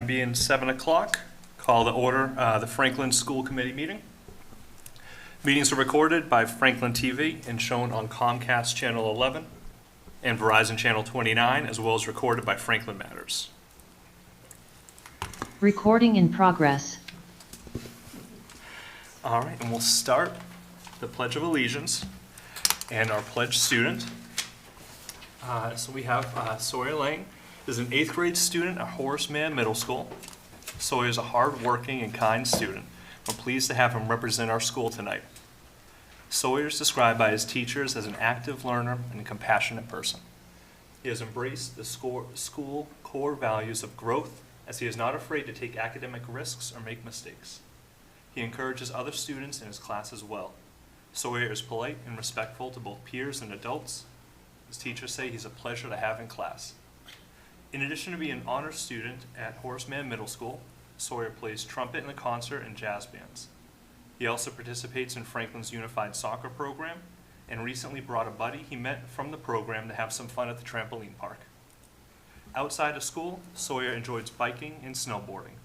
Being 7 o'clock, call to order the Franklin School Committee meeting. Meetings are recorded by Franklin TV and shown on Comcast Channel 11 and Verizon Channel 29, as well as recorded by Franklin Matters. Recording in progress. All right, and we'll start the Pledge of Allegiance and our pledge student. So we have Sawyer Lane is an 8th grade student at Horace Mann Middle School. Sawyer is a hard-working and kind student. We're pleased to have him represent our school tonight. Sawyer is described by his teachers as an active learner and a compassionate person. He has embraced the school core values of growth, as he is not afraid to take academic risks or make mistakes. He encourages other students in his class as well. Sawyer is polite and respectful to both peers and adults. His teachers say he's a pleasure to have in class. In addition to being an honor student at Horace Mann Middle School, Sawyer plays trumpet in the concert and jazz bands. He also participates in Franklin's Unified Soccer program and recently brought a buddy he met from the program to have some fun at the trampoline park. Outside of school, Sawyer enjoys biking and snowboarding.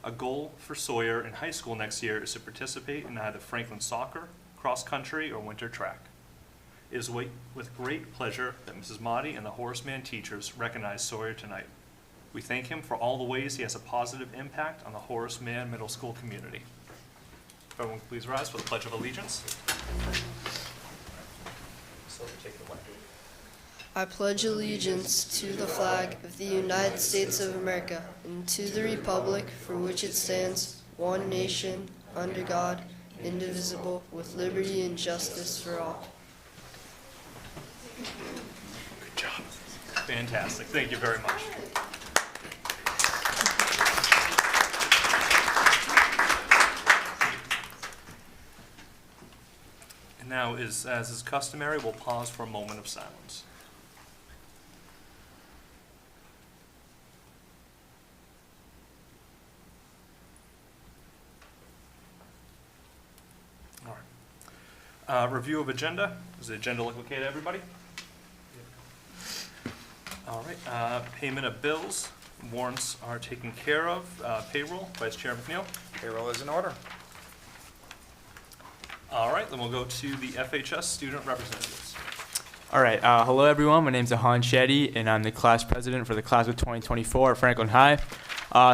A goal for Sawyer in high school next year is to participate in either Franklin soccer, cross country, or winter track. It is with great pleasure that Mrs. Motti and the Horace Mann teachers recognize Sawyer tonight. We thank him for all the ways he has a positive impact on the Horace Mann Middle School community. Everyone please rise for the Pledge of Allegiance. So take it away. I pledge allegiance to the flag of the United States of America and to the republic for which it stands, one nation, under God, indivisible, with liberty and justice for all. Good job. Fantastic. Thank you very much. And now, as is customary, we'll pause for a moment of silence. All right. Review of agenda. Does the agenda look okay to everybody? All right, payment of bills, warrants are taken care of. Payroll, Vice Chair McNeil. Payroll is in order. All right, then we'll go to the FHS student representatives. All right, hello everyone. My name is Ahan Shetty, and I'm the class president for the class of 2024 at Franklin High.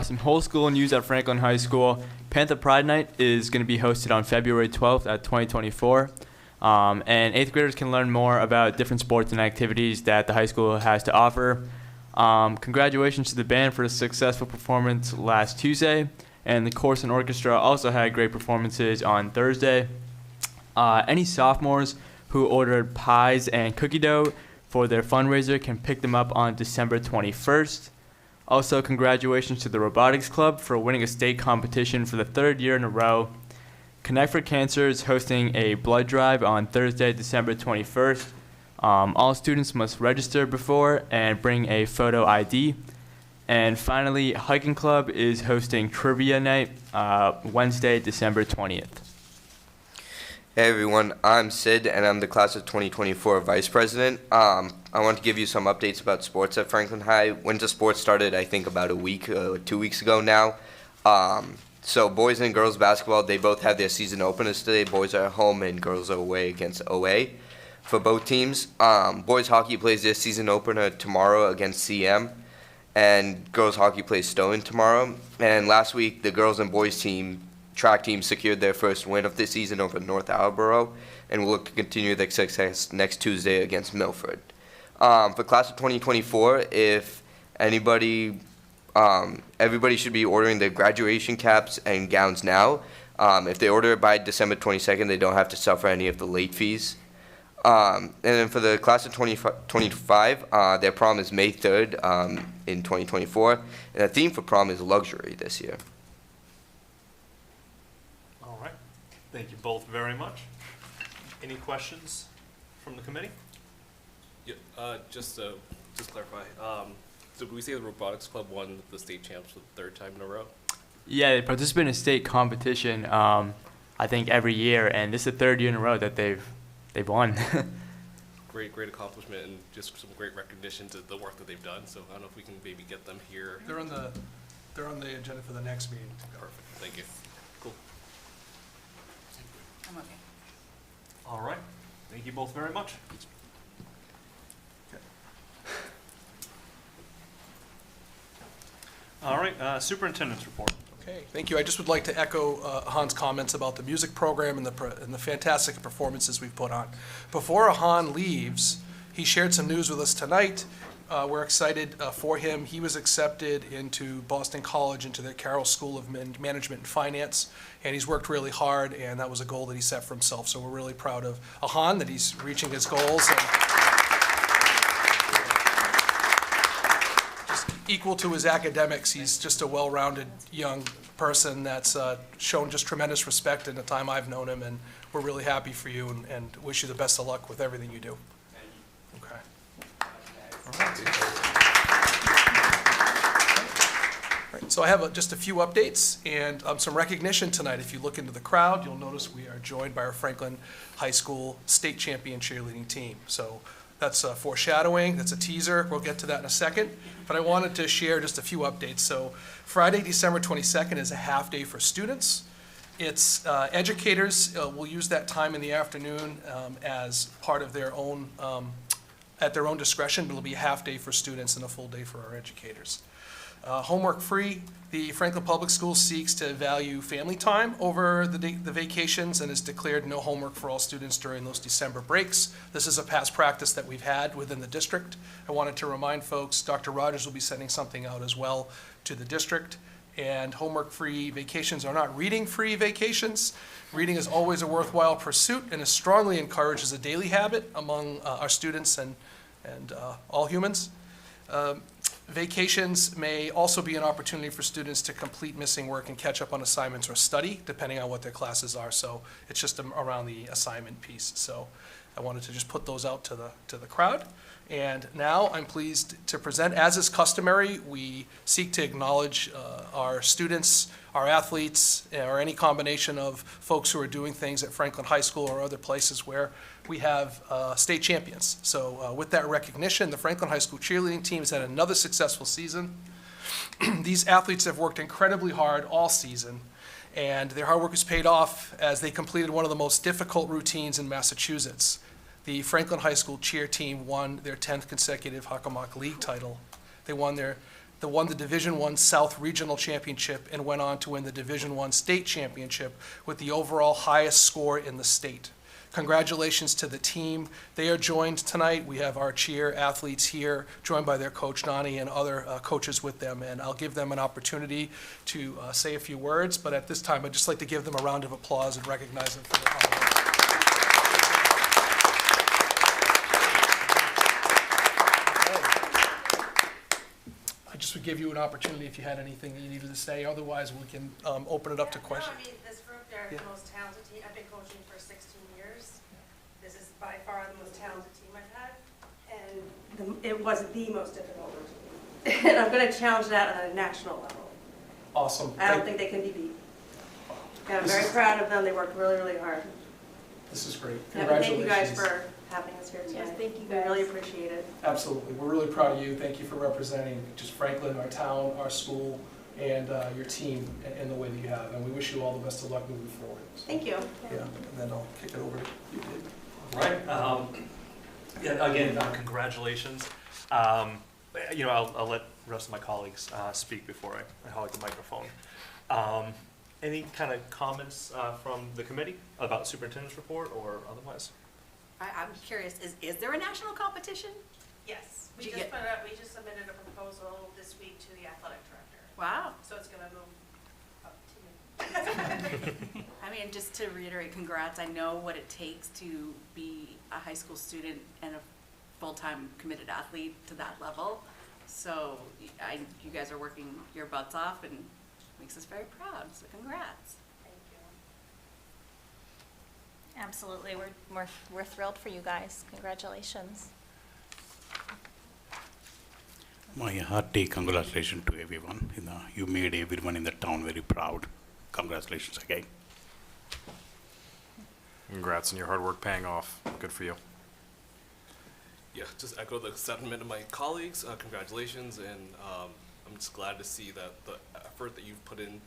Some whole school news at Franklin High School. Panther Pride Night is going to be hosted on February 12th at 2024. And 8th graders can learn more about different sports and activities that the high school has to offer. Congratulations to the band for a successful performance last Tuesday, and the chorus and orchestra also had great performances on Thursday. Any sophomores who ordered pies and cookie dough for their fundraiser can pick them up on December 21st. Also, congratulations to the Robotics Club for winning a state competition for the 3rd year in a row. Connect for Cancer is hosting a blood drive on Thursday, December 21st. All students must register before and bring a photo ID. And finally, Hiking Club is hosting Trivia Night Wednesday, December 20th. Hey everyone, I'm Sid and I'm the class of 2024 Vice President. I want to give you some updates about sports at Franklin High. Winter sports started I think about a week, 2 weeks ago now. So boys and girls basketball, they both have their season openers today. Boys are at home and girls are away against OA for both teams. Boys hockey plays their season opener tomorrow against CM, and girls hockey plays Stone tomorrow. And last week, the girls and boys track team secured their first win of the season over North Attleboro, and will look to continue their success next Tuesday against Milford. For class of 2024, if everybody should be ordering their graduation caps and gowns now. If they order it by December 22nd, they don't have to suffer any of the late fees. And then for the class of 2025, their prom is May 3rd in 2024, and the theme for prom is luxury this year. All right, thank you both very much. Any questions from the committee? Yeah, just clarify. So we say the Robotics Club won the state champs for the 3rd time in a row? Yeah, they participate in a state competition, I think every year, and this is the 3rd year in a row that they've won. Great accomplishment and just some great recognition to the work that they've done. So I don't know if we can maybe get them here. They're on the they're on the agenda for the next meeting. Perfect, thank you. Cool. I'm okay. All right. Thank you both very much. All right, superintendent's report. Okay, thank you. I just would like to echo Han's comments about the music program and the fantastic performances we've put on. Before Han leaves, he shared some news with us tonight. We're excited for him. He was accepted into Boston College, into the Carroll School of Management and Finance, and he's worked really hard, and that was a goal that he set for himself. So we're really proud of Han, that he's reaching his goals. And just equal to his academics, he's just a well-rounded young person that's shown just tremendous respect in the time I've known him, and we're really happy for you and wish you the best of luck with everything you do. Okay. All right, so I have just a few updates and some recognition tonight. If you look into the crowd, you'll notice we are joined by our Franklin High School state champion cheerleading team. So that's foreshadowing, that's a teaser. We'll get to that in a second. But I wanted to share just a few updates. So Friday, December 22nd is a half day for students. It's educators will use that time in the afternoon as part of their own at their own discretion, but it'll be a half day for students and a full day for our educators. Homework free, the Franklin Public Schools seeks to value family time over the vacations and has declared no homework for all students during those December breaks. This is a past practice that we've had within the district. I wanted to remind folks, Dr. Rogers will be sending something out as well to the district. And homework-free vacations are not reading-free vacations. Reading is always a worthwhile pursuit and is strongly encouraged as a daily habit among our students and all humans. Vacations may also be an opportunity for students to complete missing work and catch up on assignments or study, depending on what their classes are. So it's just around the assignment piece. So I wanted to just put those out to the crowd. And now I'm pleased to present, as is customary, we seek to acknowledge our students, our athletes, or any combination of folks who are doing things at Franklin High School or other places where we have state champions. So with that recognition, the Franklin High School cheerleading team has had another successful season. These athletes have worked incredibly hard all season, and their hard work has paid off as they completed one of the most difficult routines in Massachusetts. The Franklin High School cheer team won their 10th consecutive Hockomock League title. They won the Division I South Regional Championship and went on to win the Division I State Championship with the overall highest score in the state. Congratulations to the team. They are joined tonight. We have our cheer athletes here, joined by their coach, Nani, and other coaches with them. And I'll give them an opportunity to say a few words. But at this time, I'd just like to give them a round of applause and recognize them for their hard work. I just would give you an opportunity if you had anything that you needed to say. Otherwise, we can open it up to questions. No, I mean, this group, they're Yeah. the most talented team. I've been coaching for 16 years. This is by far the most talented team I've had, and it was the most difficult routine. And I'm going to challenge that on a national level. Awesome. I don't think they can be beat. And I'm This very is- proud of them. They worked really, really hard. This is great. Yeah, but thank you guys Congratulations. for having us here tonight. Yes, thank you We really guys. appreciate it. Absolutely. We're really proud of you. Thank you for representing just Franklin, our town, our school, and your team in the way that you have. And we wish you all the best of luck moving forward. So, Thank you. Yeah, and then I'll kick it over to you, Dave. Right. Yeah, again, congratulations. I'll let the rest of my colleagues speak before I hog the microphone. Any kind of comments from the committee about superintendent's report or otherwise? I'm curious, is there a national competition? Yes, we just put we just submitted a proposal this week to the athletic director. Wow. So it's gonna move up to me. I mean, just to reiterate, congrats. I know what it takes to be a high school student and a full-time committed athlete to that level. So you guys are working your butts off and makes us very proud, so congrats. Thank you. Absolutely, we're thrilled for you guys. Congratulations. My hearty congratulations to everyone. You made everyone in the town very proud. Congratulations again. Congrats on your hard work paying off. Good for you. Yeah, just echo the sentiment of my colleagues. Congratulations, and I'm just glad to see that the effort that you've put in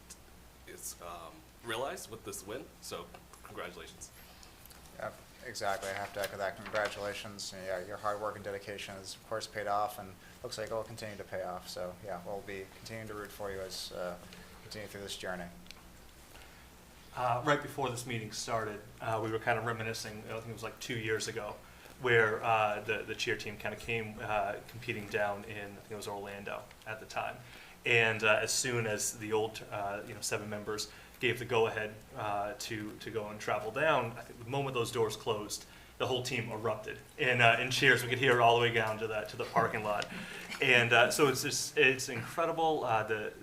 is realized with this win. So congratulations. Yeah, exactly. I have to echo that. Congratulations. And yeah, your hard work and dedication has, of course, paid off, and looks like it will continue to pay off. So yeah, we'll be continuing to root for you as continue through this journey. Right before this meeting started, we were kind of reminiscing, I think it was like 2 years ago, where the cheer team kind of came competing down in, I think it was Orlando at the time. And as soon as the old 7 members gave the go-ahead to go and travel down, I think the moment those doors closed, the whole team erupted in cheers. We could hear it all the way down to the parking lot. And so it's incredible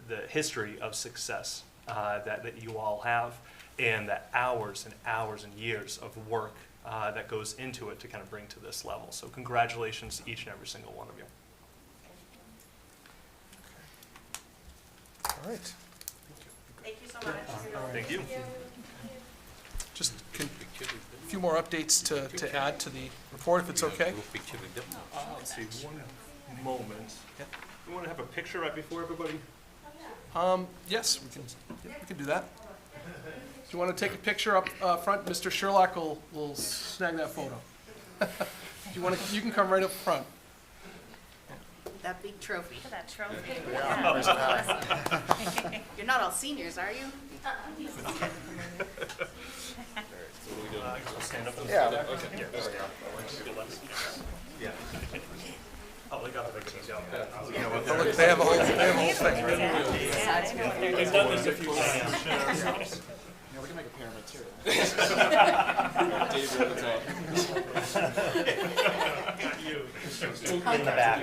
the history of success that you all have, and the hours and hours and years of work that goes into it to kind of bring to this level. So congratulations to each and every single one of you. All right. Thank you so much. Thank you. Just a few more updates to add to the report, if it's okay. Let's see, one moment. You want to have a picture right before everybody? Yes, we can do that. Do you want to take a picture up front? Mr. Sherlock will snag that photo. You can come right up front. That big trophy. Look at that trophy. Yeah. You're not all seniors, are you? Stand up. Yeah. Okay. Yeah. Oh, they got the pictures, yeah. Oh, look, they have a whole thing. They've done this a few times. We can make a pyramid too. In the back.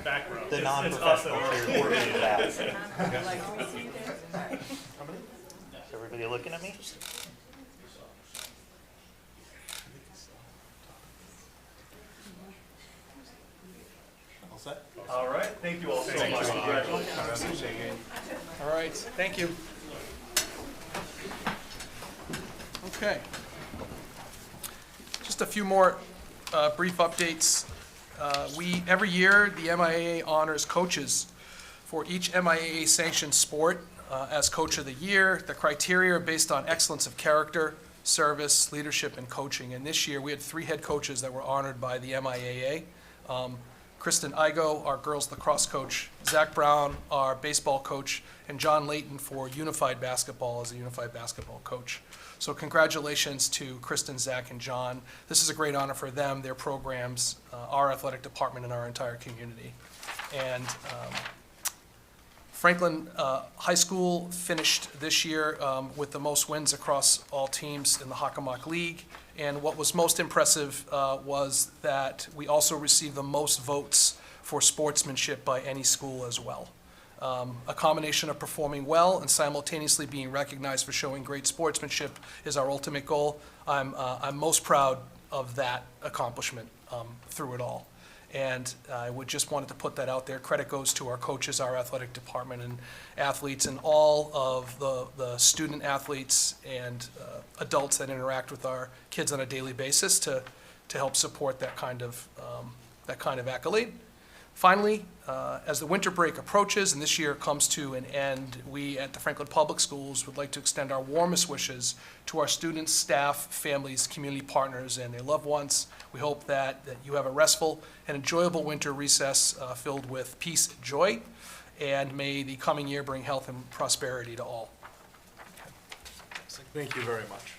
Back row. The non-professional cheer coordinated that. Is everybody looking at me? All set? All right, thank you all so much. Congratulations. All right, thank you. Okay. Just a few more brief updates. Every year, the MIAA honors coaches for each MIAA sanctioned sport as Coach of the Year. The criteria are based on excellence of character, service, leadership, and coaching. And this year, we had 3 head coaches that were honored by the MIAA. Kristen Igo, our girls lacrosse coach, Zach Brown, our baseball coach, and John Layton for unified basketball as a unified basketball coach. So congratulations to Kristen, Zach, and John. This is a great honor for them, their programs, our athletic department, and our entire community. And Franklin High School finished this year with the most wins across all teams in the Hockomock League. And what was most impressive was that we also received the most votes for sportsmanship by any school as well. A combination of performing well and simultaneously being recognized for showing great sportsmanship is our ultimate goal. I'm most proud of that accomplishment through it all. And I would just wanted to put that out there. Credit goes to our coaches, our athletic department, and athletes, and all of the student athletes and adults that interact with our kids on a daily basis to help support that kind of accolade. Finally, as the winter break approaches and this year comes to an end, we at the Franklin Public Schools would like to extend our warmest wishes to our students, staff, families, community partners, and their loved ones. We hope that you have a restful and enjoyable winter recess filled with peace and joy, and may the coming year bring health and prosperity to all. Thank you very much.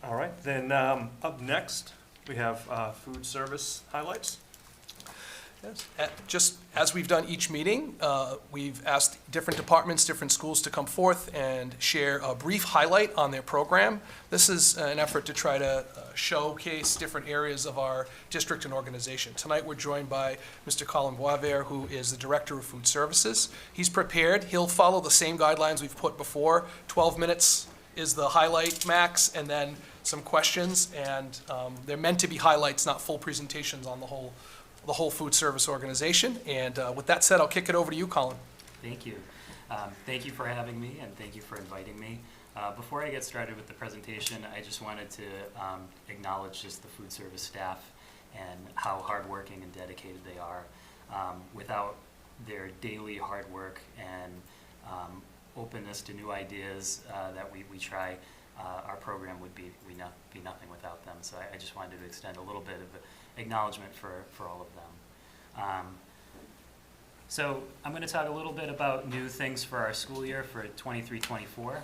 All right, then up next, we have food service highlights. Yes. Just as we've done each meeting, we've asked different departments, different schools to come forth and share a brief highlight on their program. This is an effort to try to showcase different areas of our district and organization. Tonight we're joined by Mr. Colin Boisvert, who is the Director of Food Services. He's prepared. He'll follow the same guidelines we've put before. 12 minutes is the highlight max, and then some questions, and they're meant to be highlights, not full presentations on the whole food service organization. And with that said, I'll kick it over to you, Colin. Thank you. Thank you for having me, and thank you for inviting me. Before I get started with the presentation, I just wanted to acknowledge just the food service staff and how hardworking and dedicated they are. Without their daily hard work and openness to new ideas that we try, our program would be nothing without them. So I just wanted to extend a little bit of acknowledgement for all of them. So I'm going to talk a little bit about new things for our school year for 23-24.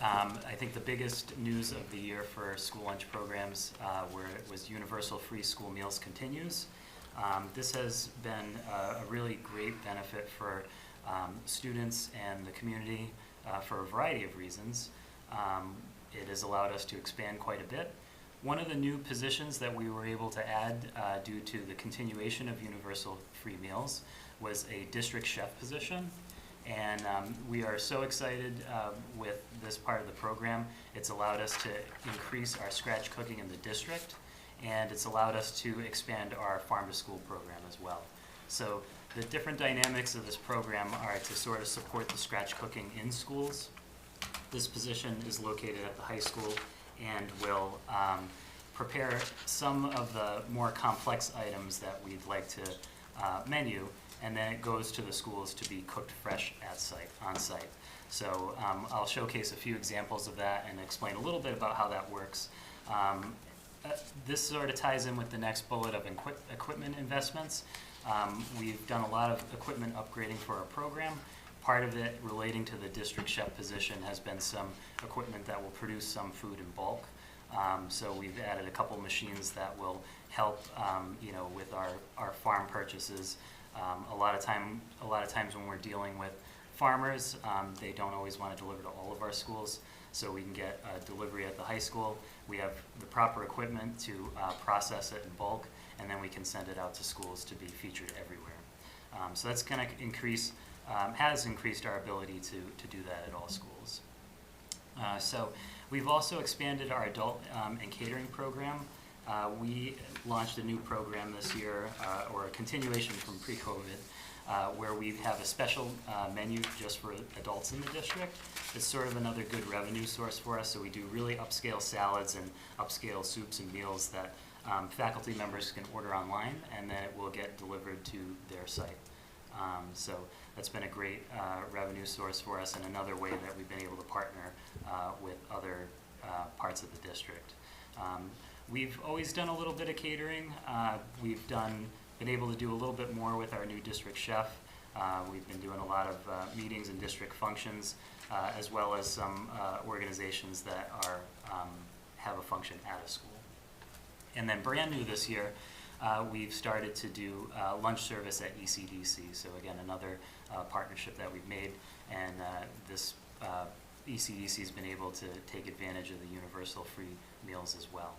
I think the biggest news of the year for school lunch programs was Universal Free School Meals continues. This has been a really great benefit for students and the community for a variety of reasons. It has allowed us to expand quite a bit. One of the new positions that we were able to add due to the continuation of Universal Free Meals was a district chef position. And we are so excited with this part of the program. It's allowed us to increase our scratch cooking in the district, and it's allowed us to expand our farm-to-school program as well. So the different dynamics of this program are to sort of support the scratch cooking in schools. This position is located at the high school and will prepare some of the more complex items that we'd like to menu, and then it goes to the schools to be cooked fresh on site. So I'll showcase a few examples of that and explain a little bit about how that works. This sort of ties in with the next bullet of equipment investments. We've done a lot of equipment upgrading for our program. Part of it relating to the district chef position has been some equipment that will produce some food in bulk. So we've added a couple machines that will help with our farm purchases. A lot of times when we're dealing with farmers, they don't always want to deliver to all of our schools, so we can get a delivery at the high school. We have the proper equipment to process it in bulk, and then we can send it out to schools to be featured everywhere. So that's going to has increased our ability to do that at all schools. So we've also expanded our adult and catering program. We launched a new program this year, or a continuation from pre-COVID, where we have a special menu just for adults in the district. It's sort of another good revenue source for us, so we do really upscale salads and upscale soups and meals that faculty members can order online, and then it will get delivered to their site. So that's been a great revenue source for us, and another way that we've been able to partner with other parts of the district. We've always done a little bit of catering. We've been able to do a little bit more with our new district chef. We've been doing a lot of meetings and district functions, as well as some organizations that have a function at a school. And then brand new this year, we've started to do lunch service at ECDC. So again, another partnership that we've made, and this ECDC has been able to take advantage of the universal free meals as well.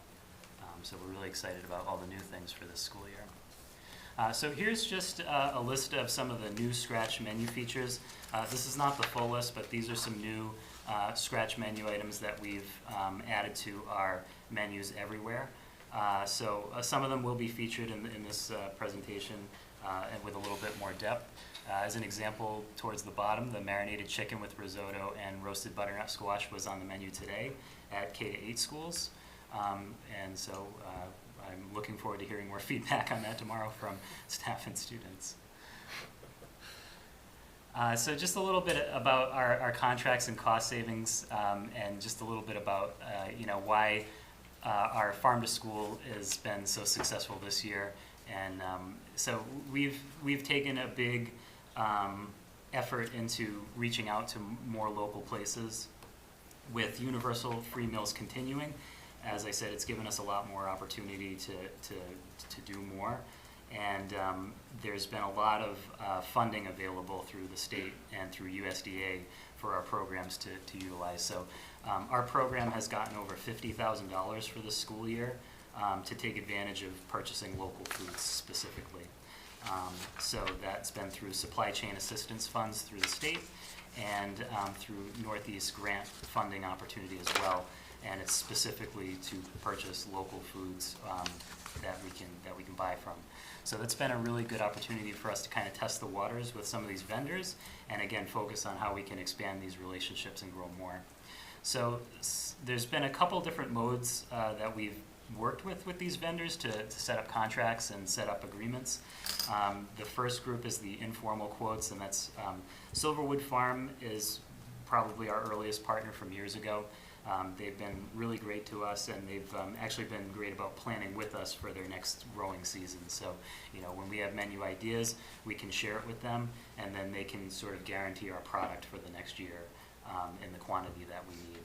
So we're really excited about all the new things for this school year. So here's just a list of some of the new Scratch menu features. This is not the full list, but these are some new Scratch menu items that we've added to our menus everywhere. So some of them will be featured in this presentation and with a little bit more depth. As an example, towards the bottom, the marinated chicken with risotto and roasted butternut squash was on the menu today at K-8 schools. And so I'm looking forward to hearing more feedback on that tomorrow from staff and students. So just a little bit about our contracts and cost savings, and just a little bit about why our farm to school has been so successful this year. And so we've taken a big effort into reaching out to more local places. With universal free meals continuing, as I said, it's given us a lot more opportunity to do more. And there's been a lot of funding available through the state and through USDA for our programs to utilize. So our program has gotten over $50,000 for this school year to take advantage of purchasing local foods specifically. So that's been through supply chain assistance funds through the state and through Northeast grant funding opportunity as well. And it's specifically to purchase local foods that we can buy from. So that's been a really good opportunity for us to kind of test the waters with some of these vendors, and again focus on how we can expand these relationships and grow more. So there's been a couple different modes that we've worked with these vendors to set up contracts and set up agreements. The first group is the informal quotes, and that's Silverwood Farm is probably our earliest partner from years ago. They've been really great to us, and they've actually been great about planning with us for their next growing season. So, you know, when we have menu ideas, we can share it with them, and then they can sort of guarantee our product for the next year in the quantity that we need.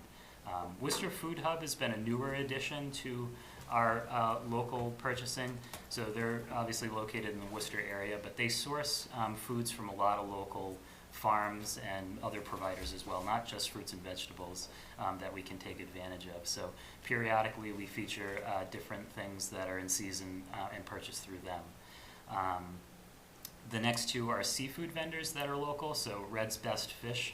Worcester Food Hub has been a newer addition to our local purchasing. So they're obviously located in the Worcester area, but they source foods from a lot of local farms and other providers as well, not just fruits and vegetables that we can take advantage of. So periodically we feature different things that are in season and purchase through them. The next two are seafood vendors that are local. So Red's Best Fish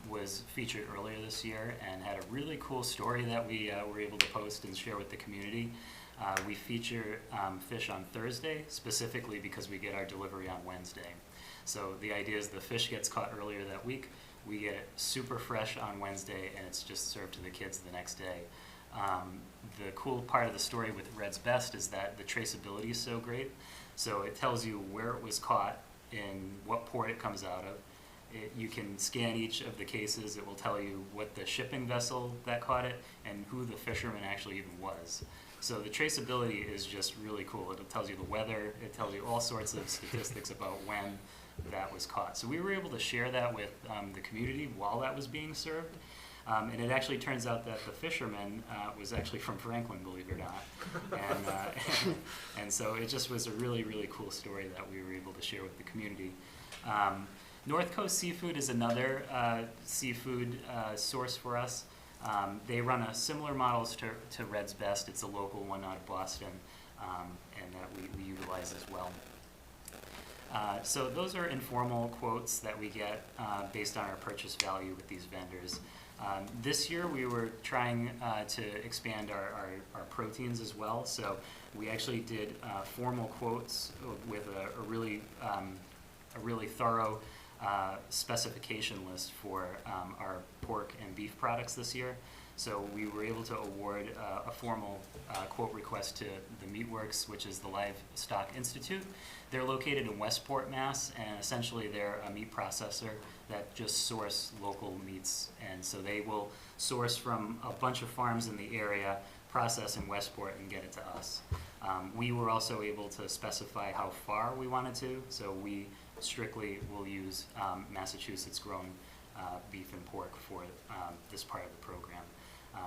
was featured earlier this year and had a really cool story that we were able to post and share with the community. We feature fish on Thursday specifically because we get our delivery on Wednesday. So the idea is the fish gets caught earlier that week, we get it super fresh on Wednesday, and it's just served to the kids the next day. The cool part of the story with Red's Best is that the traceability is so great. So it tells you where it was caught and what port it comes out of. You can scan each of the cases. It will tell you what the shipping vessel that caught it and who the fisherman actually even was. So the traceability is just really cool. It tells you the weather. It tells you all sorts of statistics about when that was caught. So we were able to share that with the community while that was being served. And it actually turns out that the fisherman was actually from Franklin, believe it or not. And so it just was a really, really cool story that we were able to share with the community. North Coast Seafood is another seafood source for us. They run a similar models to Red's Best. It's a local one out of Boston, and that we utilize as well. So those are informal quotes that we get based on our purchase value with these vendors. This year we were trying to expand our proteins as well. So we actually did formal quotes with a really thorough specification list for our pork and beef products this year. So we were able to award a formal quote request to the Meatworks, which is the Livestock Institute. They're located in Westport, Mass, and essentially they're a meat processor that just source local meats. And so they will source from a bunch of farms in the area, process in Westport, and get it to us. We were also able to specify how far we wanted to, so we strictly will use Massachusetts grown beef and pork for this part of the program.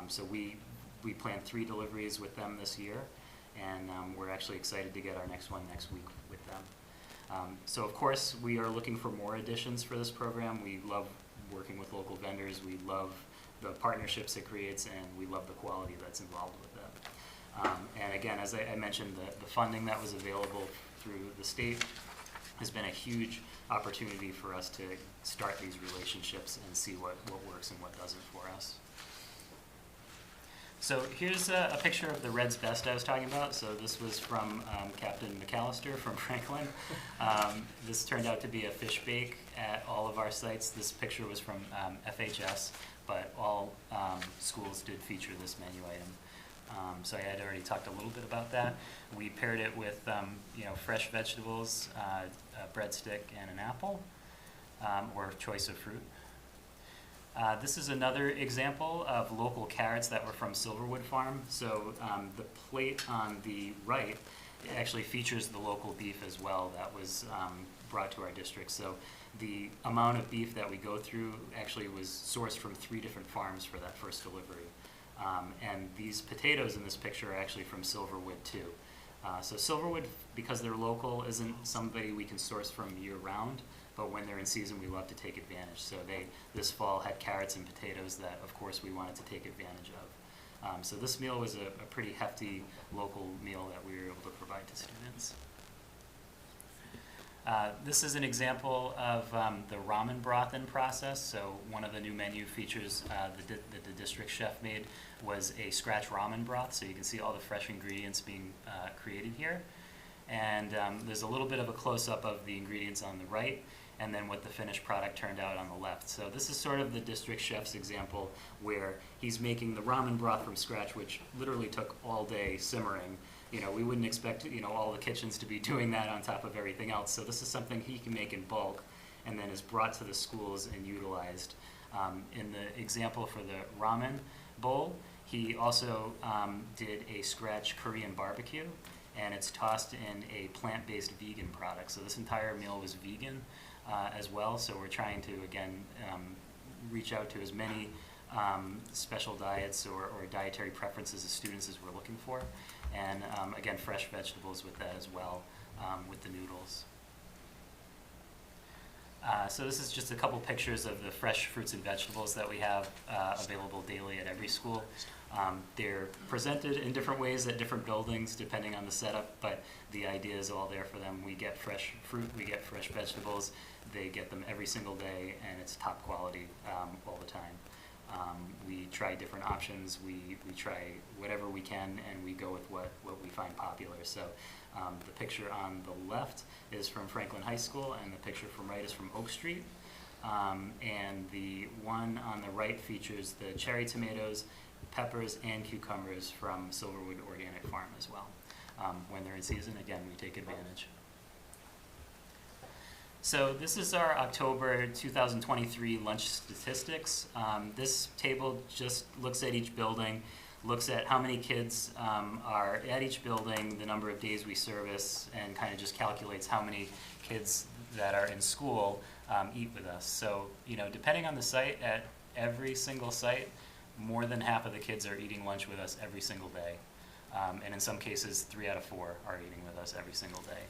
So we plan 3 deliveries with them this year, and we're actually excited to get our next one next week with them. So of course we are looking for more additions for this program. We love working with local vendors. We love the partnerships it creates, and we love the quality that's involved with them. And again, as I mentioned, the funding that was available through the state has been a huge opportunity for us to start these relationships and see what works and what doesn't for us. So here's a picture of the Red's Best I was talking about. So this was from Captain McAllister from Franklin. This turned out to be a fish bake at all of our sites. This picture was from FHS, but all schools did feature this menu item. So I had already talked a little bit about that. We paired it with fresh vegetables, a breadstick, and an apple, or choice of fruit. This is another example of local carrots that were from Silverwood Farm. So the plate on the right actually features the local beef as well that was brought to our district. So the amount of beef that we go through actually was sourced from 3 different farms for that first delivery. And these potatoes in this picture are actually from Silverwood too. So Silverwood, because they're local, isn't somebody we can source from year-round, but when they're in season, we love to take advantage. So this fall had carrots and potatoes that, of course, we wanted to take advantage of. So this meal was a pretty hefty local meal that we were able to provide to students. This is an example of the ramen broth in process. So one of the new menu features that the district chef made was a scratch ramen broth. So you can see all the fresh ingredients being created here. And there's a little bit of a close-up of the ingredients on the right, and then what the finished product turned out on the left. So this is sort of the district chef's example where he's making the ramen broth from scratch, which literally took all day simmering. You know, we wouldn't expect, you know, all the kitchens to be doing that on top of everything else. So this is something he can make in bulk and then is brought to the schools and utilized. In the example for the ramen bowl, he also did a scratch Korean barbecue, and it's tossed in a plant-based vegan product. So this entire meal was vegan as well. So we're trying to, again, reach out to as many special diets or dietary preferences as students as we're looking for. And again, fresh vegetables with that as well, with the noodles. So this is just a couple pictures of the fresh fruits and vegetables that we have available daily at every school. They're presented in different ways at different buildings depending on the setup, but the idea is all there for them. We get fresh fruit, we get fresh vegetables, they get them every single day, and it's top quality all the time. We try different options, we try whatever we can, and we go with what we find popular. So the picture on the left is from Franklin High School, and the picture from right is from Oak Street. And the one on the right features the cherry tomatoes, peppers, and cucumbers from Silverwood Organic Farm as well. When they're in season, again, we take advantage. So this is our October 2023 lunch statistics. This table just looks at each building, looks at how many kids are at each building, the number of days we service, and kind of just calculates how many kids that are in school eat with us. So, you know, depending on the site, at every single site, more than half of the kids are eating lunch with us every single day. And in some cases, 3 out of 4 are eating with us every single day.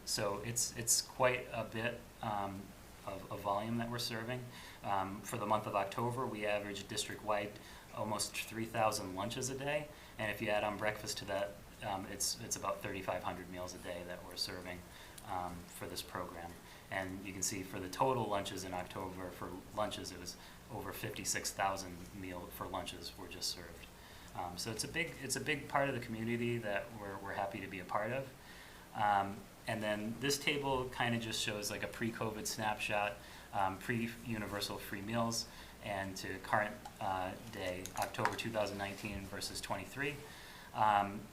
So it's quite a bit of volume that we're serving. For the month of October, we average district-wide almost 3,000 lunches a day, and if you add on breakfast to that, it's about 3,500 meals a day that we're serving for this program. And you can see for the total lunches in October, for lunches, it was over 56,000 meals for lunches were just served. So it's a big part of the community that we're happy to be a part of. And then this table kind of just shows like a pre-COVID snapshot, pre-universal free meals, and to current day, October 2019 versus 23.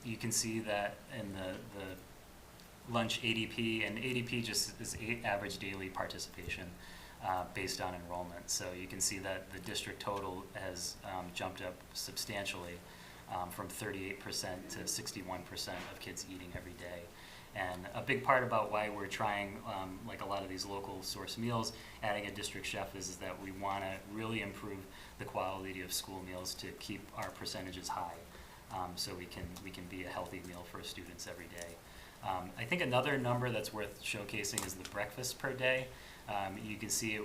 You can see that in the lunch ADP, and ADP just is average daily participation based on enrollment. So you can see that the district total has jumped up substantially from 38% to 61% of kids eating every day. And a big part about why we're trying, like a lot of these local source meals, adding a district chef is that we want to really improve the quality of school meals to keep our percentages high, so we can be a healthy meal for students every day. I think another number that's worth showcasing is the breakfast per day. You can see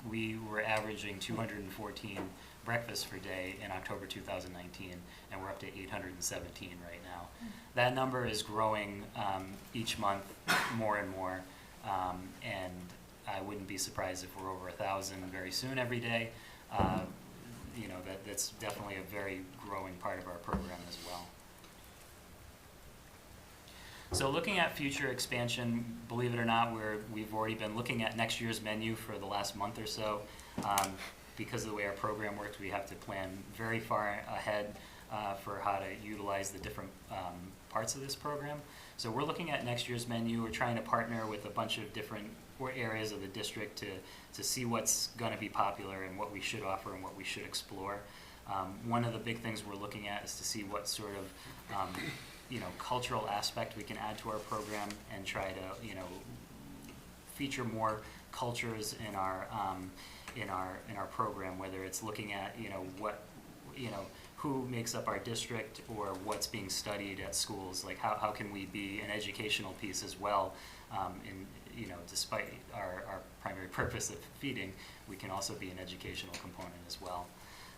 we were averaging 214 breakfasts per day in October 2019, and we're up to 817 right now. That number is growing each month more and more, and I wouldn't be surprised if we're over 1,000 very soon every day. You know, that's definitely a very growing part of our program as well. So looking at future expansion, believe it or not, we've already been looking at next year's menu for the last month or so. Because of the way our program works, we have to plan very far ahead for how to utilize the different parts of this program. So we're looking at next year's menu. We're trying to partner with a bunch of different areas of the district to see what's going to be popular and what we should offer and what we should explore. One of the big things we're looking at is to see what sort of cultural aspect we can add to our program and try to feature more cultures in our program, whether it's looking at who makes up our district or what's being studied at schools. Like how can we be an educational piece as well? Despite our primary purpose of feeding, we can also be an educational component as well.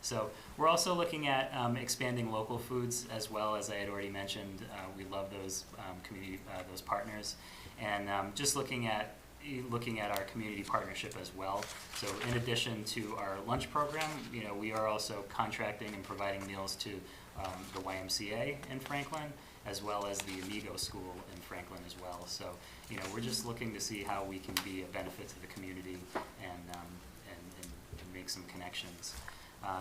So we're also looking at expanding local foods as well. As I had already mentioned, we love those community those partners, and just looking at our community partnership as well. So in addition to our lunch program, we are also contracting and providing meals to the YMCA in Franklin as well as the Amigo School in Franklin as well. So, you know, we're just looking to see how we can be a benefit to the community and make some connections.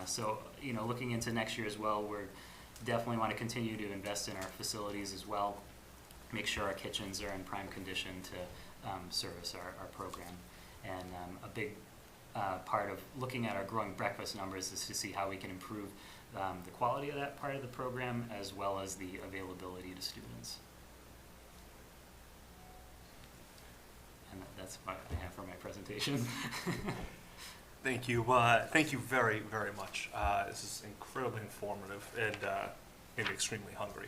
So, you know, looking into next year as well, we're definitely want to continue to invest in our facilities as well, make sure our kitchens are in prime condition to service our program. And a big part of looking at our growing breakfast numbers is to see how we can improve the quality of that part of the program as well as the availability to students. And that's what I have for my presentation. Thank you. Thank you very, very much. This is incredibly informative and made me extremely hungry.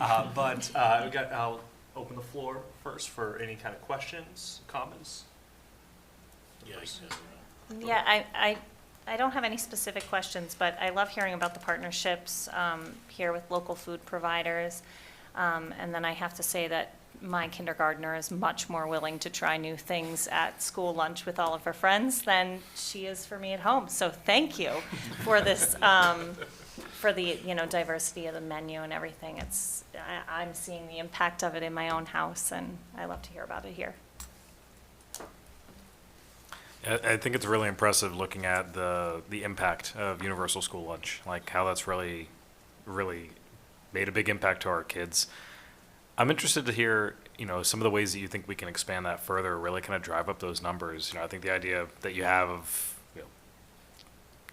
I'll open the floor first for any kind of questions, comments. Yes. Yeah, I don't have any specific questions, but I love hearing about the partnerships here with local food providers. And then I have to say that my kindergartner is much more willing to try new things at school lunch with all of her friends than she is for me at home. So thank you for this, for the, you know, diversity of the menu and everything. I'm seeing the impact of it in my own house, and I love to hear about it here. I think it's really impressive looking at the impact of Universal School Lunch, like how that's really made a big impact to our kids. I'm interested to hear, you know, some of the ways that you think we can expand that further, really kind of drive up those numbers. You know, I think the idea that you have of, you know,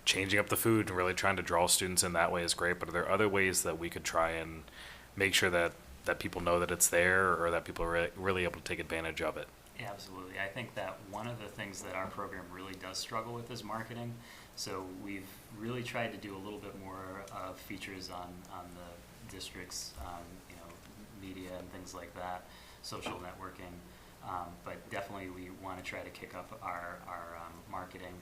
changing up the food and really trying to draw students in that way is great, but are there other ways that we could try and make sure that people know that it's there, or that people are really able to take advantage of it? Yeah, absolutely. I think that one of the things that our program really does struggle with is marketing. So we've really tried to do a little bit more features on the district's you know, media and things like that, social networking. But definitely we want to try to kick up our marketing.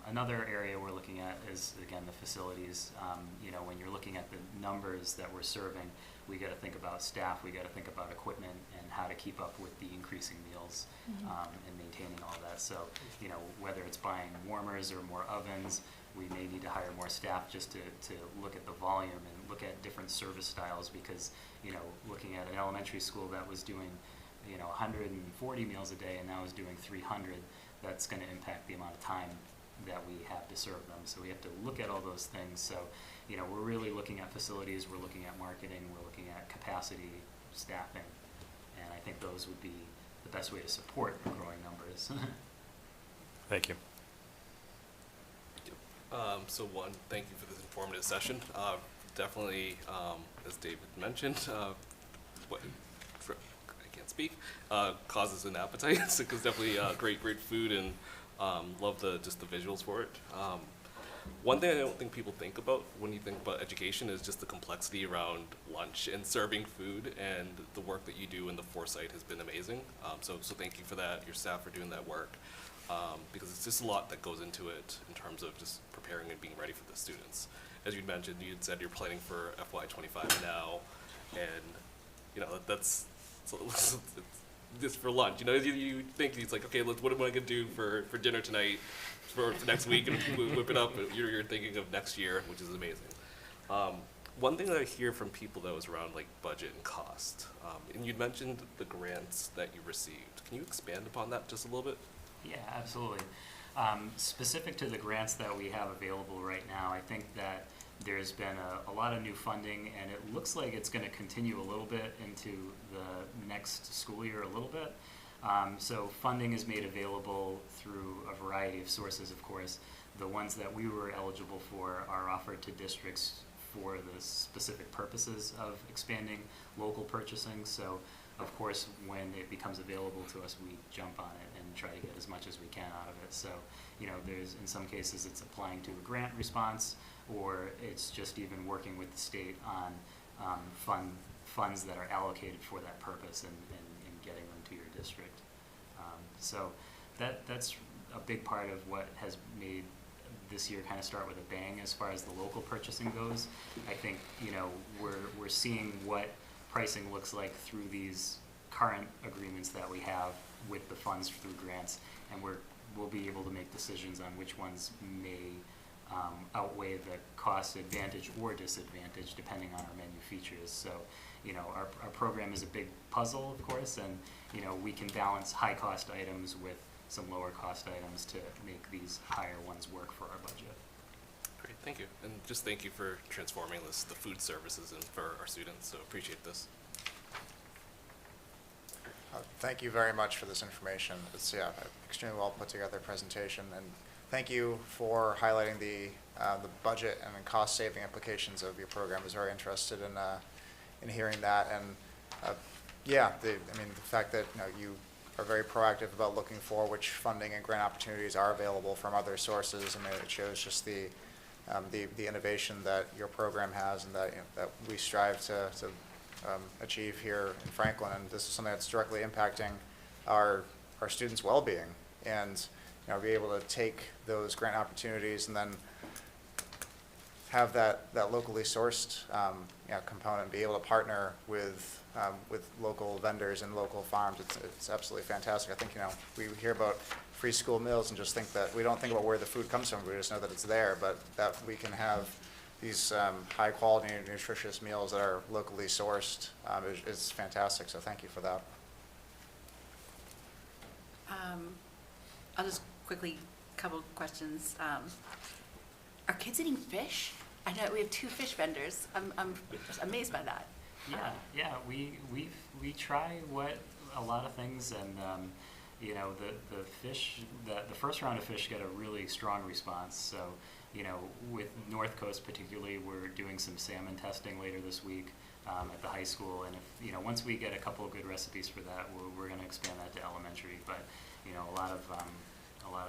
Another area we're looking at is, again, the facilities. You know, when you're looking at the numbers that we're serving, we got to think about staff, we got to think about equipment and how to keep up with the increasing meals and maintaining all that. So, you know, whether it's buying warmers or more ovens, we may need to hire more staff just to look at the volume and look at different service styles, because, you know, looking at an elementary school that was doing, you know, 140 meals a day and now is doing 300, that's going to impact the amount of time that we have to serve them. So we have to look at all those things. So, you know, we're really looking at facilities, we're looking at marketing, we're looking at capacity, staffing, and I think those would be the best way to support the growing numbers. Thank you. So one, thank you for this informative session. Definitely, as David mentioned, I can't speak, causes an appetite, because definitely great food, and love the visuals for it. One thing I don't think people think about when you think about education is just the complexity around lunch and serving food, and the work that you do and the foresight has been amazing. So thank you for that, your staff for doing that work, because it's just a lot that goes into it in terms of just preparing and being ready for the students. As you mentioned, you said you're planning for FY25 now, and you know that's just for lunch. You know, you think it's like, okay, what am I gonna do for dinner tonight, for next week, and whip it up. You're thinking of next year, which is amazing. One thing that I hear from people though is around like budget and cost. And you'd mentioned the grants that you received. Can you expand upon that just a little bit? Yeah, absolutely. Specific to the grants that we have available right now, I think that there's been a lot of new funding, and it looks like it's going to continue a little bit into the next school year a little bit. So funding is made available through a variety of sources, of course. The ones that we were eligible for are offered to districts for the specific purposes of expanding local purchasing. So, of course, when it becomes available to us, we jump on it and try to get as much as we can out of it. So, you know, there's, in some cases, it's applying to a grant response, or it's just even working with the state on funds that are allocated for that purpose and getting them to your district. So that's a big part of what has made this year kind of start with a bang as far as the local purchasing goes. I think, you know, we're seeing what pricing looks like through these current agreements that we have with the funds through grants, and we'll be able to make decisions on which ones may outweigh the cost advantage or disadvantage depending on our menu features. So, you know, our program is a big puzzle, of course, and, you know, we can balance high-cost items with some lower-cost items to make these higher ones work for our budget. Great, thank you. And just thank you for transforming the food services and for our students, so appreciate this. Thank you very much for this information. It's, yeah, extremely well put together presentation, and thank you for highlighting the budget and the cost-saving implications of your program. I was very interested in hearing that, and yeah, I mean, the fact that, you know, you are very proactive about looking for which funding and grant opportunities are available from other sources. I mean, it shows just the innovation that your program has, and that, you know, that we strive to achieve here in Franklin. And this is something that's directly impacting our students' well-being, and, you know, be able to take those grant opportunities and then have that locally sourced you know, component, be able to partner with local vendors and local farms. It's absolutely fantastic. I think, you know, we hear about free school meals and just think that we don't think about where the food comes from. We just know that it's there, but that we can have these high quality and nutritious meals that are locally sourced is fantastic. So thank you for that. I'll just quickly, couple questions. Are kids eating fish? I know we have 2 fish vendors. I'm amazed by that. Yeah, we try a lot of things, and you know, the fish, the first round of fish got a really strong response. So, you know, with North Coast particularly, we're doing some salmon testing later this week at the high school, and if, you know, once we get a couple of good recipes for that, we're going to expand that to elementary. But, you know, a lot of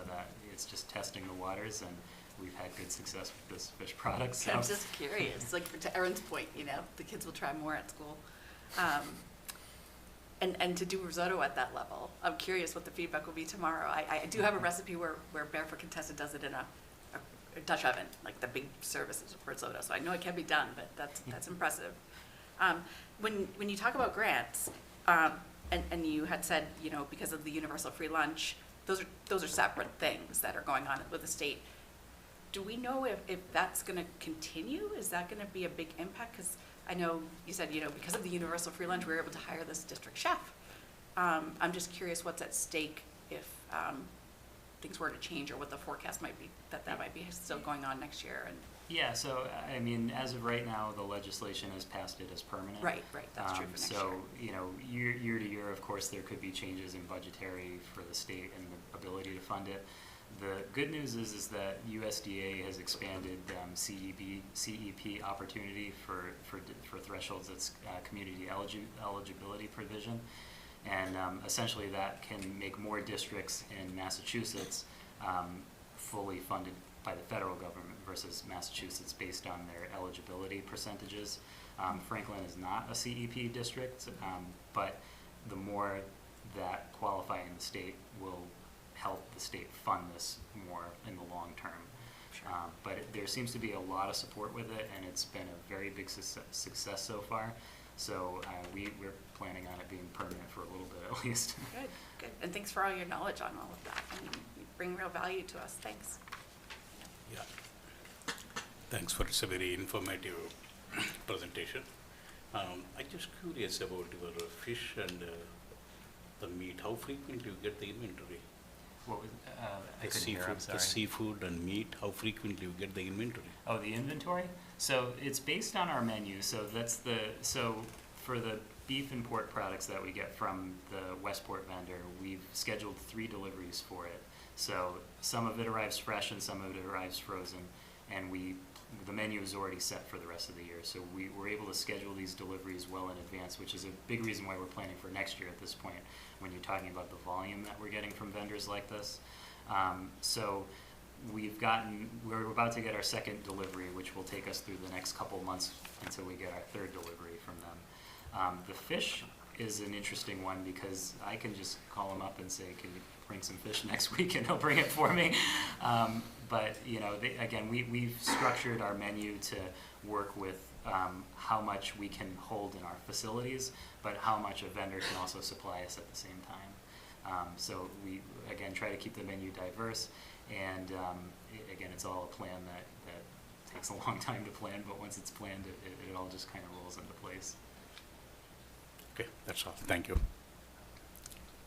that, it's just testing the waters, and we've had good success with this fish product. So. I'm just curious, like to Erin's point, you know, the kids will try more at school. And to do risotto at that level, I'm curious what the feedback will be tomorrow. I do have a recipe where Barefoot Contessa does it in a Dutch oven, like the big services of risotto. So I know it can be done, but that's impressive. When you talk about grants, and you had said, you know, because of the universal free lunch, those are separate things that are going on with the state. Do we know if that's going to continue? Is that going to be a big impact? Because I know you said, you know, because of the universal free lunch, we were able to hire this district chef. I'm just curious what's at stake if things were to change, or what the forecast might be, that might be still going on next year. And yeah, so I mean, as of right now, the legislation has passed it as permanent. Right, that's true for next year. So, you know, year to year, of course, there could be changes in budgetary for the state and the ability to fund it. The good news is that USDA has expanded CEP opportunity for thresholds. That's community eligibility provision, and essentially that can make more districts in Massachusetts fully funded by the federal government versus Massachusetts based on their eligibility percentages. Franklin is not a CEP district, but the more that qualify in the state will help the state fund this more in the long term. Sure. But there seems to be a lot of support with it, and it's been a very big success so far. So we're planning on it being permanent for a little bit at least. Good. And thanks for all your knowledge on all of that. I mean, you bring real value to us. Thanks. Yeah. Thanks for it's a very informative presentation. I'm just curious about your fish and the meat. How frequently you get the inventory? What was, I couldn't hear, I'm sorry. The seafood and meat, how frequently you get the inventory? Oh, the inventory? So it's based on our menu. So for the beef and pork products that we get from the Westport vendor, we've scheduled 3 deliveries for it. So some of it arrives fresh and some of it arrives frozen, and the menu is already set for the rest of the year. So we're able to schedule these deliveries well in advance, which is a big reason why we're planning for next year at this point, when you're talking about the volume that we're getting from vendors like this. So we're about to get our 2nd delivery, which will take us through the next couple months until we get our 3rd delivery from them. The fish is an interesting one because I can just call them up and say, can you bring some fish next week, and they'll bring it for me. But, you know, again, we've structured our menu to work with how much we can hold in our facilities, but how much a vendor can also supply us at the same time. So we, again, try to keep the menu diverse, and again, it's all a plan that takes a long time to plan, but once it's planned, it all just kind of rolls into place. Okay, that's all. Thank you.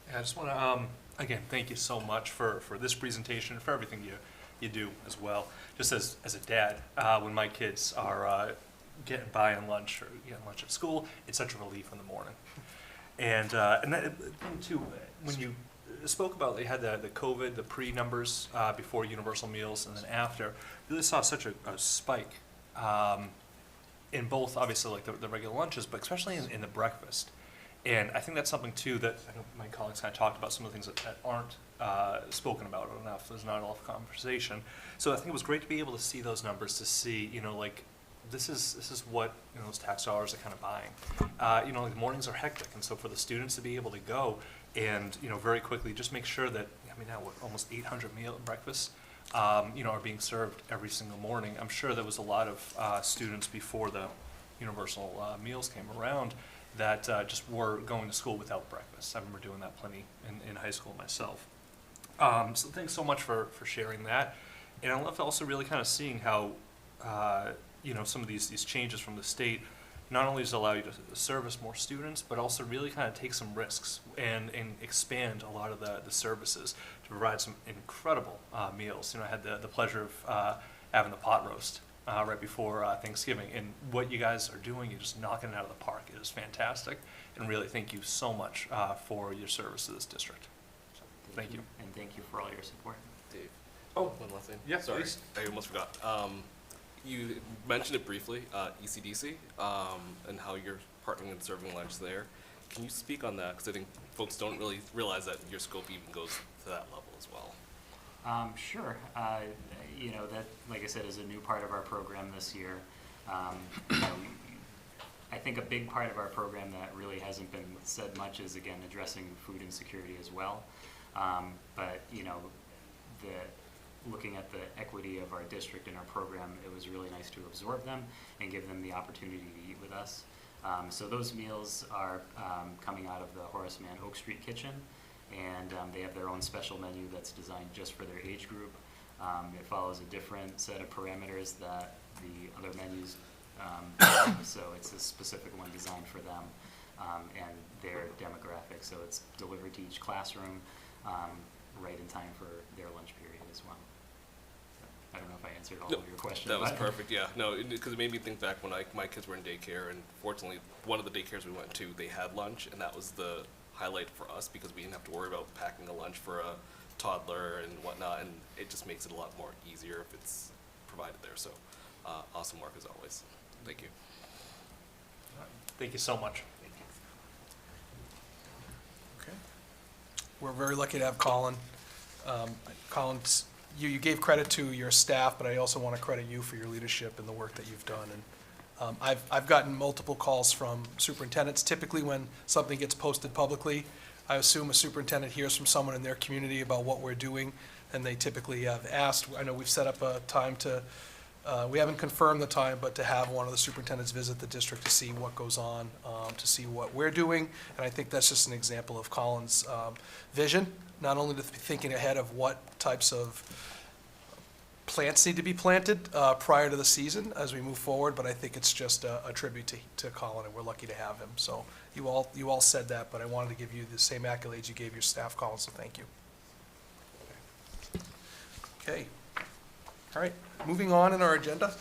Yeah, I just want to, again, thank you so much for this presentation, and for everything you do as well. Just as a dad, when my kids are getting by on lunch or getting lunch at school, it's such a relief in the morning. And that thing too, when you spoke about, they had the COVID, the pre-numbers before universal meals and then after, really saw such a spike in both, obviously, like the regular lunches, but especially in the breakfast. And I think that's something too that I know my colleagues kind of talked about, some of the things that aren't spoken about enough. There's not enough conversation. So I think it was great to be able to see those numbers, to see, like, this is what, those tax dollars are kind of buying. Like, the mornings are hectic, and so for the students to be able to go and, very quickly just make sure that, now what, almost 800 breakfasts, are being served every single morning. I'm sure there was a lot of students before the universal meals came around that just were going to school without breakfast. I remember doing that plenty in high school myself. So thanks so much for sharing that. And I love also really kind of seeing how, some of these changes from the state not only does it allow you to service more students, but also really kind of take some risks and expand a lot of the services to provide some incredible meals. I had the pleasure of having the pot roast right before Thanksgiving, and what you guys are doing, you're just knocking it out of the park. It is fantastic, and really thank you so much for your service to this district. So, thank you. And thank you for all your support. Dave. Oh, one last thing. Yeah, sorry, please. I almost forgot. You mentioned it briefly, ECDC, and how you're partnering and serving lunch there. Can you speak on that? Because I think folks don't really realize that your scope even goes to that level as well. Sure. That, like I said, is a new part of our program this year. I think a big part of our program that really hasn't been said much is, again, addressing food insecurity as well. But, looking at the equity of our district and our program, it was really nice to absorb them and give them the opportunity to eat with us. So those meals are coming out of the Horace Mann Oak Street Kitchen, and they have their own special menu that's designed just for their age group. It follows a different set of parameters that the other menus so it's a specific one designed for them and their demographic. So it's delivered to each classroom right in time for their lunch period as well. I don't know if I answered all of your questions. That was perfect, yeah. No, because it made me think back when my kids were in daycare, and fortunately, one of the daycares we went to, they had lunch, and that was the highlight for us because we didn't have to worry about packing a lunch for a toddler and whatnot, and it just makes it a lot more easier if it's provided there. So, awesome work as always. Thank you. Thank you so much. Okay. We're very lucky to have Colin. Colin, you gave credit to your staff, but I also want to credit you for your leadership and the work that you've done. And I've gotten multiple calls from superintendents. Typically, when something gets posted publicly, I assume a superintendent hears from someone in their community about what we're doing, and they typically have asked. I know we've set up a time to, we haven't confirmed the time, but to have one of the superintendents visit the district to see what goes on, to see what we're doing. And I think that's just an example of Colin's vision, not only to thinking ahead of what types of plants need to be planted prior to the season as we move forward, but I think it's just a tribute to Colin, and we're lucky to have him. So you all said that, but I wanted to give you the same accolades you gave your staff, Colin, so thank you. Okay. All right, moving on in our agenda.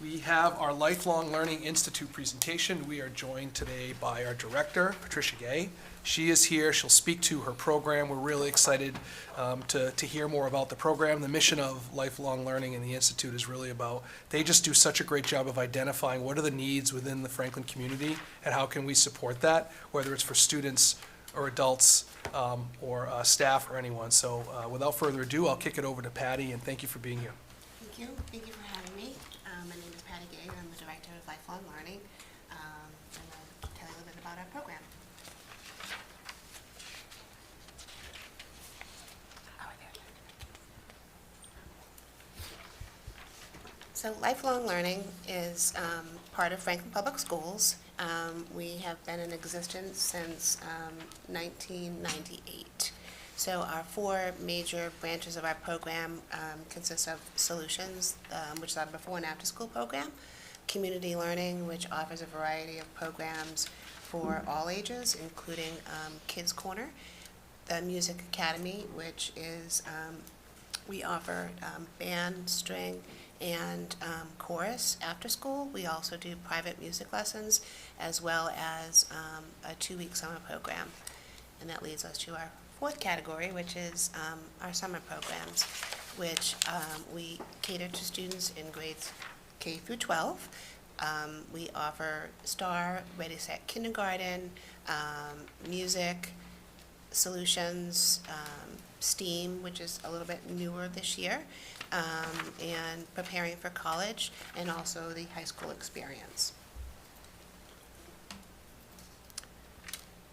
We have our Lifelong Learning Institute presentation. We are joined today by our director, Patricia Gay. She is here. She'll speak to her program. We're really excited to hear more about the program. The mission of Lifelong Learning in the Institute is really about, they just do such a great job of identifying what are the needs within the Franklin community and how can we support that, whether it's for students or adults or staff or anyone. So without further ado, I'll kick it over to Patty, and thank you for being here. Thank you. Thank you for having me. My name is Patty Gay, and I'm the Director of Lifelong Learning. And I'll tell you a little bit about our program. So Lifelong Learning is part of Franklin Public Schools, We have been in existence since 1998. So our four major branches of our program consist of Solutions, which is our before and after school program, Community Learning, which offers a variety of programs for all ages, including Kids Corner, the Music Academy, which is, we offer band, string, and chorus after school. We also do private music lessons, as well as a 2-week summer program. And that leads us to our fourth category, which is our summer programs, which we cater to students in grades K through 12. We offer STAR, Ready, Set, Kindergarten, music, Solutions, STEAM, which is a little bit newer this year, and preparing for college, and also the high school experience.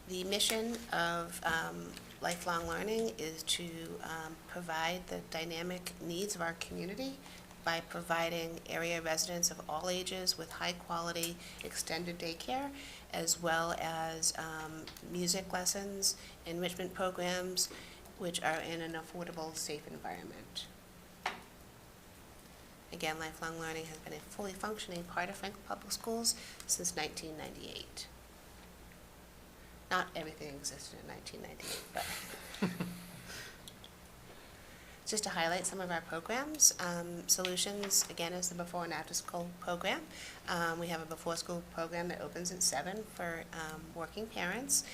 The mission of Lifelong Learning is to provide the dynamic needs of our community by providing area residents of all ages with high-quality extended daycare, as well as music lessons, enrichment programs, which are in an affordable, safe environment. Again, Lifelong Learning has been a fully functioning part of Franklin Public Schools since 1998. Not everything existed in 1998, but just to highlight some of our programs, Solutions, again, is the before and after school program. We have a before school program that opens at 7 for working parents.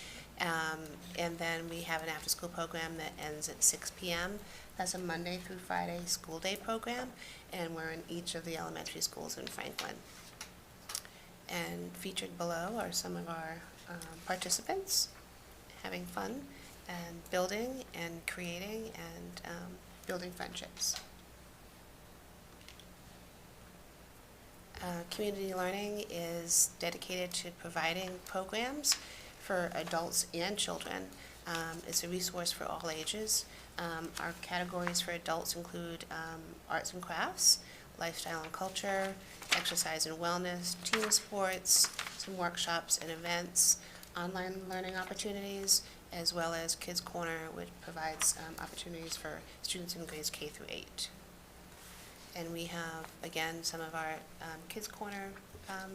And then we have an after school program that ends at 6 p.m. That's a Monday through Friday school day program, and we're in each of the elementary schools in Franklin. And featured below are some of our participants having fun and building and creating and building friendships. Community Learning is dedicated to providing programs for adults and children. It's a resource for all ages. Our categories for adults include arts and crafts, lifestyle and culture, exercise and wellness, team sports, some workshops and events, online learning opportunities, as well as Kids Corner, which provides opportunities for students in grades K through 8. And we have, again, some of our Kids Corner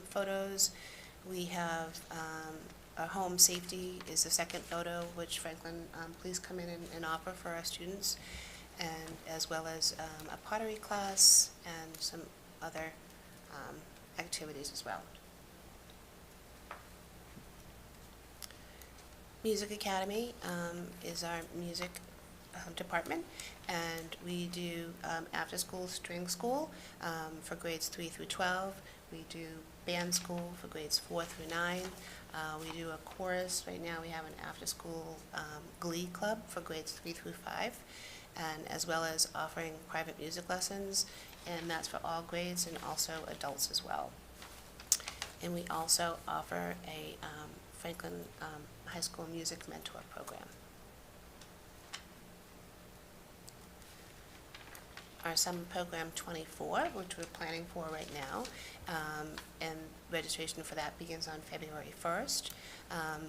photos. We have our home safety is the second photo, which Franklin Police come in and offer for our students, and as well as a pottery class and some other activities as well. Music Academy is our music department, and we do after-school string school for grades 3 through 12. We do band school for grades 4 through 9. We do a chorus. Right now we have an after-school glee club for grades 3 through 5, and as well as offering private music lessons, and that's for all grades and also adults as well. And we also offer a Franklin High School Music Mentor Program. Our summer program 24, which we're planning for right now, and registration for that begins on February 1st.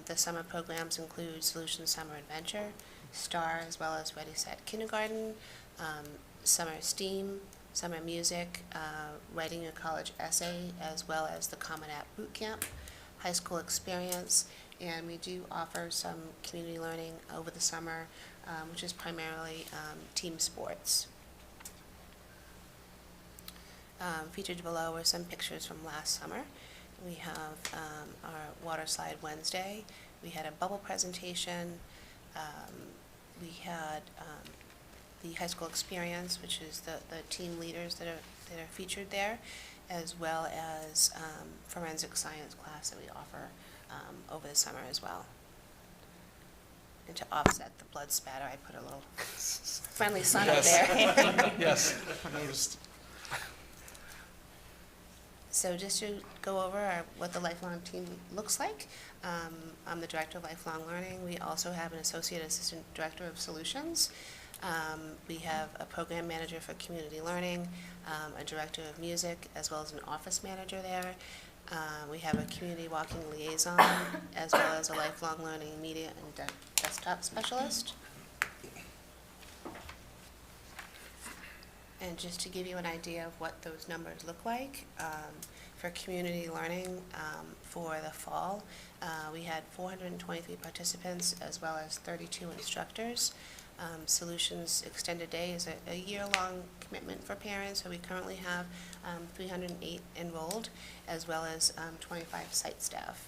The summer programs include Solutions Summer Adventure, STAR, as well as Ready, Set, Kindergarten, summer STEAM, summer music, writing your college essay, as well as the Common App Boot Camp, high school experience, and we do offer some community learning over the summer, which is primarily team sports. Featured below are some pictures from last summer. We have our Water Slide Wednesday. We had a bubble presentation. We had the high school experience, which is the team leaders that are featured there, as well as forensic science class that we offer over the summer as well. And to offset the blood spatter, I put a little friendly sun up there. Yes, I noticed. So just to go over what the Lifelong team looks like, I'm the Director of Lifelong Learning. We also have an Associate Assistant Director of Solutions. We have a Program Manager for Community Learning, a Director of Music, as well as an Office Manager there. We have a community walking liaison, as well as a lifelong learning media and desktop specialist. And just to give you an idea of what those numbers look like, for community learning for the fall, we had 423 participants as well as 32 instructors. Solutions Extended Day is a year-long commitment for parents, so we currently have 308 enrolled, as well as 25 site staff.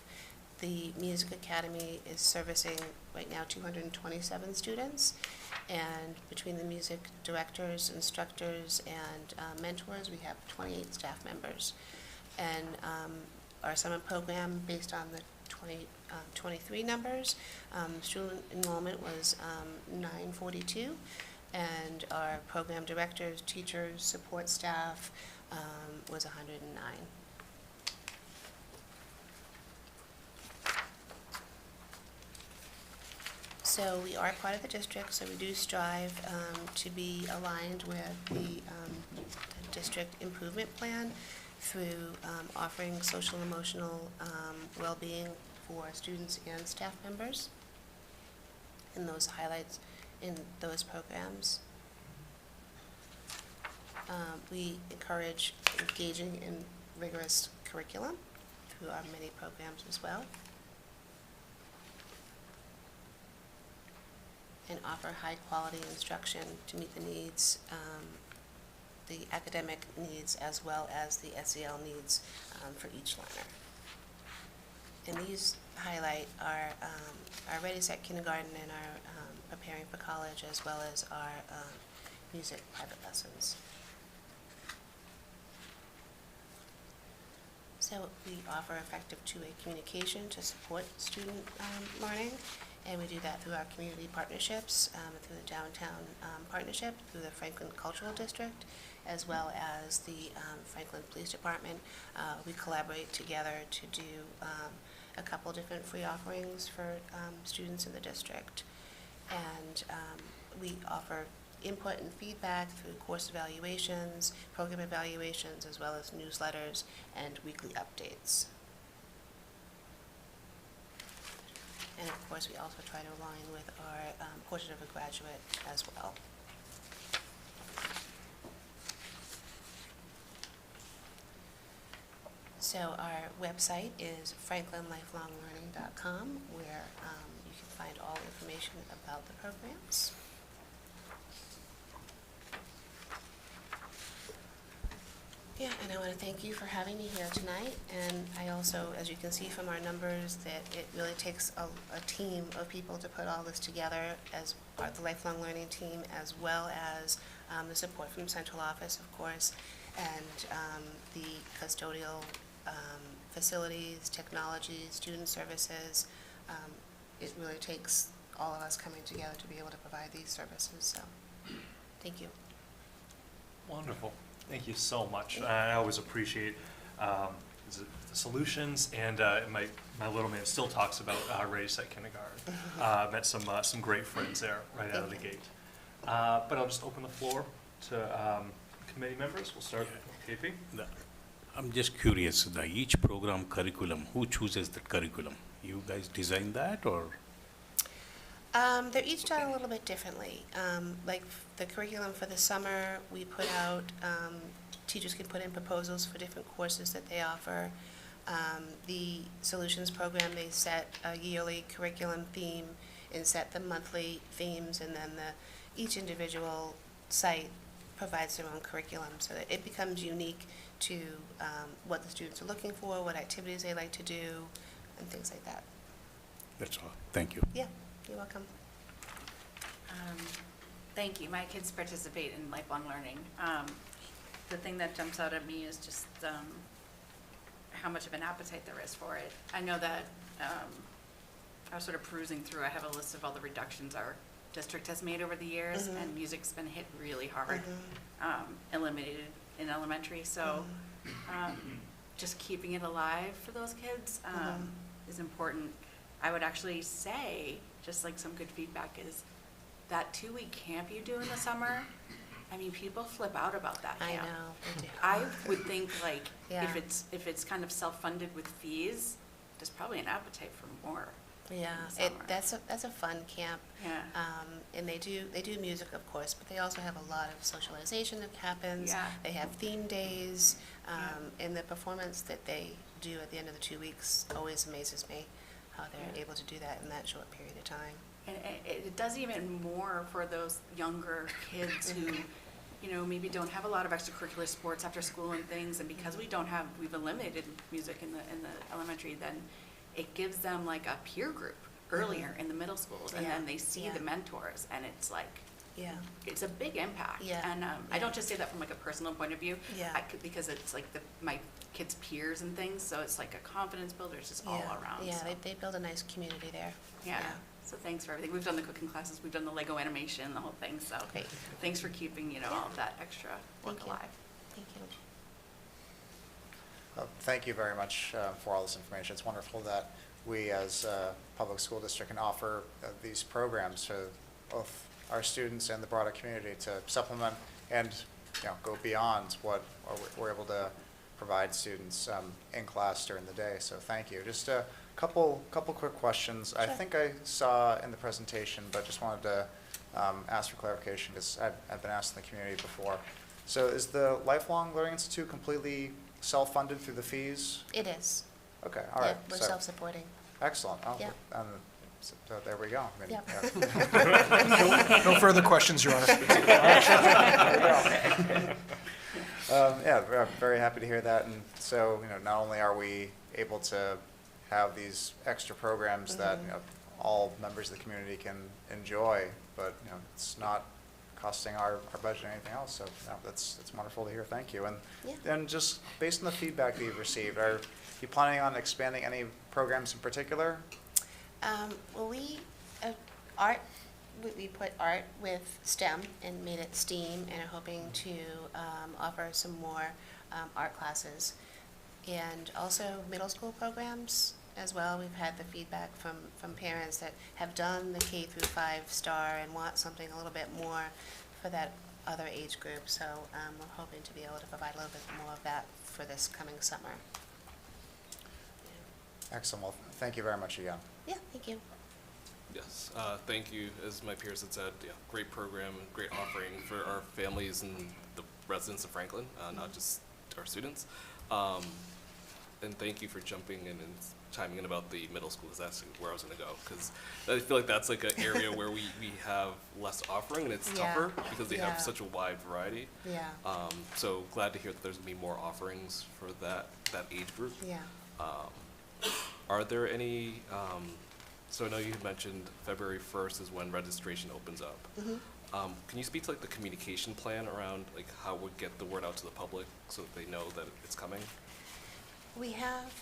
The Music Academy is servicing right now 227 students, and between the music directors, instructors, and mentors, we have 28 staff members. And our summer program, based on the 2023 numbers, student enrollment was 942, and our program directors, teachers, support staff was 109. So we are part of the district, so we do strive to be aligned with the district improvement plan through offering social and emotional well-being for students and staff members, and those highlights in those programs. We encourage engaging in rigorous curriculum through our many programs as well, and offer high-quality instruction to meet the needs, the academic needs as well as the SEL needs for each learner. And these highlight our Ready Set Kindergarten and our Preparing for College, as well as our music private lessons. So we offer effective two-way communication to support student learning, and we do that through our community partnerships, through the downtown partnership, through the Franklin Cultural District, as well as the Franklin Police Department. We collaborate together to do a couple different free offerings for students in the district. And we offer input and feedback through course evaluations, program evaluations, as well as newsletters and weekly updates. And of course, we also try to align with our Portrait of a Graduate as well. So our website is franklinlifelonglearning.com, where you can find all information about the programs. Yeah, and I want to thank you for having me here tonight. And I also, as you can see from our numbers, that it really takes a team of people to put all this together, as the lifelong learning team, as well as the support from central office, of course, and the custodial facilities, technology, student services. It really takes all of us coming together to be able to provide these services. So, thank you. Wonderful. Thank you so much. I always appreciate the solutions, and my little man still talks about Ready Set Kindergarten. Met some great friends there right out of the gate. But I'll just open the floor to committee members. We'll start with KP. I'm just curious, each program curriculum, who chooses the curriculum? You guys design that, or? They're each done a little bit differently. Like the curriculum for the summer, we put out, teachers can put in proposals for different courses that they offer. The solutions program, they set a yearly curriculum theme and set the monthly themes, and then each individual site provides their own curriculum, so that it becomes unique to what the students are looking for, what activities they like to do, and things like that. That's all. Thank you. Yeah. You're welcome. Thank you. My kids participate in lifelong learning. The thing that jumps out at me is just how much of an appetite there is for it. I know that I was sort of perusing through, I have a list of all the reductions our district has made over the years, and music's been hit really hard, eliminated in elementary. So just keeping it alive for those kids is important. I would actually say, just like some good feedback, is that 2-week camp you do in the summer I mean, people flip out about that I camp. know, they do. I would think like, Yeah. if it's kind of self-funded with fees, there's probably an appetite for more. Yeah, in the summer. that's a fun camp. Yeah. And they do music, of course, but they also have a lot of socialization that happens. Yeah. They have theme days, and the performance that they do at the end of the 2 weeks always amazes me, how they're Yeah. able to do that in that short period of time. And it does even more for those younger kids who, you know, maybe don't have a lot of extracurricular sports after school and things, and because we've eliminated music in the elementary, then it gives them like a peer group earlier in the middle schools, and Yeah. then they see Yeah. the mentors, and it's like, Yeah. it's a big impact. Yeah. And I Yeah. don't just say that from like a personal point of view. Yeah. Because it's like my kids' peers and things, so it's like a confidence builder. It's just all around. Yeah, so. they build a nice community there. Yeah. So thanks for everything. We've done the cooking classes, we've done the Lego animation, the whole thing. So Great. thanks for keeping, you know, all of that extra work Thank you. alive. Thank you. Thank you very much for all this information. It's wonderful that we as a public school district can offer these programs to both our students and the broader community to supplement and go beyond what we're able to provide students in class during the day. So thank you. Just a couple quick questions. I Sure. think I saw in the presentation, but just wanted to ask for clarification because I've been asked in the community before. So is the Lifelong Learning Institute completely self-funded through the fees? It is. Okay, all right. Yeah, we're So- self-supporting. Excellent. Oh, Yeah. So there we go. I mean, Yep. yeah. No further questions, Your Honor. Yeah, we're very happy to hear that. And so, not only are we able to have these extra programs that all members of the community can enjoy, but it's not costing our budget or anything else. So that's wonderful to hear. Thank you. And Yeah. then just based on the feedback that you've received, are you planning on expanding any programs in particular? Well, we put art with STEM and made it STEAM, and are hoping to offer some more art classes. And also middle school programs as well. We've had the feedback from parents that have done the K through 5 STAR and want something a little bit more for that other age group. So we're hoping to be able to provide a little bit more of that for this coming summer. Excellent. Well, thank you very much again. Yeah, thank you. Yes, thank you. As my peers had said, great program, great offering for our families and the residents of Franklin, not just our students. And thank you for jumping in and chiming in about the middle school, because that's where I was going to go. Because I feel like that's like an area where we have less offering, and it's Yeah. tougher because they Yeah. have such a wide variety. Yeah. So glad to hear that there's going to be more offerings for that age group. Yeah. Are there any, so I know you had mentioned February 1st is when registration opens up. Can you speak to like the communication plan around like how we get the word out to the public so that they know that it's coming? We have,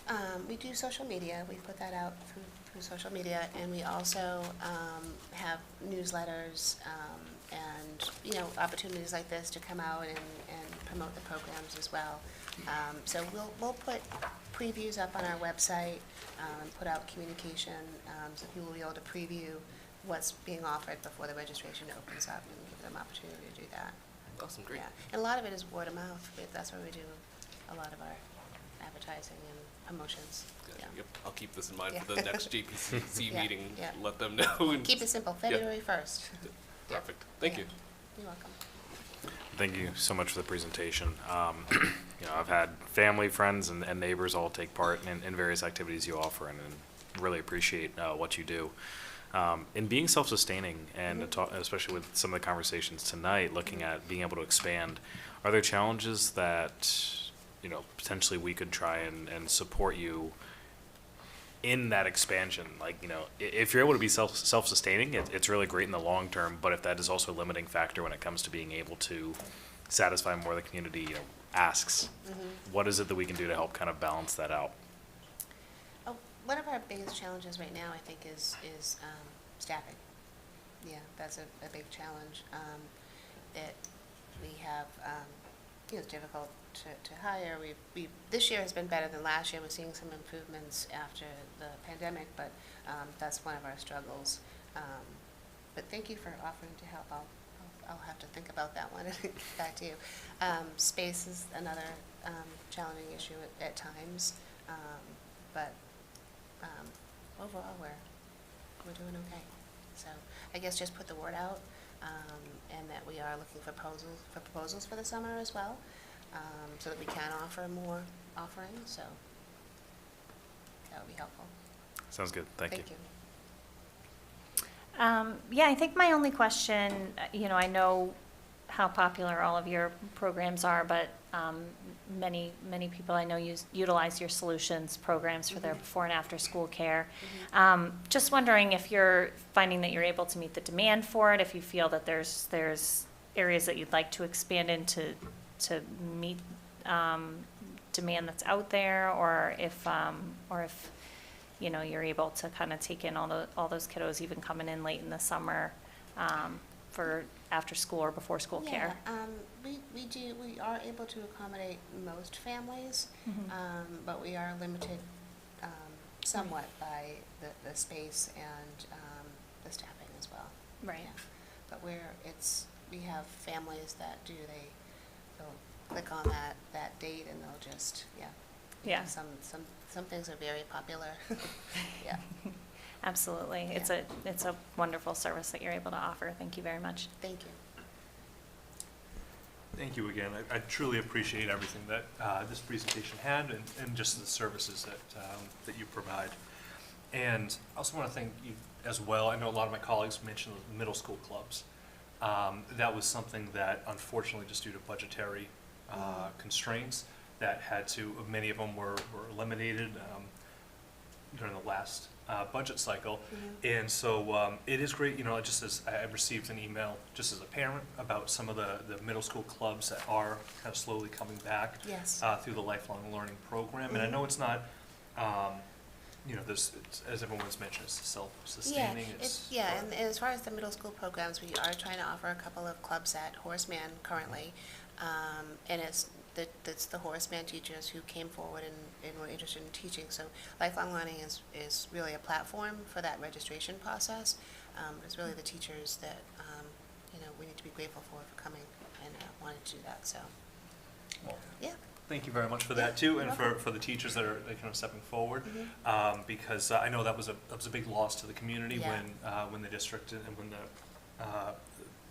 we do social media, we put that out through social media, and we also have newsletters and, opportunities like this to come out and promote the programs as well. So we'll put previews up on our website, put out communication, so people will be able to preview what's being offered before the registration opens up, and give them opportunity to do that. Awesome, great. Yeah, and a lot of it is word of mouth. That's where we do a lot of our advertising and promotions. Good. Yeah. Yep, I'll keep this in mind Yeah. for the next JPCC Yeah, meeting. yeah. Let them know. and Keep it simple, Yeah. February 1st. Perfect. Thank Yeah. you. You're welcome. Thank you so much for the presentation. I've had family, friends, and neighbors all take part in various activities you offer, and really appreciate what you do. In being self-sustaining, and especially with some of the conversations tonight, looking at being able to expand, are there challenges that potentially we could try and support you in that expansion? Like, if you're able to be self-sustaining, it's really great in the long term, but if that is also a limiting factor when it comes to being able to satisfy more of the community asks, what is it that we can do to help kind of balance that out? One of our biggest challenges right now, I think, is staffing. Yeah, that's a big challenge that we have. It's difficult to hire. This year has been better than last year. We're seeing some improvements after the pandemic, but that's one of our struggles. But thank you for offering to help. I'll have to think about that one and get back to you. Space is another challenging issue at times, but overall, we're doing okay. So I guess just put the word out, and that we are looking for proposals for the summer as well, so that we can offer more offerings, so that would be helpful. Sounds good. Thank you. Yeah, I think my only question, I know how popular all of your programs are, but many people I know utilize your solutions programs for their before and after school care. Just wondering if you're finding that you're able to meet the demand for it, if you feel that there's areas that you'd like to expand into to meet demand that's out there, or if you're able to kind of take in all those kiddos even coming in late in the summer for after school or before school care. We are able to accommodate most families, but we are limited somewhat by the space and the staffing as well. Right. Yeah. But we have families that they'll click on that date and they'll just, Yeah. Some things are very popular. Yeah. Absolutely. Yeah. It's a wonderful service that you're able to offer. Thank you very much. Thank you. Thank you again. I truly appreciate everything that this presentation had, and just the services that you provide. And I also want to thank you as well. I know a lot of my colleagues mentioned the middle school clubs. That was something that, unfortunately, just due to budgetary constraints, that many of them were eliminated during the last budget cycle. And so it is great, just as I received an email just as a parent about some of the middle school clubs that are kind of slowly coming back through the lifelong learning program. And I know it's not, as everyone's mentioned, it's self-sustaining. And as far as the middle school programs, we are trying to offer a couple of clubs at Horace Mann currently, and it's the Horace Mann teachers who came forward and were interested in teaching. So lifelong learning is really a platform for that registration process. It's really the teachers that we need to be grateful for coming and wanting to do that. So yeah. Thank you very much for that too, and for the teachers that are kind of stepping forward, because I know that was a big loss to the community when the district and when the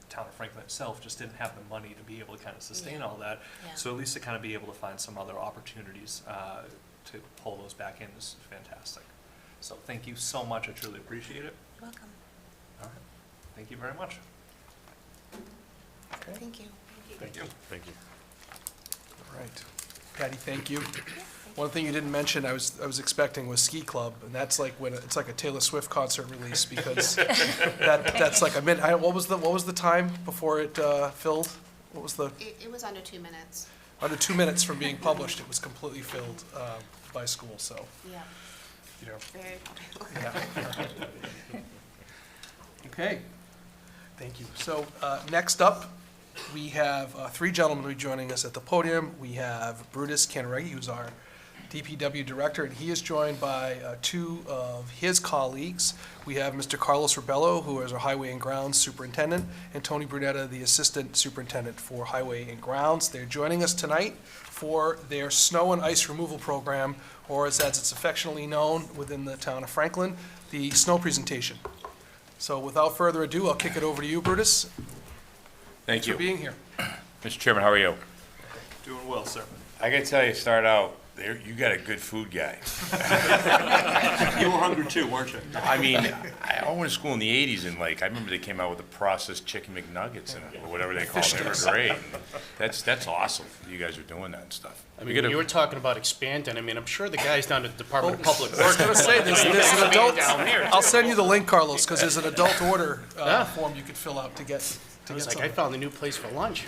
town of Franklin itself just didn't have the money to be able to kind of sustain all that. So at least to kind of be able to find some other opportunities to pull those back in is fantastic. So thank you so much. I truly appreciate it. Welcome. All right. Thank you very much. Okay. Thank you. Thank you. Thank you. All right. Patty, thank you. One thing you didn't mention I was expecting was Ski Club, and that's like it's like a Taylor Swift concert release, because that's like a minute. What was the time before it filled? What was the? It was under 2 minutes. Under 2 minutes from being published, it was completely filled by school. So. Yeah. Very popular. Yeah. Okay. Thank you. So next up, we have 3 gentlemen who are joining us at the podium. We have Brutus Canarreghi, who's our DPW director, and he is joined by 2 of his colleagues. We have Mr. Carlos Rebello, who is our Highway and Grounds Superintendent, and Tony Brunetta, the Assistant Superintendent for Highway and Grounds. They're joining us tonight for their snow and ice removal program, or as it's affectionately known within the town of Franklin, the snow presentation. So without further ado, I'll kick it over to you, Brutus. Thank you. For being here. Mr. Chairman, how are you? Doing well, sir. I gotta tell you, start out, you got a good food guy. You were hungry too, weren't you? I mean, I went to school in the 80s, and I remember they came out with the processed chicken McNuggets and or whatever they call them. They were great. That's awesome. You guys are doing that and stuff. I mean, you were talking about expanding. I mean, I'm sure the guys down at the Department of Public Works. I was going to say, there's an adult, down there. I'll send you the link, Carlos, because there's an adult order form you could fill out to get. I was like, I found a new place for lunch.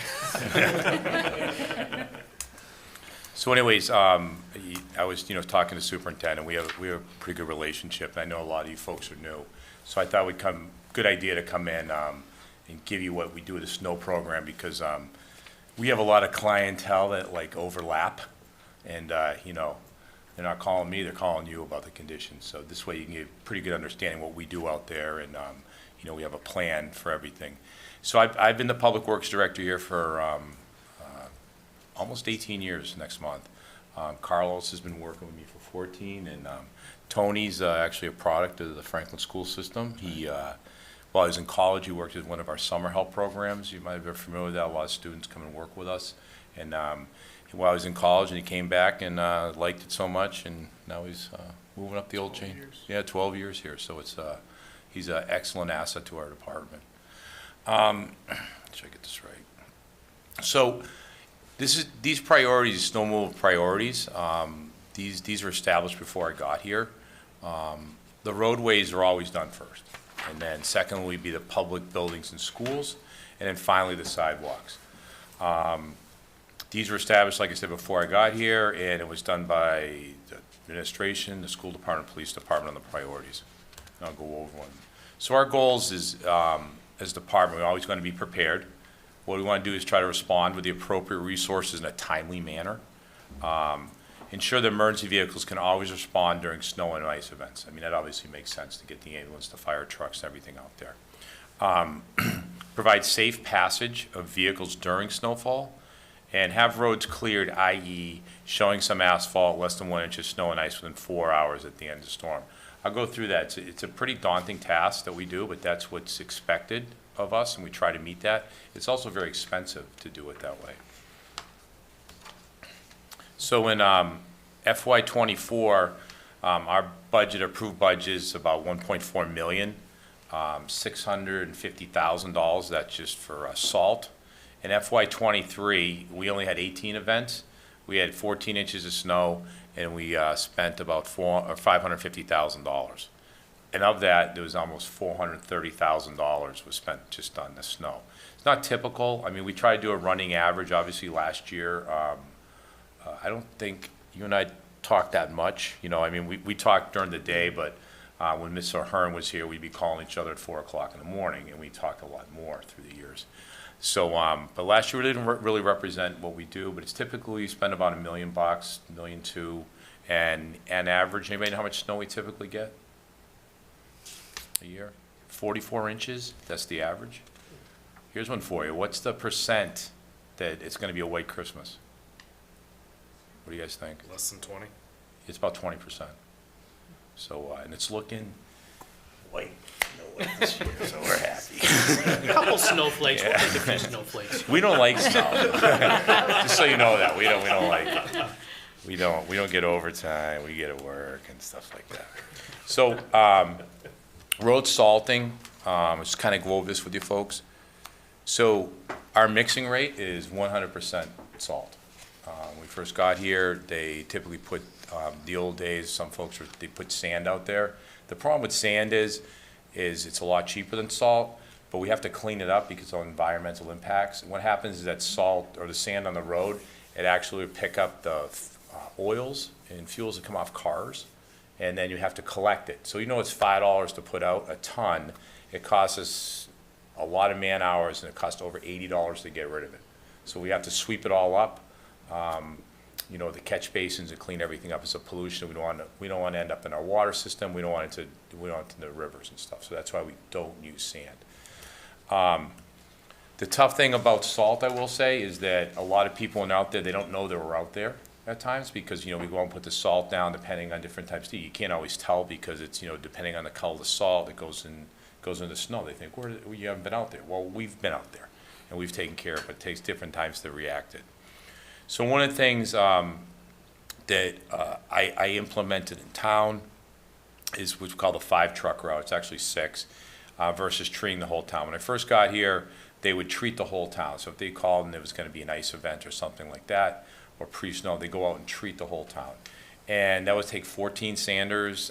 So anyways, I was talking to the superintendent. We have a pretty good relationship. I know a lot of you folks are new, so I thought it would good idea to come in and give you what we do with the snow program, because we have a lot of clientele that overlap, and they're not calling me, they're calling you about the conditions. So this way you can get a pretty good understanding what we do out there, and we have a plan for everything. So I've been the Public Works Director here for almost 18 years next month. Carlos has been working with me for 14, and Tony's actually a product of the Franklin school system. While he was in college, he worked at one of our summer help programs. You might have been familiar with that. A lot of students come and work with us. And while he was in college, and he came back and liked it so much, and now he's moving up the old chain. Yeah, 12 years here. So he's an excellent asset to our department. Should I get this right? So these priorities, snow removal priorities, these were established before I got here. The roadways are always done first. And then second would be the public buildings and schools, and then finally the sidewalks. These were established, like I said, before I got here, and it was done by the administration, the school department, police department on the priorities. And I'll go over one. So our goals is, as a department, we're always going to be prepared. What we want to do is try to respond with the appropriate resources in a timely manner. Ensure that emergency vehicles can always respond during snow and ice events. I mean, that obviously makes sense to get the ambulance, the fire trucks, and everything out there. Provide safe passage of vehicles during snowfall, and have roads cleared, i.e. showing some asphalt, less than 1 inch of snow and ice within 4 hours at the end of the storm. I'll go through that. It's a pretty daunting task that we do, but that's what's expected of us, and we try to meet that. It's also very expensive to do it that way. So in FY24, our approved budget is about $1.4 million, $650,000. That's just for salt. In FY23, we only had 18 events. We had 14 inches of snow, and we spent about $550,000. And of that, there was almost $430,000 was spent just on the snow. It's not typical. I mean, we try to do a running average. Obviously, last year, I don't think you and I talked that much. You know, I mean, we talked during the day, but when Ms. O'Hearn was here, we'd be calling each other at 4 o'clock in the morning, and we talked a lot more through the years. So, but last year we didn't really represent what we do, but it's typically we spend about $1 million, $1.2 million, and average. Anybody know how much snow we typically get a year? 44 inches, that's the average. Here's one for you. What's the percent that it's going to be a white Christmas? What do you guys think? Less than 20? It's about 20%. So, and it's looking white. No white this year, so we're happy. A couple snowflakes, we'll take a few snowflakes. We don't like snow. Just so you know that, we don't like it. We don't get overtime, we get at work and stuff like that. So, road salting, just kind of go over this with you folks. So, our mixing rate is 100% salt. When we first got here, they typically put, the old days, some folks, they put sand out there. The problem with sand is it's a lot cheaper than salt, but we have to clean it up because of environmental impacts. And what happens is that salt or the sand on the road, it actually would pick up the oils and fuels that come off cars, and then you have to collect it. So you know it's $5 to put out a ton. It costs us a lot of man hours, and it costs over $80 to get rid of it. So we have to sweep it all up. You know, the catch basins and clean everything up. It's a pollution. We don't want to end up in our water system. We don't want it in the rivers and stuff. So that's why we don't use sand. The tough thing about salt, I will say, is that a lot of people out there, they don't know that we're out there at times because, you know, we go and put the salt down depending on different types of, you can't always tell because it's, you know, depending on the color of the salt that goes in the snow. They think, you haven't been out there. Well, we've been out there and we've taken care of it. It takes different times to react it. So one of the things that I implemented in town is what's called the 5-truck route. It's actually 6 versus treating the whole town. When I first got here, they would treat the whole town. So if they called and there was going to be an ice event or something like that, or pre-snow, they go out and treat the whole town. And that would take 14 sanders,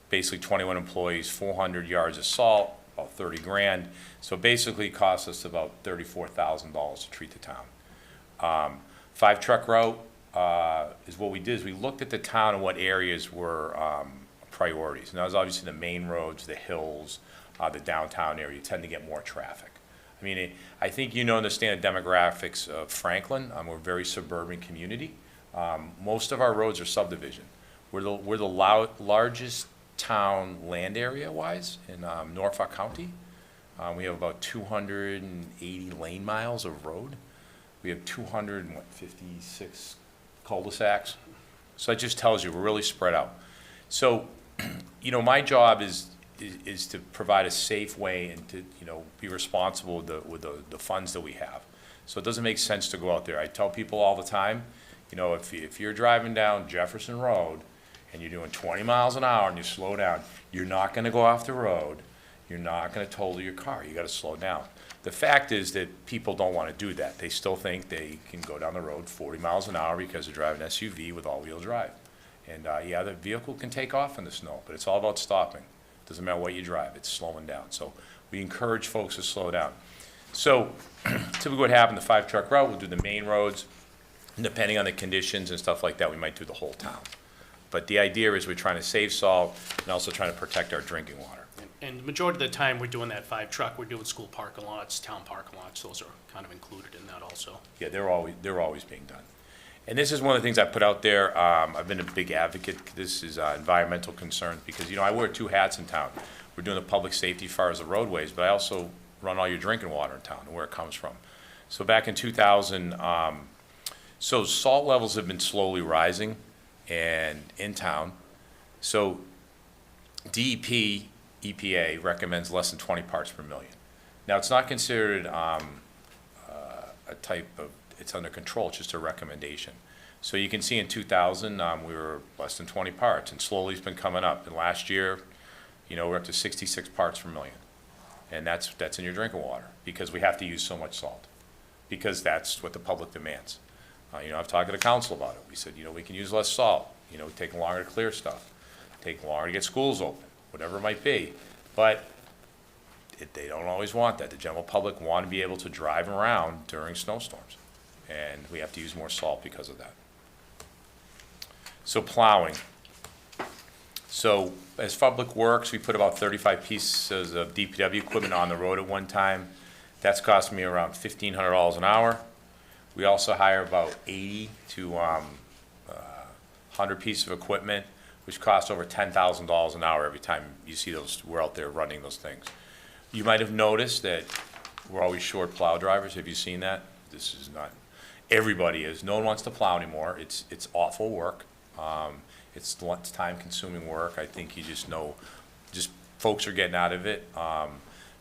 basically 21 employees, 400 yards of salt, about 30 grand. So basically it costs us about $34,000 to treat the town. 5-truck route is what we did is we looked at the town and what areas were priorities. And that was obviously the main roads, the hills, the downtown area. You tend to get more traffic. I mean, I think you understand the demographics of Franklin. We're a very suburban community. Most of our roads are subdivision. We're the largest town land area-wise in Norfolk County. We have about 280 lane miles of road. We have 256 cul-de-sacs. So that just tells you we're really spread out. So, you know, my job is to provide a safe way and to, you know, be responsible with the funds that we have. So it doesn't make sense to go out there. I tell people all the time, you know, if you're driving down Jefferson Road and you're doing 20 miles an hour and you slow down, you're not gonna go off the road. You're not gonna total your car. You gotta slow down. The fact is that people don't wanna do that. They still think they can go down the road 40 miles an hour because they're driving an SUV with all-wheel drive. And yeah, the vehicle can take off in the snow, but it's all about stopping. Doesn't matter what you drive, it's slowing down. So we encourage folks to slow down. So typically what happens, the 5-truck route, we'll do the main roads. And depending on the conditions and stuff like that, we might do the whole town. But the idea is we're trying to save salt and also trying to protect our drinking water. And the majority of the time, we're doing that 5-truck, we're doing school parking lots, town parking lots, those are kind of included in that also. Yeah, they're always being done. And this is one of the things I put out there. I've been a big advocate. This is environmental concerns because, you know, I wear 2 hats in town. We're doing the public safety as far as the roadways, but I also run all your drinking water in town and where it comes from. So back in 2000, so salt levels have been slowly rising and in town. So DEP, EPA recommends less than 20 parts per million. Now, it's not considered a type of, it's under control, it's just a recommendation. So you can see in 2000, we were less than 20 parts, and slowly it's been coming up. And last year, you know, we're up to 66 parts per million. And that's in your drinking water, because we have to use so much salt, because that's what the public demands. You know, I've talked to the council about it. We said, you know, we can use less salt. You know, taking longer to clear stuff, taking longer to get schools open, whatever it might be. But they don't always want that. The general public want to be able to drive around during snowstorms. And we have to use more salt because of that. So plowing. So as Public Works, we put about 35 pieces of DPW equipment on the road at one time. That's costing me around $1,500 an hour. We also hire about 80 to 100 pieces of equipment, which costs over $10,000 an hour every time you see those, we're out there running those things. You might have noticed that we're always short plow drivers. Have you seen that? This is not, everybody is. No one wants to plow anymore. It's awful work. It's time-consuming work. I think you just know, just folks are getting out of it.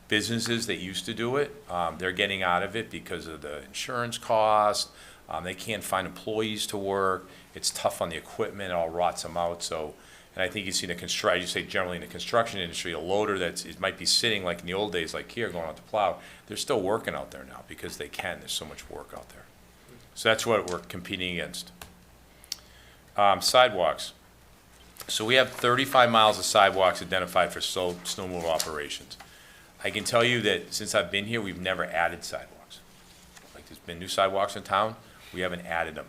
Businesses that used to do it, they're getting out of it because of the insurance costs. They can't find employees to work. It's tough on the equipment. It all rots them out. So, and I think you see the construction, you say generally in the construction industry, a loader it might be sitting like in the old days, like here, going out to plow. They're still working out there now because they can. There's so much work out there. So that's what we're competing against. Sidewalks. So we have 35 miles of sidewalks identified for snow removal operations. I can tell you that since I've been here, we've never added sidewalks. Like there's been new sidewalks in town, we haven't added them.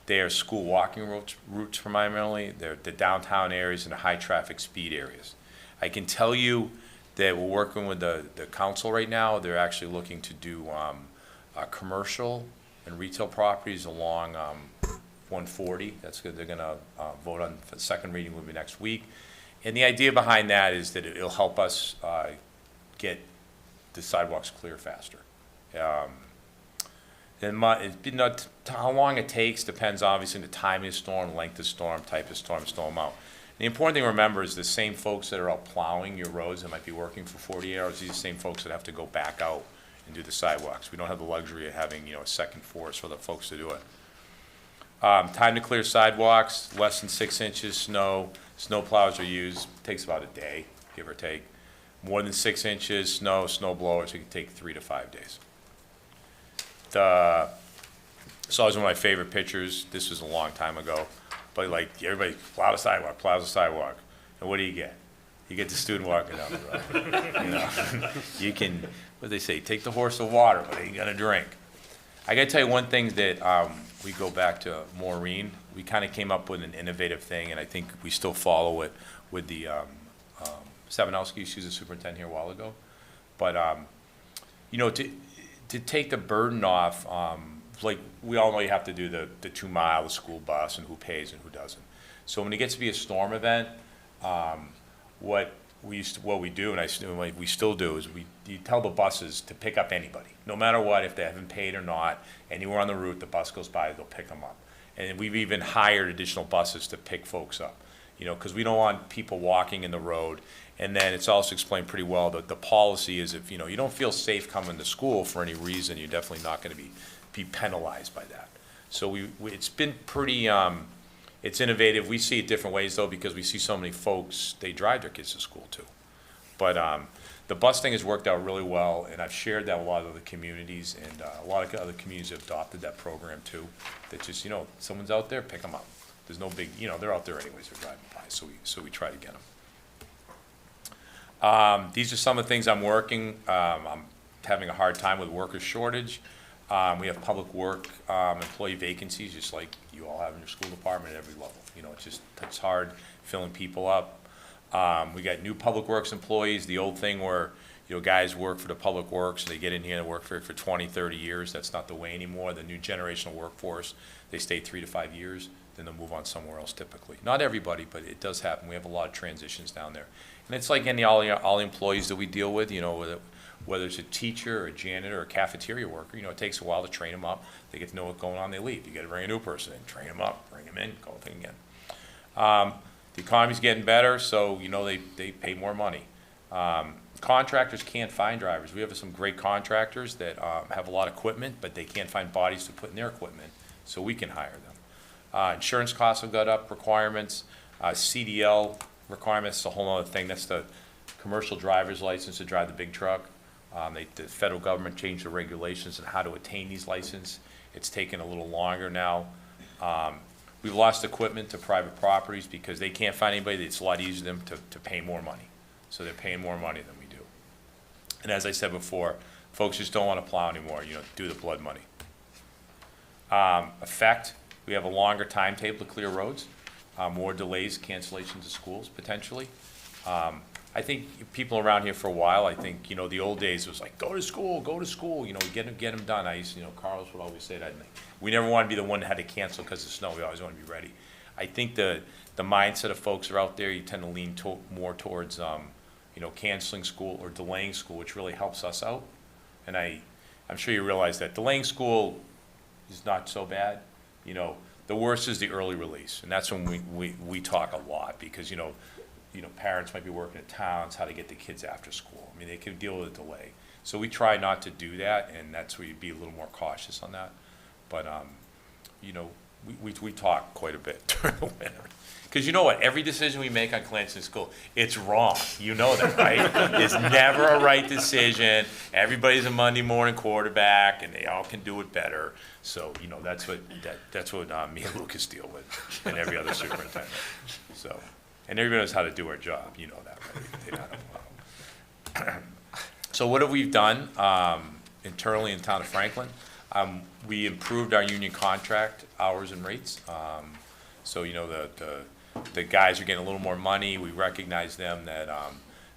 They are school walking routes primarily. They're the downtown areas and the high traffic speed areas. I can tell you that we're working with the council right now. They're actually looking to do commercial and retail properties along 140. That's good. They're gonna vote on the second reading will be next week. And the idea behind that is that it'll help us get the sidewalks clear faster. How long it takes depends obviously on the time of the storm, length of storm, type of storm, snow amount. The important thing to remember is the same folks that are out plowing your roads that might be working for 48 hours, these are the same folks that have to go back out and do the sidewalks. We don't have the luxury of having, you know, a second force for the folks to do it. Time to clear sidewalks, less than 6 inches snow. Snow plows are used, takes about a day, give or take. More than 6 inches snow, snow blowers, it can take 3 to 5 days. It's always one of my favorite pictures. This was a long time ago, but like everybody plows the sidewalk, and what do you get? You get the student walking down the road. You know, you can, what they say, take the horse to water, but ain't gonna drink. I gotta tell you one thing that we go back to Maureen. We kind of came up with an innovative thing, and I think we still follow it with the Sabanowski. She was the superintendent here a while ago, but you know, to take the burden off. Like we all know you have to do the 2 mile, the school bus, and who pays and who doesn't. So when it gets to be a storm event, what what we do, and we still do, is you tell the buses to pick up anybody, no matter what, if they haven't paid or not, anywhere on the route, the bus goes by, they'll pick them up. And we've even hired additional buses to pick folks up, because we don't want people walking in the road. And then it's also explained pretty well that the policy is if, you don't feel safe coming to school for any reason, you're definitely not gonna be penalized by that. So it's been pretty, it's innovative. We see it different ways though, because we see so many folks, they drive their kids to school too. But the bus thing has worked out really well, and I've shared that with a lot of other communities, and a lot of other communities have adopted that program too. That just, someone's out there, pick them up. There's no big, they're out there anyways, they're driving by, so we try to get them. These are some of the things I'm working. I'm having a hard time with worker shortage. We have public work employee vacancies, just like you all have in your school department at every level. It's hard filling people up. We got new public works employees. The old thing where guys work for the public works and they get in here and work for 20, 30 years. That's not the way anymore. The new generational workforce, they stay 3 to 5 years, then they'll move on somewhere else typically. Not everybody, but it does happen. We have a lot of transitions down there. And it's like all the employees that we deal with, whether it's a teacher or a janitor or a cafeteria worker, it takes a while to train them up. They get to know what's going on, they leave. You got to bring a new person in, train them up, bring them in, go thing again. The economy's getting better, so they pay more money. Contractors can't find drivers. We have some great contractors that have a lot of equipment, but they can't find bodies to put in their equipment, so we can hire them. Insurance costs have got up, requirements, CDL requirements is a whole other thing. That's the commercial driver's license to drive the big truck. The federal government changed the regulations on how to attain these licenses. It's taken a little longer now. We've lost equipment to private properties because they can't find anybody. It's a lot easier for them to pay more money. So they're paying more money than we do. And as I said before, folks just don't want to plow anymore, do the blood money. Effect, we have a longer timetable to clear roads, more delays, cancellations of schools potentially. I think people around here for a while, I think, the old days was like, go to school, get them done. I used to, Carlos would always say that. We never want to be the one that had to cancel because of snow. We always want to be ready. I think the mindset of folks are out there, you tend to lean more towards, canceling school or delaying school, which really helps us out. And I'm sure you realize that delaying school is not so bad. The worst is the early release. And that's when we talk a lot because, parents might be working at towns, how to get the kids after school. I mean, they can deal with a delay. So we try not to do that, and that's where you'd be a little more cautious on that. But, we talk quite a bit during the winter. Because you know what? Every decision we make on Clancy School, it's wrong. You know that, right? It's never a right decision. Everybody's a Monday morning quarterback, and they all can do it better. So, that's what me and Lucas deal with, and every other superintendent. So. And everybody knows how to do our job. You know that, right? They know how to plow. So what have we done internally in the town of Franklin? We improved our union contract hours and rates. So the guys are getting a little more money. We recognize them that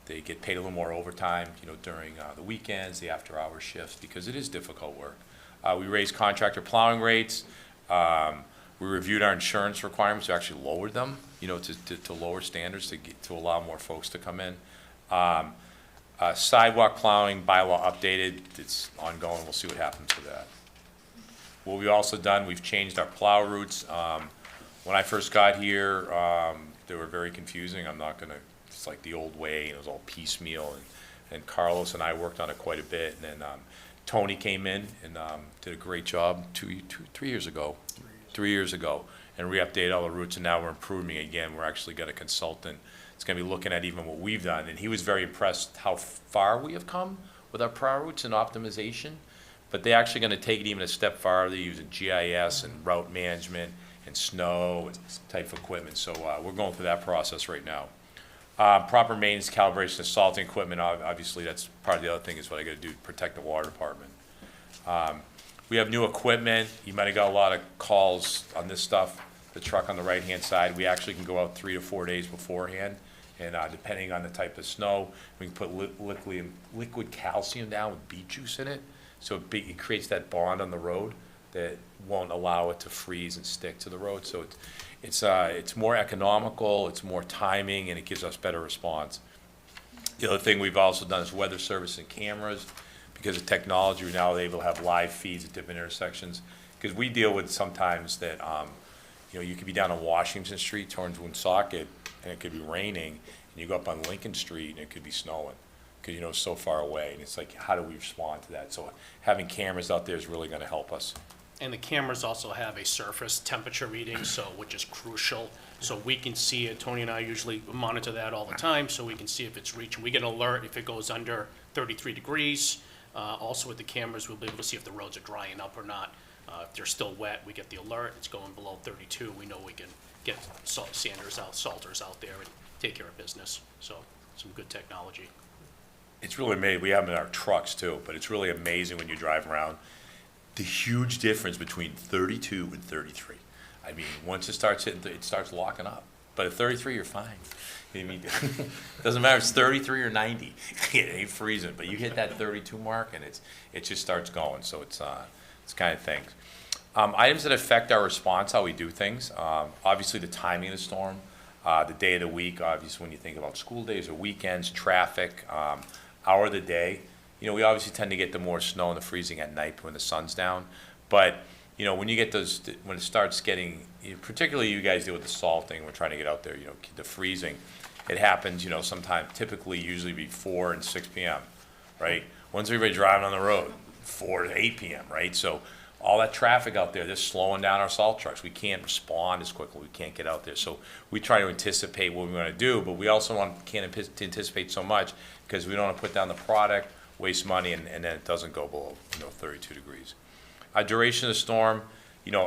they get paid a little more overtime, during the weekends, the after-hour shifts, because it is difficult work. We raised contractor plowing rates. We reviewed our insurance requirements, we actually lowered them, to lower standards to allow more folks to come in. Sidewalk plowing bylaw updated, it's ongoing, we'll see what happens with that. What we've also done, we've changed our plow routes. When I first got here, they were very confusing. It's like the old way, it was all piecemeal, and Carlos and I worked on it quite a bit, and then Tony came in and did a great job 3 years ago. 3 years ago, and re-updated all the routes, and now we're improving again. We're actually got a consultant that's going to be looking at even what we've done, and he was very impressed how far we have come with our prior routes and optimization, but they're actually going to take it even a step farther using GIS and route management and snow and type of equipment, so we're going through that process right now. Proper maintenance, calibration of salting equipment, obviously that's part of the other thing is what I got to do to protect the water department. We have new equipment. You might have got a lot of calls on this stuff. The truck on the right-hand side, we actually can go out 3 to 4 days beforehand, and depending on the type of snow, we can put liquid calcium down with beet juice in it, so it creates that bond on the road that won't allow it to freeze and stick to the road. So it's more economical, it's more timing, and it gives us better response. The other thing we've also done is weather service and cameras. Because of technology, we're now able to have live feeds at different intersections. Because we deal with sometimes that, you could be down on Washington Street towards Woonsocket, and it could be raining, and you go up on Lincoln Street, and it could be snowing, because, it's so far away. And it's like, how do we respond to that? So having cameras out there is really going to help us. And the cameras also have a surface temperature reading, so, which is crucial. So we can see it, Tony and I usually monitor that all the time, so we can see if it's reaching. We get an alert if it goes under 33 degrees. Also with the cameras, we'll be able to see if the roads are drying up or not. If they're still wet, we get the alert, it's going below 32, we know we can get salters out there and take care of business. So, some good technology. It's really amazing. We have them in our trucks too, but it's really amazing when you drive around, the huge difference between 32 and 33. I mean, once it starts hitting, it starts locking up. But at 33, you're fine. I mean, doesn't matter if it's 33 or 90. It ain't freezing, but you hit that 32 mark and it just starts going. So it's kind of things. Items that affect our response, how we do things. Obviously, the timing of the storm, the day of the week. Obviously, when you think about school days or weekends, traffic, hour of the day. We obviously tend to get the more snow and the freezing at night when the sun's down. But when you get those, when it starts getting, particularly you guys deal with the salting, we're trying to get out there, the freezing. It happens, sometime, typically, usually be 4 and 6 p.m., right? Once everybody driving on the road, 4 to 8 p.m., right? So all that traffic out there, they're slowing down our salt trucks. We can't respond as quickly. We can't get out there. So we try to anticipate what we want to do, but we also can't anticipate so much because we don't want to put down the product, waste money, and then it doesn't go below 32 degrees. Duration of the storm,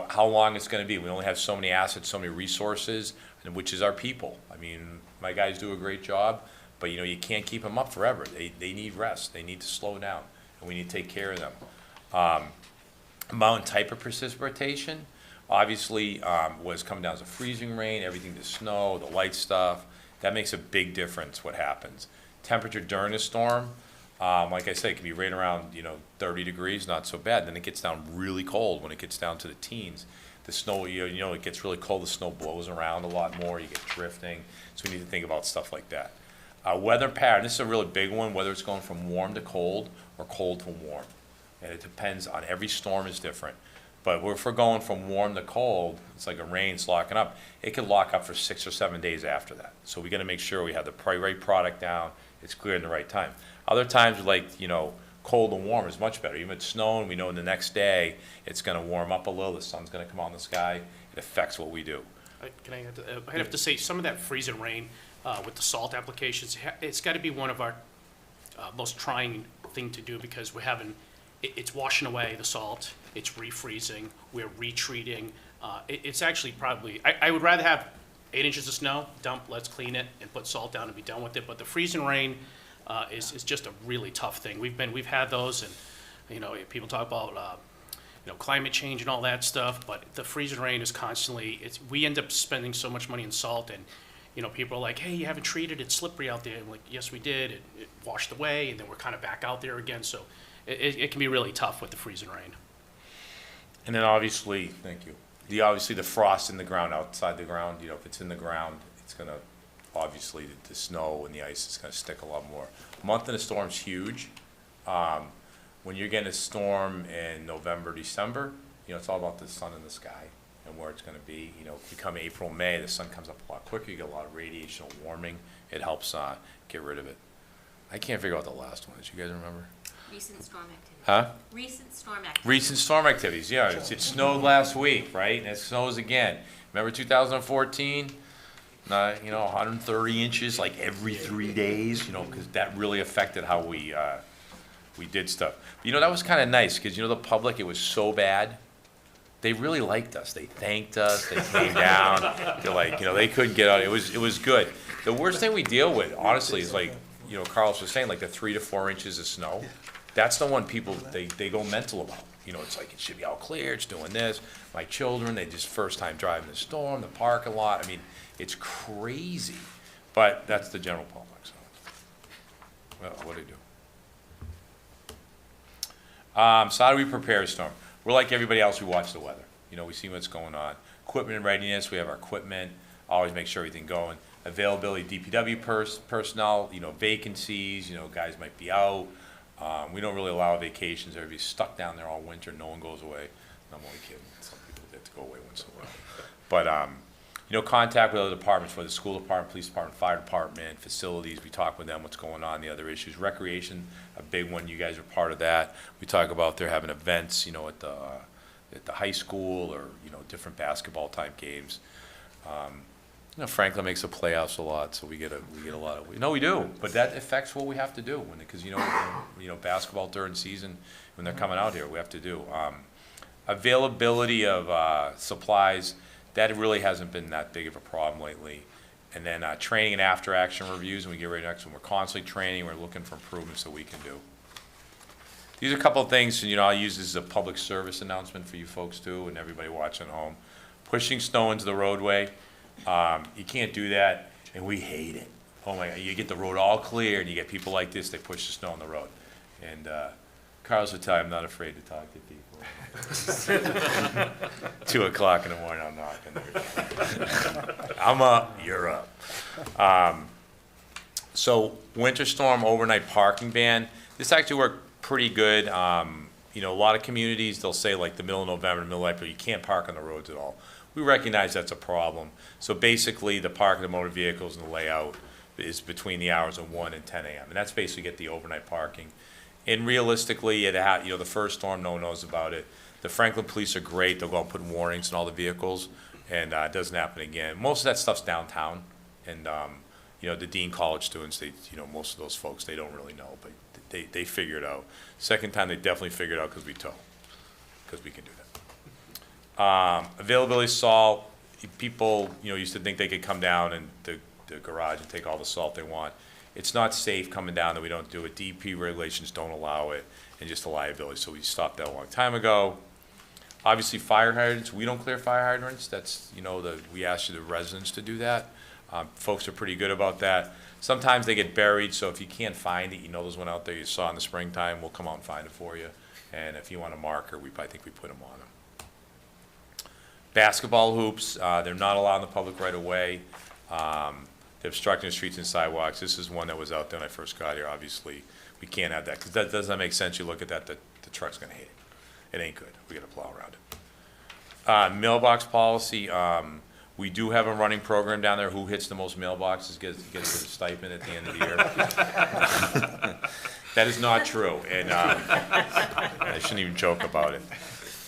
how long it's going to be. We only have so many assets, so many resources, and which is our people. I mean, my guys do a great job, but you can't keep them up forever. They need rest. They need to slow down, and we need to take care of them. Amount and type of precipitation, obviously, was coming down as a freezing rain, everything to snow, the light stuff. That makes a big difference what happens. Temperature during the storm, like I said, it can be right around 30 degrees, not so bad. Then it gets down really cold when it gets down to the teens. The snow, it gets really cold. The snow blows around a lot more. You get drifting. So we need to think about stuff like that. Weather pattern. This is a really big one. Whether it's going from warm to cold or cold to warm, and it depends on every storm is different. But if we're going from warm to cold, it's like a rain's locking up. It could lock up for 6 or 7 days after that. So we got to make sure we have the right product down. It's clear in the right time. Other times, like, cold and warm is much better. Even if it's snowing, we know the next day it's going to warm up a little. The sun's going to come out in the sky. It affects what we do. I have to say, some of that freezing rain with the salt applications, it's got to be one of our most trying thing to do because we're having, it's washing away the salt, it's refreezing, we're retreating. It's actually probably, I would rather have 8 inches of snow, dump, let's clean it, and put salt down and be done with it. But the freezing rain is just a really tough thing. We've had those, and people talk about climate change and all that stuff. But the freezing rain is constantly. We end up spending so much money in salt, and people are like, "Hey, you haven't treated it, slippery out there." I'm like, "Yes, we did. It washed away, and then we're kind of back out there again." So it can be really tough with the freezing rain. And then obviously, thank you. Obviously the frost in the ground, outside the ground, if it's in the ground, it's going to, obviously, the snow and the ice is going to stick a lot more. Month in the storm's huge. When you're getting a storm in November, December, it's all about the sun in the sky and where it's going to be. If you come April, May, the sun comes up a lot quicker. You get a lot of radiational warming. It helps get rid of it. I can't figure out the last one. Did you guys remember? Recent storm activity. Huh? Recent storm activity. Recent storm activities, yeah. It snowed last week, right? And it snows again. Remember 2014? 130 inches like every 3 days, because that really affected how we did stuff. But, that was kind of nice because, the public, it was so bad. They really liked us. They thanked us. They came down. They're like, they couldn't get out. It was good. The worst thing we deal with, honestly, is like, Carlos was saying, like the 3 to 4 inches of snow. That's the one people, they go mental about. It's like, it should be all clear, it's doing this. My children, they just first time driving the storm, the parking lot. I mean, it's crazy. But that's the general public, so. Well, what do you do? So how do we prepare a storm? We're like everybody else, we watch the weather. We see what's going on. Equipment and readiness, we have our equipment, always make sure everything going. availability, DPW personnel, vacancies, guys might be out. We don't really allow vacations. Everybody's stuck down there all winter. No one goes away. I'm only kidding. Some people get to go away once in a while. But, contact with other departments, whether school department, police department, fire department, facilities. We talk with them what's going on, the other issues. Recreation, a big one. You guys are part of that. We talk about they're having events, at the high school or, different basketball type games. Franklin makes the playoffs a lot, so we get a lot of. We do, but that affects what we have to do because basketball during season when they're coming out here, we have to do availability of supplies. That really hasn't been that big of a problem lately. And then training and after action reviews, and we get ready next one. We're constantly training. We're looking for improvements that we can do. These are a couple of things, and I'll use this as a public service announcement for you folks too, and everybody watching at home. Pushing snow into the roadway. You can't do that, and we hate it. Oh my God, you get the road all clear, and you get people like this, they push the snow on the road. And Carlos would tell you, I'm not afraid to talk to people. 2 o'clock in the morning, I'm knocking. I'm up, you're up. So winter storm overnight parking ban. This actually worked pretty good. A lot of communities, they'll say like the middle of November, the middle of April, you can't park on the roads at all. We recognize that's a problem. So basically, the parking of motor vehicles and the layout is between the hours of 1 and 10 a.m. And that's basically get the overnight parking. And realistically, the first storm, no one knows about it. The Franklin police are great. They'll go and put warnings on all the vehicles, and it doesn't happen again. Most of that stuff's downtown, and the Dean College students, most of those folks, they don't really know, but they figure it out. Second time, they definitely figure it out because we tow, because we can do that. Availability of salt. People, used to think they could come down in the garage and take all the salt they want. It's not safe coming down that we don't do it. DEP regulations don't allow it, and just a liability. So we stopped that a long time ago. Obviously, fire hydrants. We don't clear fire hydrants. That's, we ask the residents to do that. Folks are pretty good about that. Sometimes they get buried, so if you can't find it, those went out there you saw in the springtime, we'll come out and find it for you. And if you want a marker, I think we put them on them. Basketball hoops, they're not allowed in the public right away. They're obstructing the streets and sidewalks. This is one that was out there when I first got here. Obviously, we can't have that because that doesn't make sense. You look at that, the truck's going to hit it. It ain't good. We got to plow around it. Mailbox policy. We do have a running program down there. Who hits the most mailboxes gets a stipend at the end of the year. That is not true, and I shouldn't even joke about it.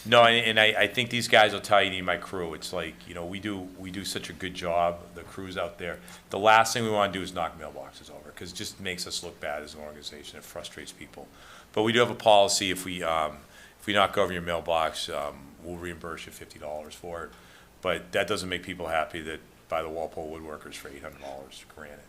No, and I think these guys will tell you, my crew, it's like, we do such a good job, the crew's out there. The last thing we want to do is knock mailboxes over, because it just makes us look bad as an organization. It frustrates people. But we do have a policy, if we knock over your mailbox, we'll reimburse you $50 for it. But that doesn't make people happy that buy the Walpole woodworkers for $800 granite.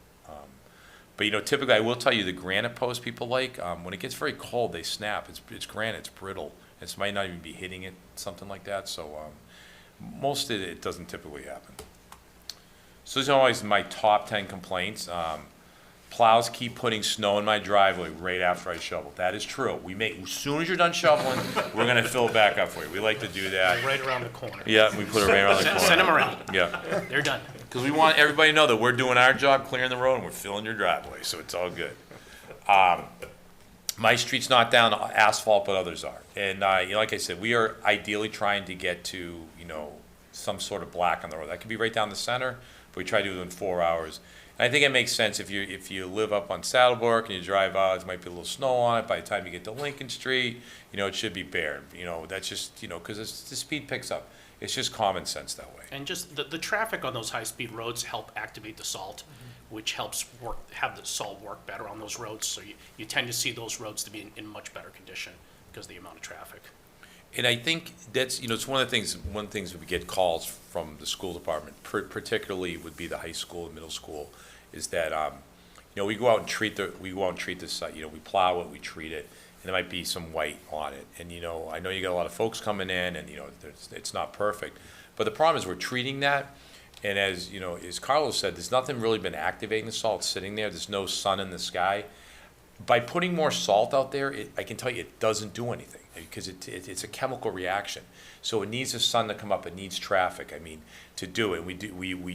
But typically I will tell you the granite posts people like, when it gets very cold, they snap. It's granite, it's brittle. It might not even be hitting it, something like that. So most of it doesn't typically happen. So these are always my top 10 complaints. Plows keep putting snow in my driveway right after I shovel. That is true. As soon as you're done shoveling, we're going to fill it back up for you. We like to do that. Right around the corner. Yeah, we put it right around the corner. Send them around. Yeah. They're done. Because we want everybody to know that we're doing our job clearing the road and we're filling your driveway, so it's all good. My street's not down asphalt, but others are. And like I said, we are ideally trying to get to some sort of black on the road. That could be right down the center, but we try to do it in 4 hours. And I think it makes sense if you live up on Saddlebrook and you drive out, there might be a little snow on it. By the time you get to Lincoln Street, it should be bare. That's just because the speed picks up. It's just common sense that way. And just the traffic on those high-speed roads help activate the salt, which helps have the salt work better on those roads. So you tend to see those roads to be in much better condition because of the amount of traffic. And I think that's, it's one of the things we get calls from the school department, particularly would be the high school and middle school, is that, we go out and treat the site, we plow it, we treat it, and there might be some white on it. And, I know you got a lot of folks coming in and, it's not perfect. But the problem is we're treating that, and as Carlos said, there's nothing really been activating the salt sitting there. There's no sun in the sky. By putting more salt out there, I can tell you it doesn't do anything because it's a chemical reaction. So it needs the sun to come up. It needs traffic. To do it. We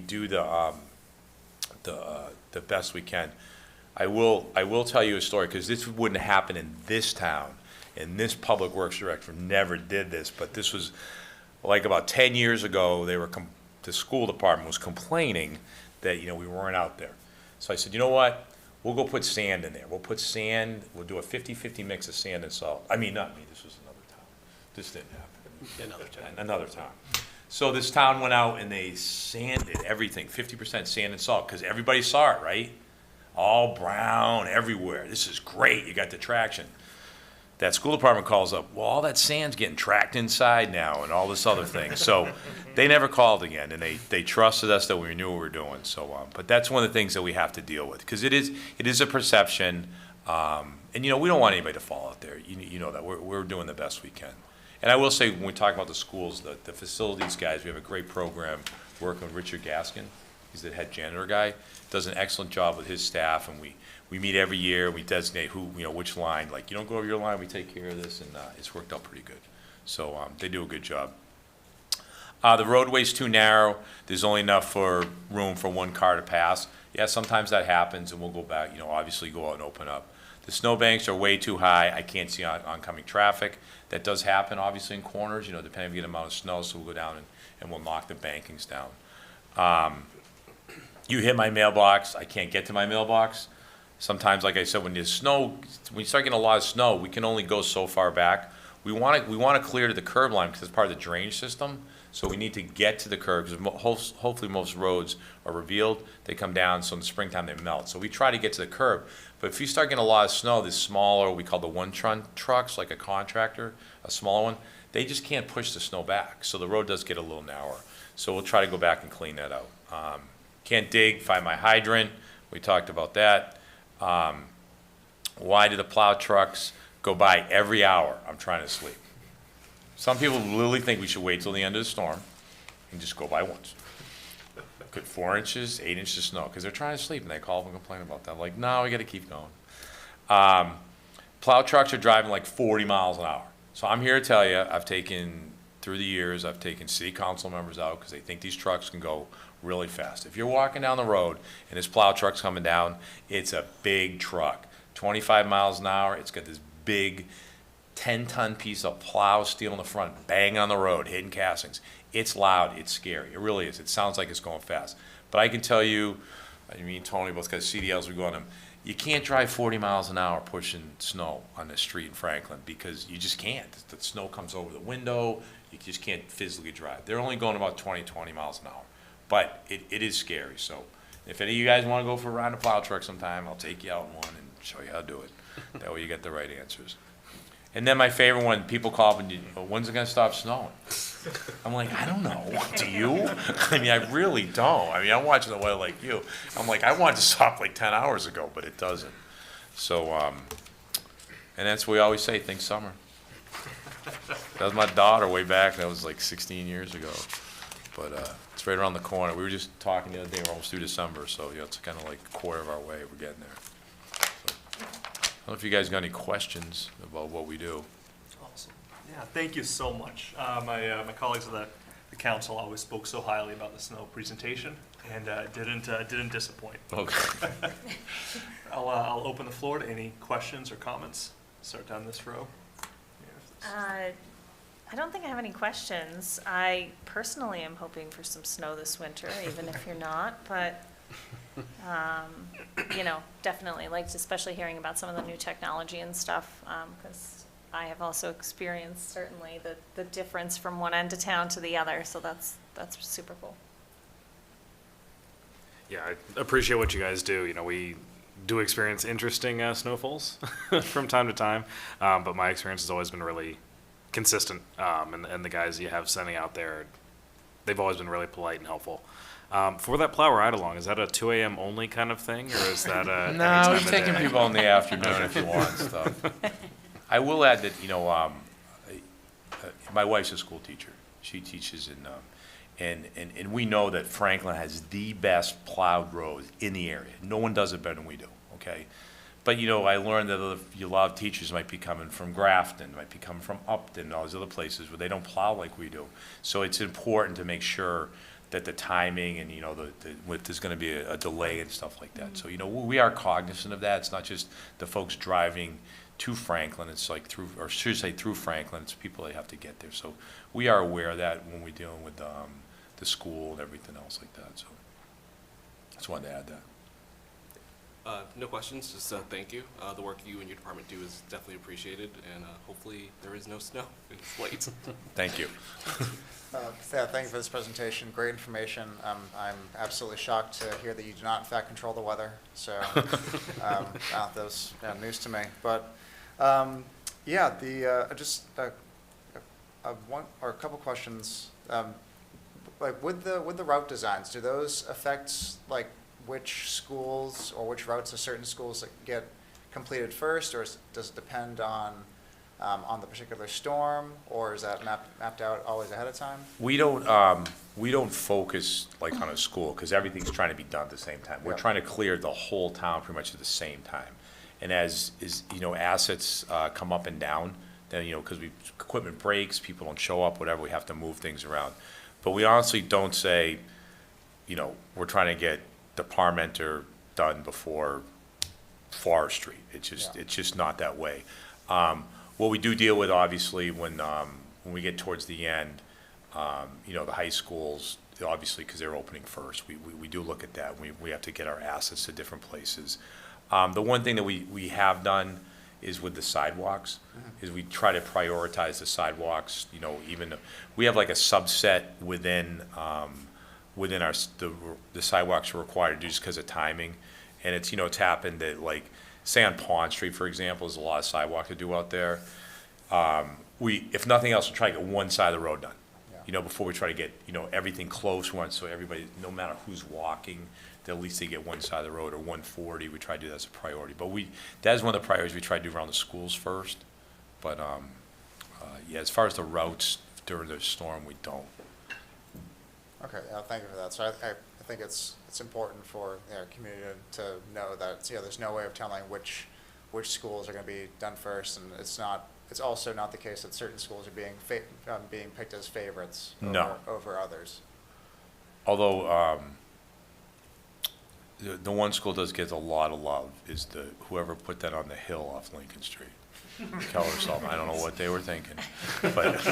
do the the best we can. I will tell you a story, because this wouldn't happen in this town, and this public works director never did this, but this was like about 10 years ago. The school department was complaining that, you know, we weren't out there. So I said, you know what? We'll go put sand in there. We'll put sand, we'll do a 50-50 mix of sand and salt. I mean, not me, this was another town. This didn't happen. Another town. So this town went out and they sanded everything, 50% sand and salt, because everybody saw it, right? All brown everywhere. This is great, you got the traction. That school department calls up, well, all that sand's getting tracked inside now and all this other thing. So they never called again, and they trusted us that we knew what we were doing. So, but that's one of the things that we have to deal with, because it is a perception, and you know, we don't want anybody to fall out there. You know that we're doing the best we can. And I will say, when we talk about the schools, the facilities guys, we have a great program working with Richard Gaskin. He's the head janitor guy. Does an excellent job with his staff, and we meet every year. We designate who, you know, which line. Like, you don't go over your line, we take care of this, and it's worked out pretty good. So they do a good job. The roadway's too narrow. There's only enough room for one car to pass. Yeah, sometimes that happens, and we'll go back, you know, obviously go out and open up. The snowbanks are way too high. I can't see oncoming traffic. That does happen, obviously, in corners, you know, depending on the amount of snow, so we'll go down and we'll knock the bankings down. You hit my mailbox, I can't get to my mailbox. Sometimes, like I said, when you start getting a lot of snow, we can only go so far back. We want to clear to the curb line, because it's part of the drainage system. So we need to get to the curb, because hopefully most roads are revealed. They come down, so in the springtime they melt. So we try to get to the curb. But if you start getting a lot of snow, the smaller, we call the one-ton trucks, like a contractor, a smaller one, they just can't push the snow back. So the road does get a little narrower. So we'll try to go back and clean that out. Can't dig, find my hydrant. We talked about that. Why do the plow trucks go by every hour I'm trying to sleep? Some people literally think we should wait till the end of the storm and just go by once. Good 4 inches, 8 inches of snow, because they're trying to sleep, and they call up and complain about that. I'm like, no, we got to keep going. Plow trucks are driving like 40 miles an hour. So I'm here to tell you, through the years, I've taken city council members out because they think these trucks can go really fast. If you're walking down the road and this plow truck's coming down, it's a big truck. 25 miles an hour, it's got this big 10-ton piece of plow steel in the front, bang on the road, hitting castings. It's loud, it's scary, it really is. It sounds like it's going fast. But I can tell you, me and Tony both got CDLs, we go on them, you can't drive 40 miles an hour pushing snow on the street in Franklin, because you just can't. The snow comes over the window, you just can't physically drive. They're only going about 20 miles an hour. But it is scary, so if any of you guys want to go for a ride in a plow truck sometime, I'll take you out in one and show you how to do it. That way you get the right answers. And then my favorite one, people call up and, when's it going to stop snowing? I'm like, I don't know. Do you? I mean, I really don't. I mean, I'm watching the weather like you. I'm like, I wanted to stop like 10 hours ago, but it doesn't. So, and that's what we always say, think summer. That was my daughter way back, that was like 16 years ago. But it's right around the corner. We were just talking the other day, we're almost through December, so you know, it's kind of like a quarter of our way, we're getting there. So, I don't know if you guys got any questions about what we do. Awesome. Yeah, thank you so much. My colleagues of the council always spoke so highly about the snow presentation, and didn't disappoint. Okay. I'll open the floor to any questions or comments. Start down this row. I don't think I have any questions. I personally am hoping for some snow this winter, even if you're not, but, you know, definitely liked, especially hearing about some of the new technology and stuff, because I have also experienced certainly the difference from one end of town to the other, so that's super cool. Yeah, I appreciate what you guys do. You know, we do experience interesting snowfalls from time to time, but my experience has always been really consistent, and the guys you have sending out there, they've always been really polite and helpful. For that plow ride along, is that a 2 a.m. only kind of thing, or is that a No, we're taking people in the afternoon if you want stuff. I will add that, you know, my wife's a school teacher. She teaches and we know that Franklin has the best plowed roads in the area. No one does it better than we do, okay? But, you know, I learned that a lot of teachers might be coming from Grafton, might be coming from Upton, all these other places where they don't plow like we do. So it's important to make sure that the timing and, you know, with, there's gonna be a delay and stuff like that. So, you know, we are cognizant of that. It's not just the folks driving to Franklin, it's like through, or should I say through Franklin, it's people that have to get there. So we are aware of that when we're dealing with, the school and everything else like that, so. Just wanted to add that. No questions, just thank you. The work you and your department do is definitely appreciated, and hopefully there is no snow and it's late. Thank you. Yeah, thank you for this presentation. Great information. I'm absolutely shocked to hear that you do not, in fact, control the weather. So that was news to me. But yeah, just one or a couple questions. Like with the route designs, do those affect like which schools or which routes of certain schools that get completed first, or does it depend on the particular storm, or is that mapped out always ahead of time? We don't focus like on a school, because everything's trying to be done at the same time. We're Yeah. trying to clear the whole town pretty much at the same time. And as you know, assets come up and down, then, you know, because equipment breaks, people don't show up, whatever, we have to move things around. But we honestly don't say, you know, we're trying to get the Parmenter done before Forest Street. It's just not that way. What we do deal with, obviously, when we get towards the end, you know, the high schools, obviously, because they're opening first, we do look at that. We have to get our assets to different places. The one thing that we have done is with the sidewalks, is we try to prioritize the sidewalks, you know, even, we have like a subset within the sidewalks are required to do just because of timing. And it's, you know, it's happened that, like, say on Pond Street, for example, there's a lot of sidewalk to do out there. If nothing else, we'll try to get one side of the road done, you know, before we try to get, you know, everything close once, so everybody, no matter who's walking, at least they get one side of the road, or 140, we try to do that as a priority. But that is one of the priorities we try to do around the schools first. But, yeah, as far as the routes during the storm, we don't. Okay, thank you for that. So I think it's important for our community to know that, you know, there's no way of telling which schools are going to be done first, and it's also not the case that certain schools are being picked as favorites over others. Although the one school does get a lot of love is whoever put that on the hill off Lincoln Street. Keller Sullivan. I don't know what they were thinking, but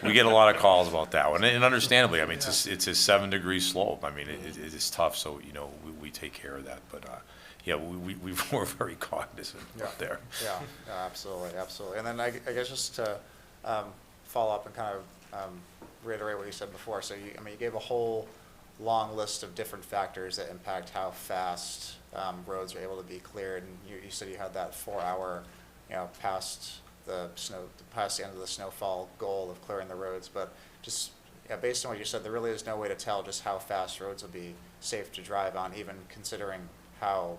we get a lot of calls about that one, and understandably, I mean, it's a 7-degree slope. I mean, it is tough, so, you know, we take care of that. But yeah, we're very cognizant out there. Yeah, absolutely. And then I guess just to follow up and kind of reiterate what you said before. So you gave a whole long list of different factors that impact how fast roads are able to be cleared, and you said you had that 4-hour, you know, past the end of the snowfall goal of clearing the roads. But just based on what you said, there really is no way to tell just how fast roads will be safe to drive on, even considering how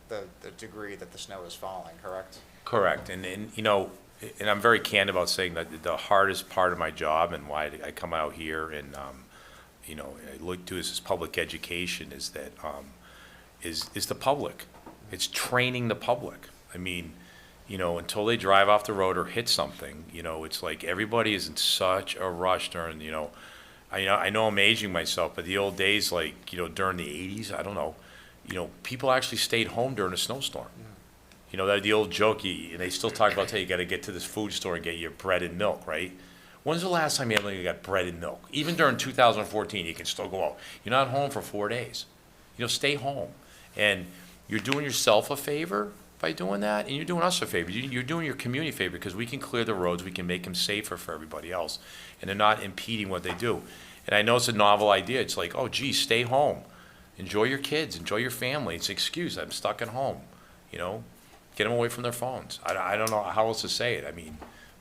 the degree that the snow is falling. Correct? Correct, and you know, and I'm very candid about saying that the hardest part of my job and why I come out here and you know, I look to this as public education is that is the public. It's training the public. I mean, you know, until they drive off the road or hit something, you know, it's like everybody is in such a rush during, you know, I know I'm aging myself, but the old days, like, you know, during the 80s, I don't know, you know, people actually stayed home during a snowstorm. You know, that the old joke, and they still talk about, hey, you got to get to this food store and get your bread and milk, right? When's the last time you ever got bread and milk? Even during 2014, you can still go out. You're not home for 4 days. You know, stay home. And you're doing yourself a favor by doing that, and you're doing us a favor. You're doing your community a favor, because we can clear the roads, we can make them safer for everybody else, and they're not impeding what they do. And I know it's a novel idea. It's like, oh, gee, stay home. Enjoy your kids. Enjoy your family. It's an excuse. I'm stuck at home. You know, get them away from their phones. I don't know how else to say it. I mean,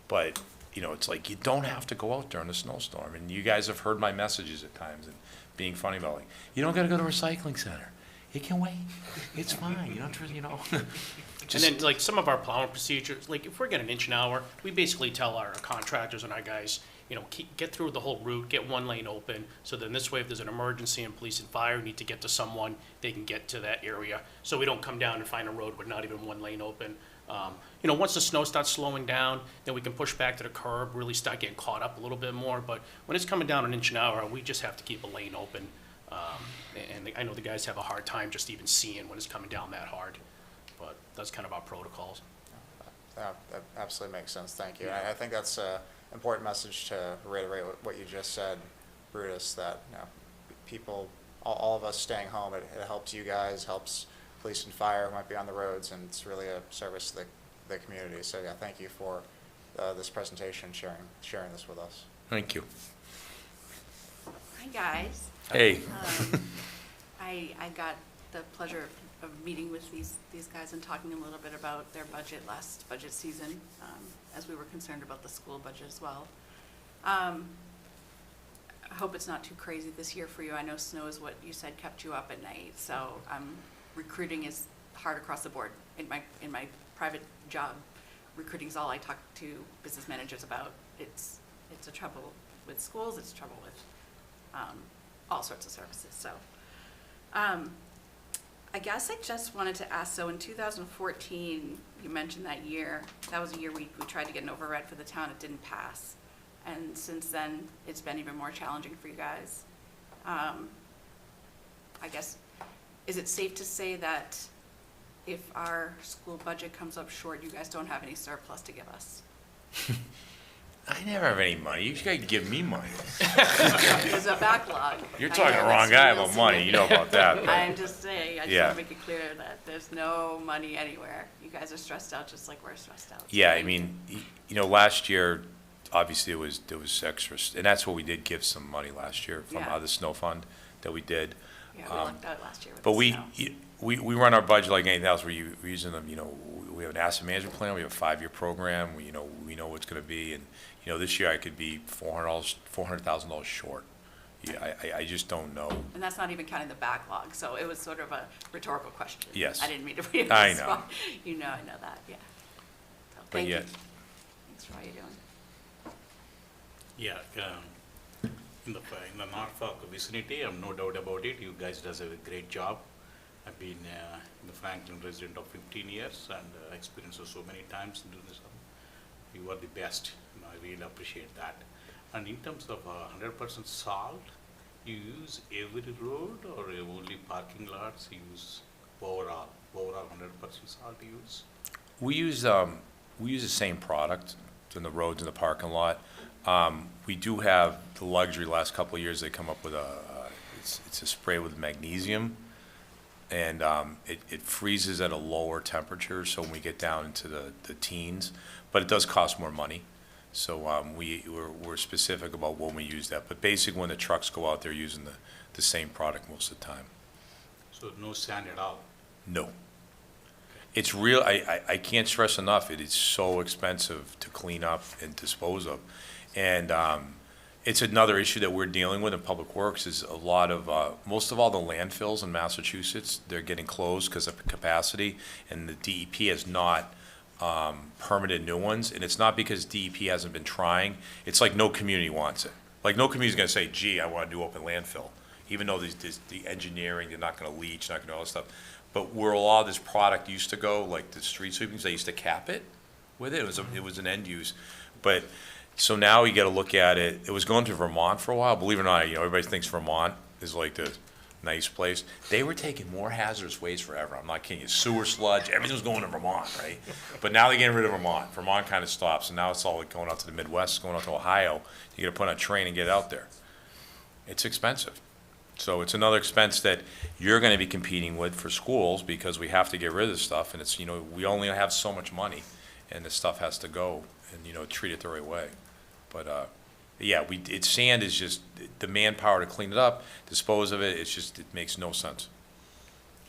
but, you know, it's like you don't have to go out during a snowstorm. And you guys have heard my messages at times and being funny about, like, you don't got to go to a recycling center. It can wait. It's fine. You don't, you know. And then, like, some of our plowing procedures, like, if we're getting an inch an hour, we basically tell our contractors and our guys, you know, get through the whole route, get one lane open, so then this way, if there's an emergency and police and fire need to get to someone, they can get to that area. So we don't come down and find a road with not even one lane open. Once the snow starts slowing down, then we can push back to the curb, really start getting caught up a little bit more. But when it's coming down an inch an hour, we just have to keep a lane open. And I know the guys have a hard time just even seeing when it's coming down that hard. But that's kind of our protocols. That absolutely makes sense, thank you. And I think that's an important message to reiterate what you just said, Brutus, that people, all of us staying home, it helps you guys, helps police and fire who might be on the roads, and it's really a service to the community. So yeah, thank you for this presentation, sharing this with us. Thank you. Hi, guys. Hey. I got the pleasure of meeting with these guys and talking a little bit about their budget last budget season, as we were concerned about the school budget as well. I hope it's not too crazy this year for you. I know snow is what you said kept you up at night, so recruiting is hard across the board. In my private job, recruiting is all I talk to business managers about. It's a trouble with schools, it's trouble with all sorts of services. So I guess I just wanted to ask, so in 2014, you mentioned that year, that was a year we tried to get an override for the town, it didn't pass. And since then, it's been even more challenging for you guys. I guess, is it safe to say that if our school budget comes up short, you guys don't have any surplus to give us? I never have any money. You gotta give me money. There's a backlog. You're talking to the wrong guy about money. You know about that. But I'm just saying, I just yeah. want to make it clear that there's no money anywhere. You guys are stressed out just like we're stressed out. Yeah, I mean, last year, obviously there was extra, and that's what we did give some money last year from the snow fund that we did. Yeah, we lucked out last year with But the snow. we run our budget like anything else. We're using them, we have an asset management plan, we have a 5-year program, we know what's gonna be, and, this year I could be $400,000 short. Yeah, I just don't know. And that's not even counting the backlog, so it was sort of a rhetorical question. Yes. I didn't mean to be in I this know. spot. I know that, yeah. So, But thank you. yeah. Thanks for all you're doing. Yeah, in the Norfolk vicinity, I'm no doubt about it. You guys does a great job. I've been in the Franklin resident of 15 years and experienced it so many times in doing this. You are the best. I really appreciate that. And in terms of 100% salt, you use every road or only parking lots? You use overall 100% salt you use? We use the same product in the roads and the parking lot. We do have the luxury, last couple of years, they come up with it's a spray with magnesium, and it freezes at a lower temperature, so when we get down into the teens, but it does cost more money. So we're specific about when we use that, but basically when the trucks go out, they're using the same product most of the time. So no sand at all? No. It's real, I can't stress enough, it is so expensive to clean up and dispose of. And it's another issue that we're dealing with in Public Works is a lot of, most of all the landfills in Massachusetts, they're getting closed because of capacity, and the DEP has not permitted new ones. And it's not because DEP hasn't been trying, it's like no community wants it. Like no community's gonna say, gee, I want to do open landfill. Even though the engineering, they're not gonna leach, not gonna do all this stuff. But where a lot of this product used to go, like the street sweepings, they used to cap it with it. It was an end use. But, so now you gotta look at it. It was going to Vermont for a while. Believe it or not, everybody thinks Vermont is like the nice place. They were taking more hazardous waste forever. I'm not kidding you. Sewer sludge, everything was going to Vermont, right? But now they're getting rid of Vermont. Vermont kind of stops, and now it's all like going out to the Midwest, going out to Ohio. You gotta put on a train and get out there. It's expensive. So it's another expense that you're gonna be competing with for schools because we have to get rid of this stuff, and it's, we only have so much money, and this stuff has to go, and, treat it the right way. But, yeah, sand is just, the manpower to clean it up, dispose of it, it makes no sense.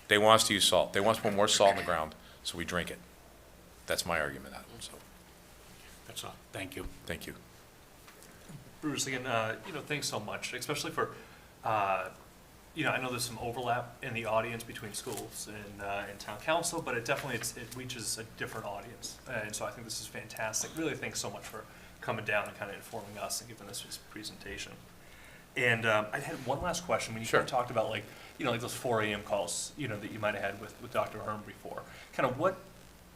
They want us to use salt. They want us to put more salt in the ground, so we drink it. That's my argument, so. That's all. Thank you. Thank you. Bruce, again, thanks so much, especially for, I know there's some overlap in the audience between schools and town council, but it reaches a different audience. And so I think this is fantastic. Really, thanks so much for coming down and kind of informing us and giving us this presentation. And I had one last question. When you kind of talked about like those 4 a.m. calls, that you might have had with Dr. Herm before, kind of what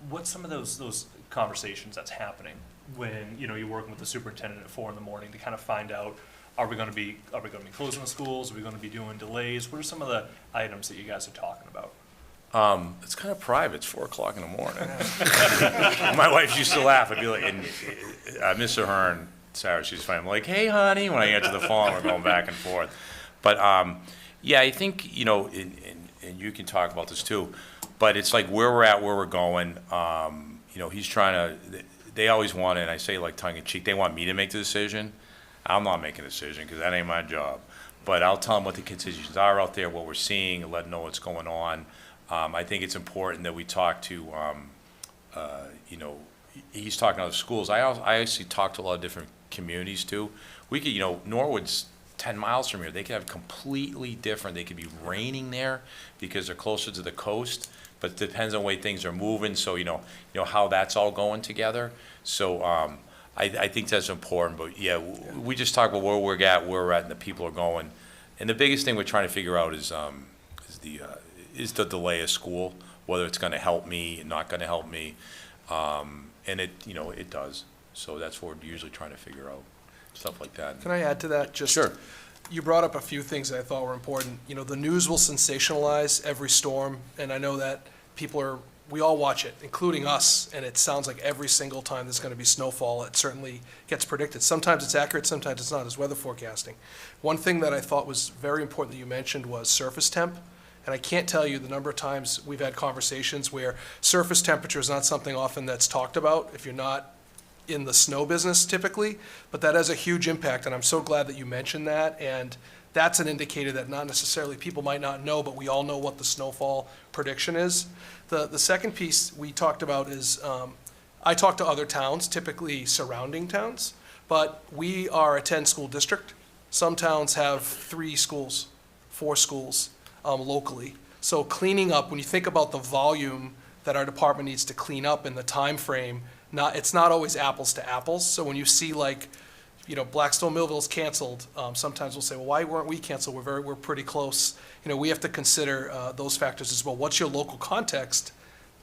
what's some of those conversations that's happening when, you know, you're working with the superintendent at 4 a.m. to kind of find out, are we going to be closing the schools? Are we going to be doing delays? What are some of the items that you guys are talking about? It's kind of private. It's 4 o'clock in the morning. My wife used to laugh. I'd be like, and Mr. Hearn, Sarah, she's fine. I'm like, hey, honey, when I answer the phone, we're going back and forth. But yeah, I think, you know, and you can talk about this too, but it's like where we're at, where we're going. You know, he's trying to, they always want, and I say like tongue in cheek, they want me to make the decision. I'm not making a decision because that ain't my job. But I'll tell them what the contingencies are out there, what we're seeing, and let them know what's going on. I think it's important that we talk to, you know, he's talking to other schools. I actually talk to a lot of different communities too. We could, you know, Norwood's 10 miles from here. They could have completely different, they could be raining there because they're closer to the coast, but it depends on the way things are moving. So, you know how that's all going together. So, I think that's important, but yeah, we just talk about where we're at, and the people are going. And the biggest thing we're trying to figure out is the delay of school, whether it's gonna help me, not gonna help me. And it, you know, it does. So that's what we're usually trying to figure out, stuff like that. Can I add to that? Just Sure. You brought up a few things that I thought were important. You know, the news will sensationalize every storm, and I know that we all watch it, including us, and it sounds like every single time there's going to be snowfall, it certainly gets predicted. Sometimes it's accurate, sometimes it's not, as weather forecasting. One thing that I thought was very important that you mentioned was surface temp, and I can't tell you the number of times we've had conversations where surface temperature is not something often that's talked about if you're not in the snow business typically, but that has a huge impact, and I'm so glad that you mentioned that, and that's an indicator that not necessarily people might not know, but we all know what the snowfall prediction is. The second piece we talked about is, I talk to other towns, typically surrounding towns, but we are a 10-school district. Some towns have 3 schools, 4 schools locally. So cleaning up, when you think about the volume that our department needs to clean up in the time frame, it's not always apples to apples. So when you see like, you know, Blackstone Millville's canceled, sometimes we'll say, well, why weren't we canceled? We're pretty close. You know, we have to consider those factors as well. What's your local context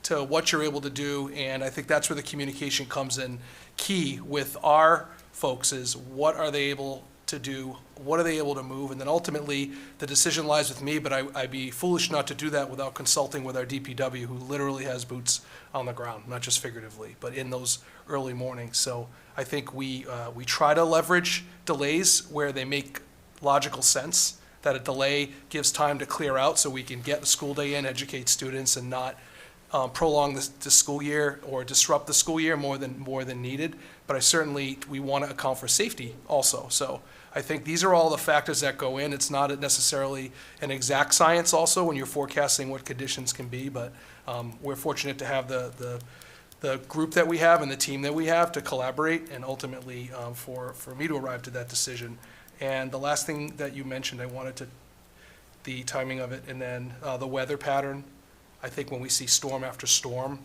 to what you're able to do? And I think that's where the communication comes in key with our folks is what are they able to do? What are they able to move? And then ultimately, the decision lies with me, but I'd be foolish not to do that without consulting with our DPW, who literally has boots on the ground, not just figuratively, but in those early mornings. So I think we try to leverage delays where they make logical sense, that a delay gives time to clear out so we can get the school day in, educate students, and not prolong the school year or disrupt the school year more than needed. But we want to account for safety also. So I think these are all the factors that go in. It's not necessarily an exact science also when you're forecasting what conditions can be, but we're fortunate to have the group that we have and the team that we have to collaborate and ultimately for me to arrive to that decision. And the last thing that you mentioned, the timing of it, and then the weather pattern. I think when we see storm after storm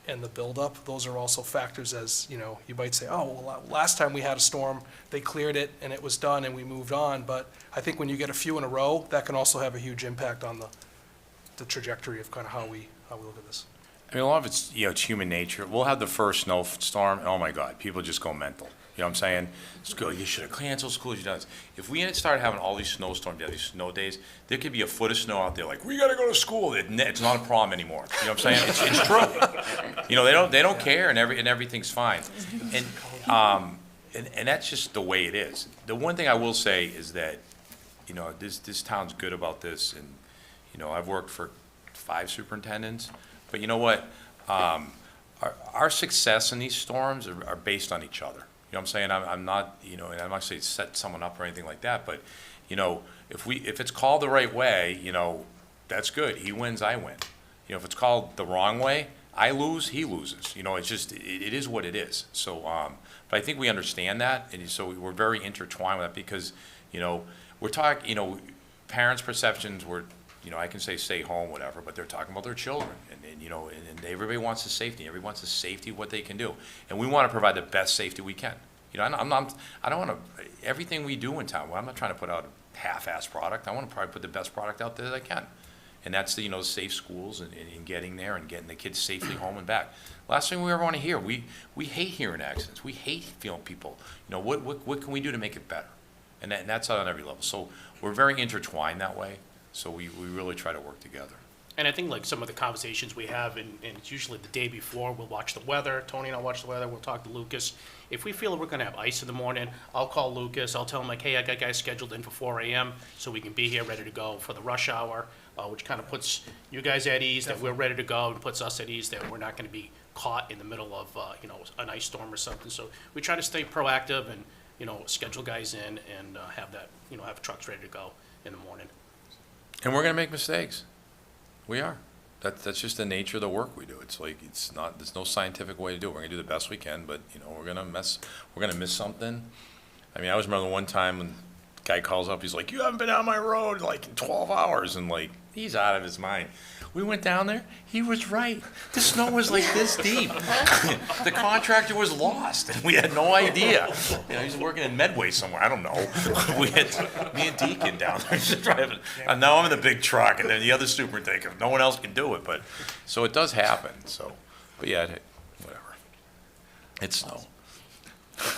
and the buildup, those are also factors as, you know, you might say, oh, well, last time we had a storm, they cleared it and it was done and we moved on. But I think when you get a few in a row, that can also have a huge impact on the trajectory of kind of how we look at this. I mean, a lot of it's, you know, it's human nature. We'll have the first snowstorm, and oh my God, people just go mental. You know what I'm saying? School, you should have canceled school. You done this. If we started having all these snowstorms, these snow days, there could be a foot of snow out there. Like, we got to go to school. It's not a problem anymore. You know what I'm saying? It's true. You know, they don't care, and everything's fine. And that's just the way it is. The one thing I will say is that, you know, this town's good about this, and you know, I've worked for 5 superintendents, but you know what? Our success in these storms are based on each other. You know what I'm saying? I'm not, you know, and I'm not saying set someone up or anything like that, but, you know, if it's called the right way, you know, that's good. He wins, I win. You know, if it's called the wrong way, I lose, he loses. You know, it's just, it is what it is. So, but I think we understand that, and so we're very intertwined with that because, you know, we're talking, you know, parents' perceptions were, you know, I can say stay home, whatever, but they're talking about their children, and you know, and everybody wants the safety. Everybody wants the safety of what they can do, and we want to provide the best safety we can. You know, I don't want to everything we do in town. Well, I'm not trying to put out a half-ass product. I want to probably put the best product out there that I can, And that's the, safe schools and getting there and getting the kids safely home and back. Last thing we ever want to hear, we hate hearing accidents. We hate feeling people, what can we do to make it better? And that's on every level. So we're very intertwined that way. So we really try to work together. And I think like some of the conversations we have, and it's usually the day before, we'll watch the weather, Tony and I'll watch the weather, we'll talk to Lucas. If we feel we're gonna have ice in the morning, I'll call Lucas, I'll tell him like, hey, I got guys scheduled in for 4 a.m. so we can be here ready to go for the rush hour, which kind of puts you guys at ease that we're ready to go, and puts us at ease that we're not gonna be caught in the middle of, an ice storm or something. So we try to stay proactive and, schedule guys in and have that, have trucks ready to go in the morning. And we're gonna make mistakes. We are. That's just the nature of the work we do. It's like, there's no scientific way to do it. We're gonna do the best we can, but, we're gonna miss something. I mean, I always remember one time when the guy calls up, he's like, you haven't been on my road like in 12 hours, and like, he's out of his mind. We went down there, he was right. The snow was like this deep. The contractor was lost, and we had no idea. He's working in Medway somewhere, I don't know. We had me and Deacon down there just driving. And now I'm in the big truck, and then the other superintendent, no one else can do it, but, so it does happen, so. But yeah, whatever. It's snow.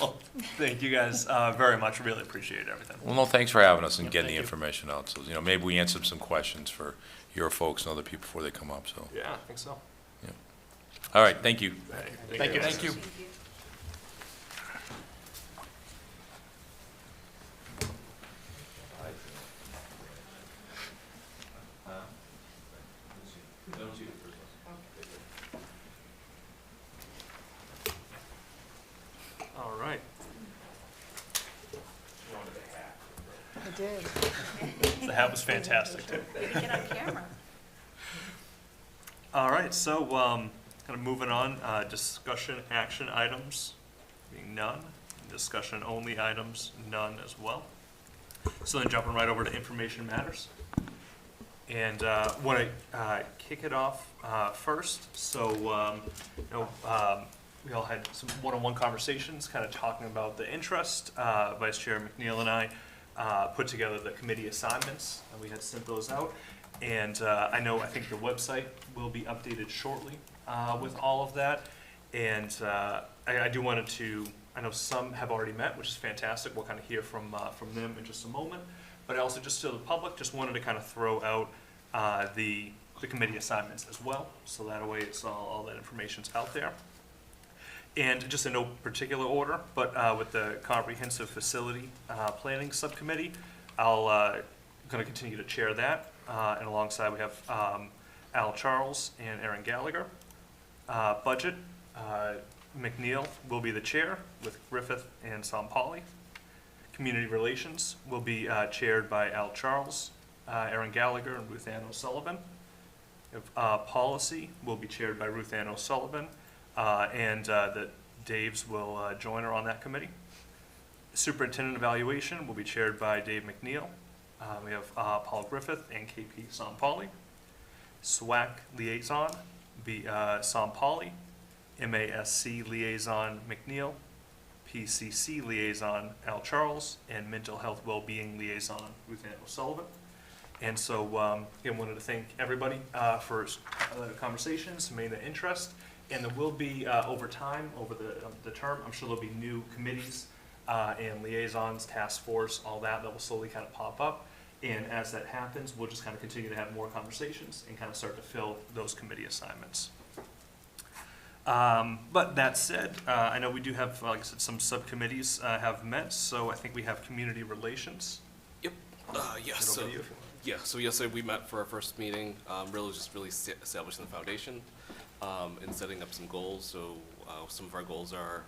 Well, thank you guys very much. Really appreciate everything. Well, no, thanks for having us and getting the information out. So, maybe we answered some questions for your folks and other people before they come up, so. Yeah, I think so. Yeah. All right, thank you. Thank you. Thank you. All right. I did. The hat was fantastic too. Get on camera. All right, so kind of moving on, discussion action items, being none. Discussion only items, none as well. So then jumping right over to information matters. And want to kick it off first. So, we all had some one-on-one conversations, kind of talking about the interest. Vice Chair McNeil and I put together the committee assignments, and we had sent those out. And I think the website will be updated shortly with all of that. And I do wanted to, I know some have already met, which is fantastic. We'll kind of hear from them in just a moment. But I also, just to the public, just wanted to kind of throw out the committee assignments as well. So that way it's all that information's out there. And just in no particular order, but with the Comprehensive Facility Planning Subcommittee, I'll going to continue to chair that. And alongside we have Al Charles and Aaron Gallagher. Budget, McNeil will be the chair with Griffith and Sampali. Community Relations will be chaired by Al Charles, Aaron Gallagher, and Ruth Ann O'Sullivan. Policy will be chaired by Ruth Ann O'Sullivan, and the Daves will join her on that committee. Superintendent Evaluation will be chaired by Dave McNeil. We have Paul Griffith and KP Sampali. SWAC Liaison be Sampali. MASC Liaison McNeil. PCC Liaison Al Charles. And Mental Health Wellbeing Liaison Ruth Ann O'Sullivan. And so, again, wanted to thank everybody for the conversations, made the interest. And there will be, over time, over the term, I'm sure there'll be new committees and liaisons, task force, all that will slowly kind of pop up. And as that happens, we'll just kind of continue to have more conversations and kind of start to fill those committee assignments. But that said, I know we do have, like I said, some subcommittees have met. So I think we have Community Relations. Yep. Yes. So yesterday we met for our first meeting. Really establishing the foundation and setting up some goals. So some of our goals are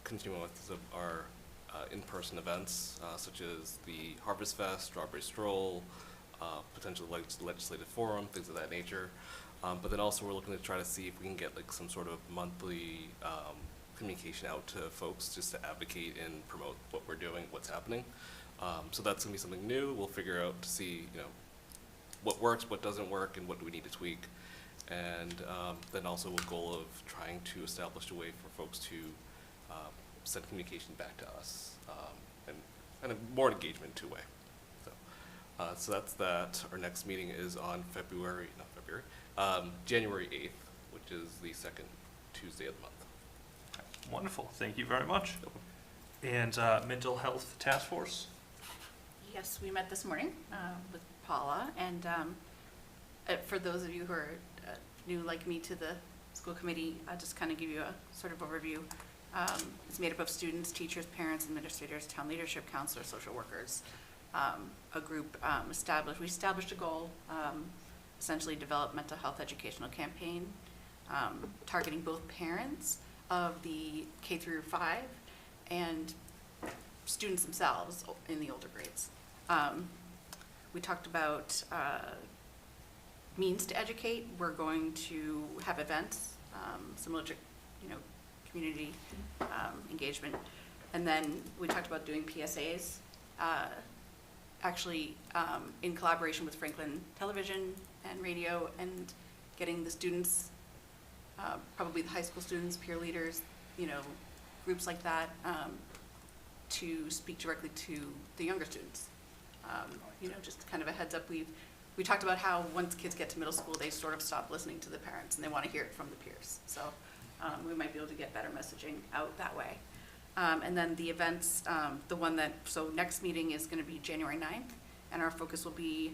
continuing with our in-person events, such as the Harvest Fest, Strawberry Stroll, potential legislative forum, things of that nature. But then also we're looking to try to see if we can get like some sort of monthly communication out to folks just to advocate and promote what we're doing, what's happening. So that's gonna be something new. We'll figure out to see, what works, what doesn't work, and what do we need to tweak. And then also a goal of trying to establish a way for folks to send communication back to us and more engagement two-way. So So that's that. Our next meeting is on January 8th, which is the second Tuesday of the month. Wonderful, thank you very much. And Mental Health Task Force? Yes, we met this morning with Paula, and for those of you who are new like me to the school committee, I'll just kind of give you a sort of overview. It's made up of students, teachers, parents, administrators, town leadership, counselors, social workers. A group we established a goal, essentially develop mental health educational campaign, targeting both parents of the K through 5 and students themselves in the older grades. We talked about means to educate. We're going to have events similar to, community engagement. And then we talked about doing PSAs, actually in collaboration with Franklin Television and Radio, and getting the students, probably the high school students, peer leaders, groups like that, to speak directly to the younger students. Just kind of a heads up. We talked about how once kids get to middle school, they sort of stop listening to the parents and they want to hear it from the peers. So we might be able to get better messaging out that way. And then the events, so next meeting is going to be January 9th, and our focus will be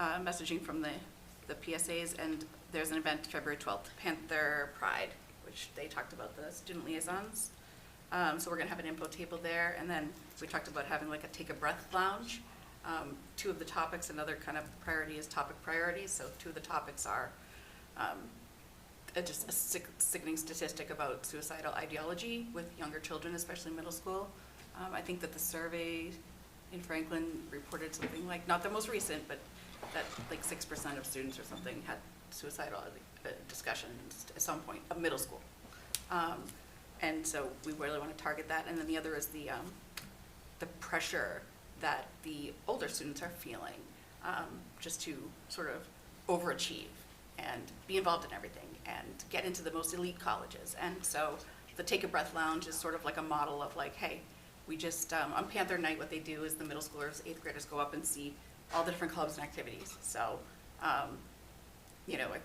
messaging from the PSAs, and there's an event February 12th, Panther Pride, which they talked about the student liaisons. So we're going to have an info table there, and then we talked about having like a take a breath lounge. Two of the topics, another kind of priority is topic priorities. So two of the topics are just a sickening statistic about suicidal ideology with younger children, especially middle school. I think that the survey in Franklin reported something like, not the most recent, but that like 6% of students or something had suicidal discussions at some point of middle school. And so we really want to target that. And then the other is the pressure that the older students are feeling, just to sort of overachieve and be involved in everything and get into the most elite colleges. And so the Take a Breath Lounge is sort of like a model of like, hey, we just, on Panther Night, what they do is the middle schoolers, 8th graders go up and see all the different clubs and activities. So, I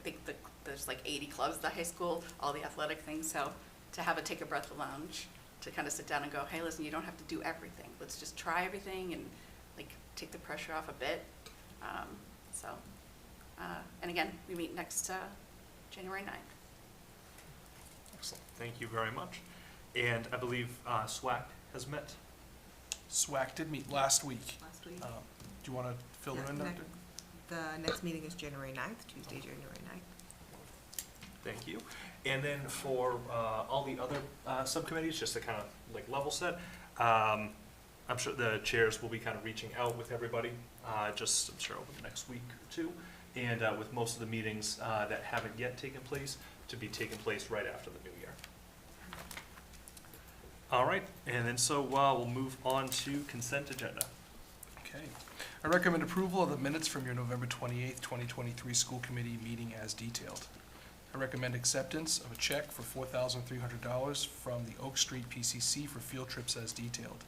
think there's like 80 clubs at the high school, all the athletic things. So to have a Take a Breath Lounge, to kind of sit down and go, hey, listen, you don't have to do everything. Let's just try everything and like take the pressure off a bit. And again, we meet next January 9th. Excellent, thank you very much. And I believe SWAC has met. SWAC did meet last week. Last week. Do you want to fill them in, Doctor? The next meeting is January 9th, Tuesday, January 9th. Thank you. And then for all the other subcommittees, just to kind of like level set, I'm sure the chairs will be kind of reaching out with everybody, I'm sure over the next week or two, and with most of the meetings that haven't yet taken place to be taking place right after the new year. All right, and then so we'll move on to consent agenda. Okay. I recommend approval of the minutes from your November 28th, 2023 school committee meeting as detailed. I recommend acceptance of a check for $4,300 from the Oak Street PCC for field trips as detailed.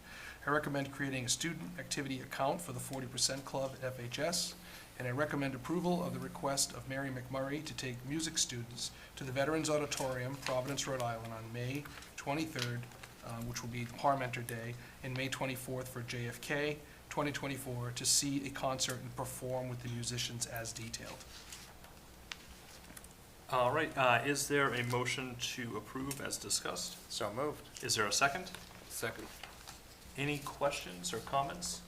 I recommend creating a student activity account for the 40% Club at FHS, and I recommend approval of the request of Mary McMurray to take music students to the Veterans Auditorium, Providence, Rhode Island on May 23rd, which will be Parmenter Day, and May 24th for JFK 2024 to see a concert and perform with the musicians as detailed. All right, is there a motion to approve as discussed? So moved. Is there a second? Second. Any questions or comments?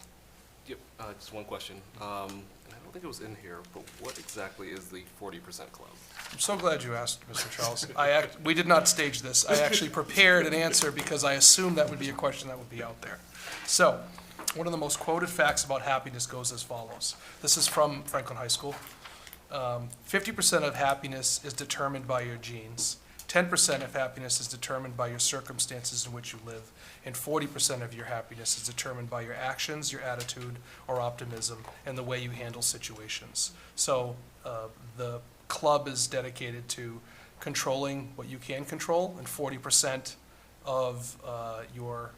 Yep, just one question. And I don't think it was in here, but what exactly is the 40% Club? I'm so glad you asked, Mr. Charles. We did not stage this. I actually prepared an answer because I assumed that would be a question that would be out there. So, one of the most quoted facts about happiness goes as follows. This is from Franklin High School. 50% of happiness is determined by your genes. 10% of happiness is determined by your circumstances in which you live. And 40% of your happiness is determined by your actions, your attitude, or optimism, and the way you handle situations. So the club is dedicated to controlling what you can control, and 40% of your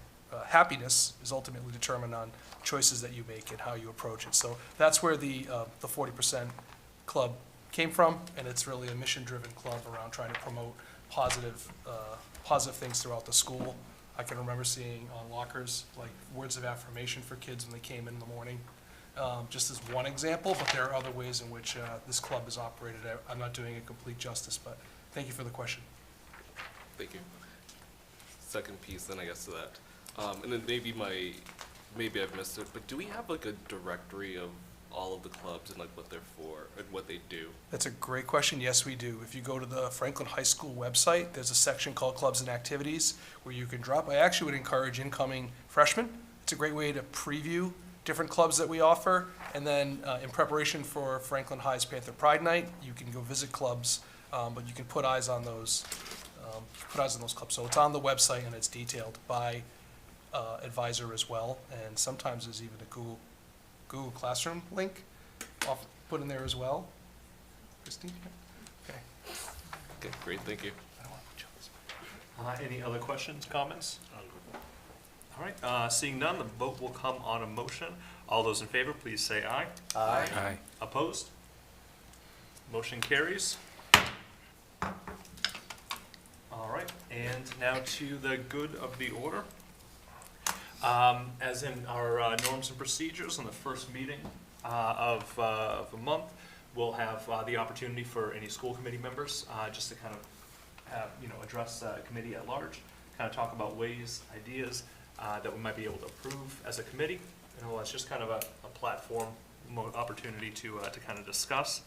happiness is ultimately determined on choices that you make and how you approach it. So that's where the 40% Club came from, and it's really a mission-driven club around trying to promote positive things throughout the school. I can remember seeing on lockers, like, words of affirmation for kids when they came in the morning, just as one example, but there are other ways in which this club is operated. I'm not doing it complete justice, but thank you for the question. Thank you. Second piece then, I guess, to that. And then maybe I've missed it, but do we have like a directory of all of the clubs and like what they're for and what they do? That's a great question. Yes, we do. If you go to the Franklin High School website, there's a section called Clubs and Activities where you can drop. I actually would encourage incoming freshmen. It's a great way to preview different clubs that we offer. And then in preparation for Franklin High's Panther Pride Night, you can go visit clubs, but you can put eyes on those clubs. So it's on the website and it's detailed by advisor as well. And sometimes there's even a Google Classroom link put in there as well. Christine? Okay. Okay, great, thank you. Any other questions, comments? All right, seeing none, the vote will come on a motion. All those in favor, please say aye. Aye. Aye. Opposed? Motion carries. All right, and now to the good of the order. As in our norms and procedures on the first meeting of a month, we'll have the opportunity for any school committee members just to kind of have, address the committee at large, kind of talk about ways, ideas that we might be able to approve as a committee. It's just kind of a platform opportunity to kind of discuss.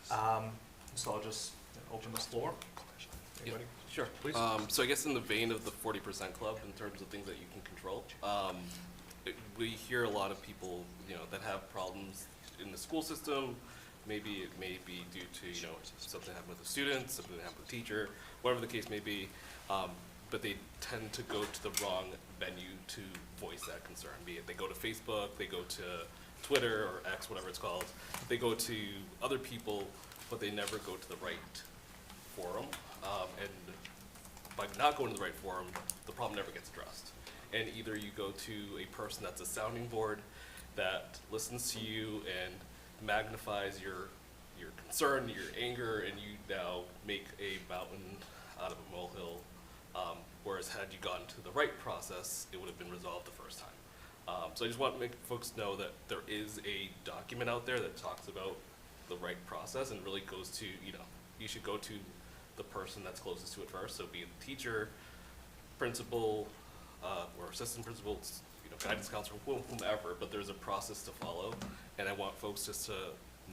So I'll just open this floor. Anybody? Sure. Please. So I guess in the vein of the 40% club, in terms of things that you can control, we hear a lot of people, that have problems in the school system. Maybe it may be due to, something happened with a student, something happened with a teacher, whatever the case may be. But they tend to go to the wrong venue to voice that concern. Be it they go to Facebook, they go to Twitter or X, whatever it's called. They go to other people, but they never go to the right forum. And by not going to the right forum, the problem never gets addressed. And either you go to a person that's a sounding board that listens to you and magnifies your concern, your anger, and you now make a mountain out of a molehill. Whereas had you gotten to the right process, it would have been resolved the first time. So I just want to make folks know that there is a document out there that talks about the right process and really goes to, you should go to the person that's closest to it first. So be it the teacher, principal, or assistant principal, guidance counselor, whomever, but there's a process to follow. And I want folks just to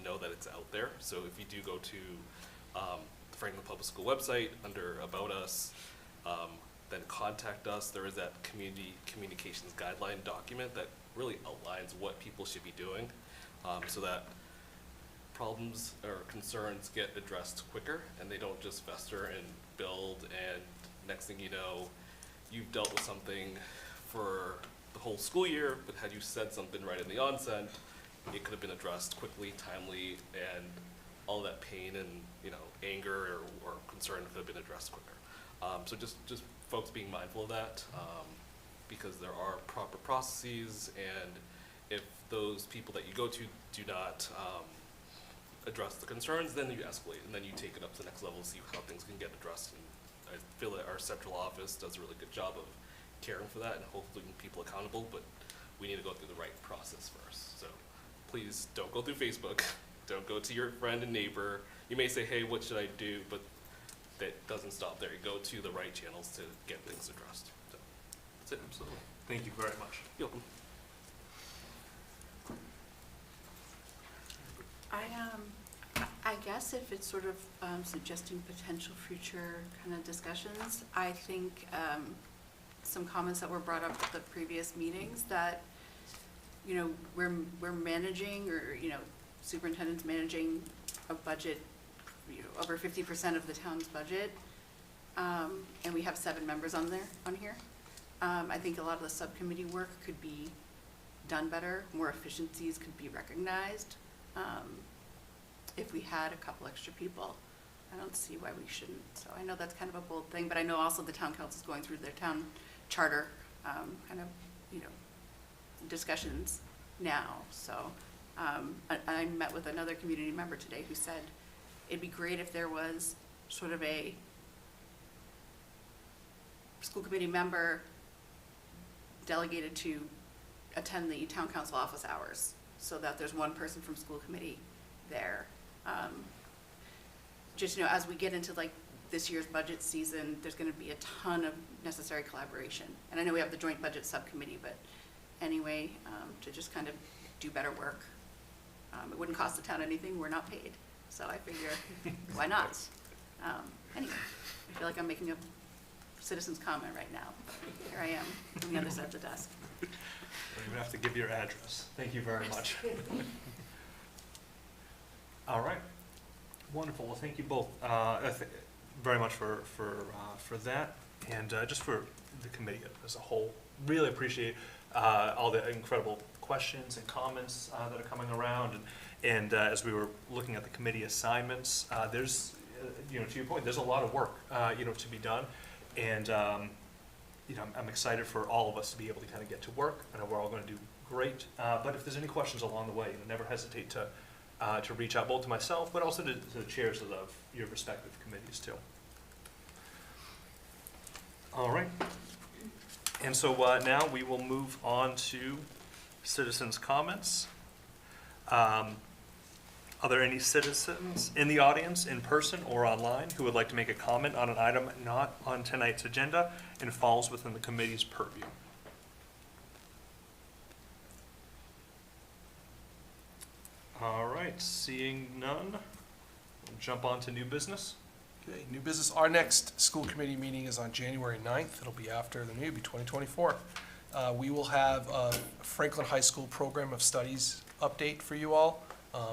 know that it's out there. So if you do go to the Franklin Public School website under About Us, then contact us. There is that community communications guideline document that really outlines what people should be doing so that problems or concerns get addressed quicker and they don't just fester and build, and next thing you know, you've dealt with something for the whole school year, but had you said something right in the onset, it could have been addressed quickly, timely, and all that pain and anger or concern could have been addressed quicker. So just folks being mindful of that, because there are proper processes, and if those people that you go to do not address the concerns, then you escalate, and then you take it up to the next level, see how things can get addressed. And I feel that our central office does a really good job of caring for that and hopefully keeping people accountable, but we need to go through the right process first. So please don't go through Facebook. Don't go to your friend and neighbor. You may say, hey, what should I do? But that doesn't stop there. You go to the right channels to get things addressed. So that's it. Absolutely. Thank you very much. You're welcome. I guess if it's sort of suggesting potential future kind of discussions, I think some comments that were brought up at the previous meetings that, we're managing, or, superintendent's managing a budget, over 50% of the town's budget, and we have 7 members on here. I think a lot of the subcommittee work could be done better, more efficiencies could be recognized. If we had a couple extra people, I don't see why we shouldn't. So I know that's kind of a bold thing, but I know also the town council is going through their town charter kind of, discussions now. So I met with another community member today who said it'd be great if there was sort of a school committee member delegated to attend the town council office hours, so that there's one person from school committee there. Just, as we get into like this year's budget season, there's gonna be a ton of necessary collaboration. And I know we have the joint budget subcommittee, but anyway, to just kind of do better work. It wouldn't cost the town anything, we're not paid, so I figure, why not? Anyway, I feel like I'm making a citizen's comment right now. Here I am, on the other side of the desk. You're gonna have to give your address. Thank you very much. All right, wonderful. Well, thank you both very much for that, and just for the committee as a whole. Really appreciate all the incredible questions and comments that are coming around, and as we were looking at the committee assignments, there's to your point, there's a lot of work to be done, and I'm excited for all of us to be able to kind of get to work. I know we're all going to do great, but if there's any questions along the way, never hesitate to reach out both to myself, but also to the chairs of your respective committees too. All right. And so now we will move on to citizens' comments. Are there any citizens in the audience, in person or online, who would like to make a comment on an item not on tonight's agenda and falls within the committee's purview? All right, seeing none, we'll jump on to new business. Okay, new business. Our next school committee meeting is on January 9th. It'll be after the new, it'll be 2024. We will have a Franklin High School Program of Studies update for you all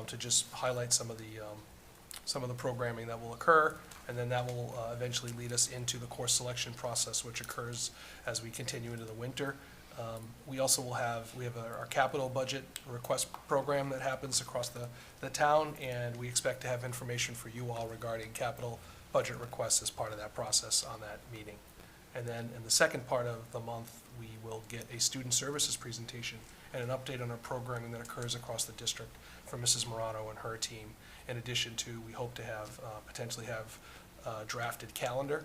to just highlight some of the programming that will occur, and then that will eventually lead us into the course selection process, which occurs as we continue into the winter. We also will have our capital budget request program that happens across the town, and we expect to have information for you all regarding capital budget requests as part of that process on that meeting. And then in the second part of the month, we will get a student services presentation and an update on our programming that occurs across the district from Mrs. Morano and her team. In addition to, we hope to have, potentially have a drafted calendar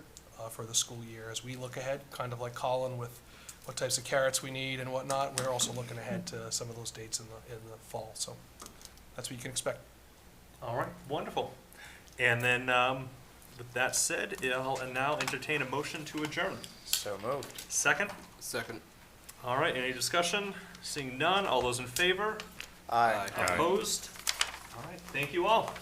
for the school year as we look ahead, kind of like Colin with what types of carrots we need and whatnot. We're also looking ahead to some of those dates in the fall. So that's what you can expect. All right, wonderful. And then with that said, I'll now entertain a motion to adjourn. So moved. Second? Second. All right, any discussion? Seeing none, all those in favor? Aye. Opposed? All right, thank you all.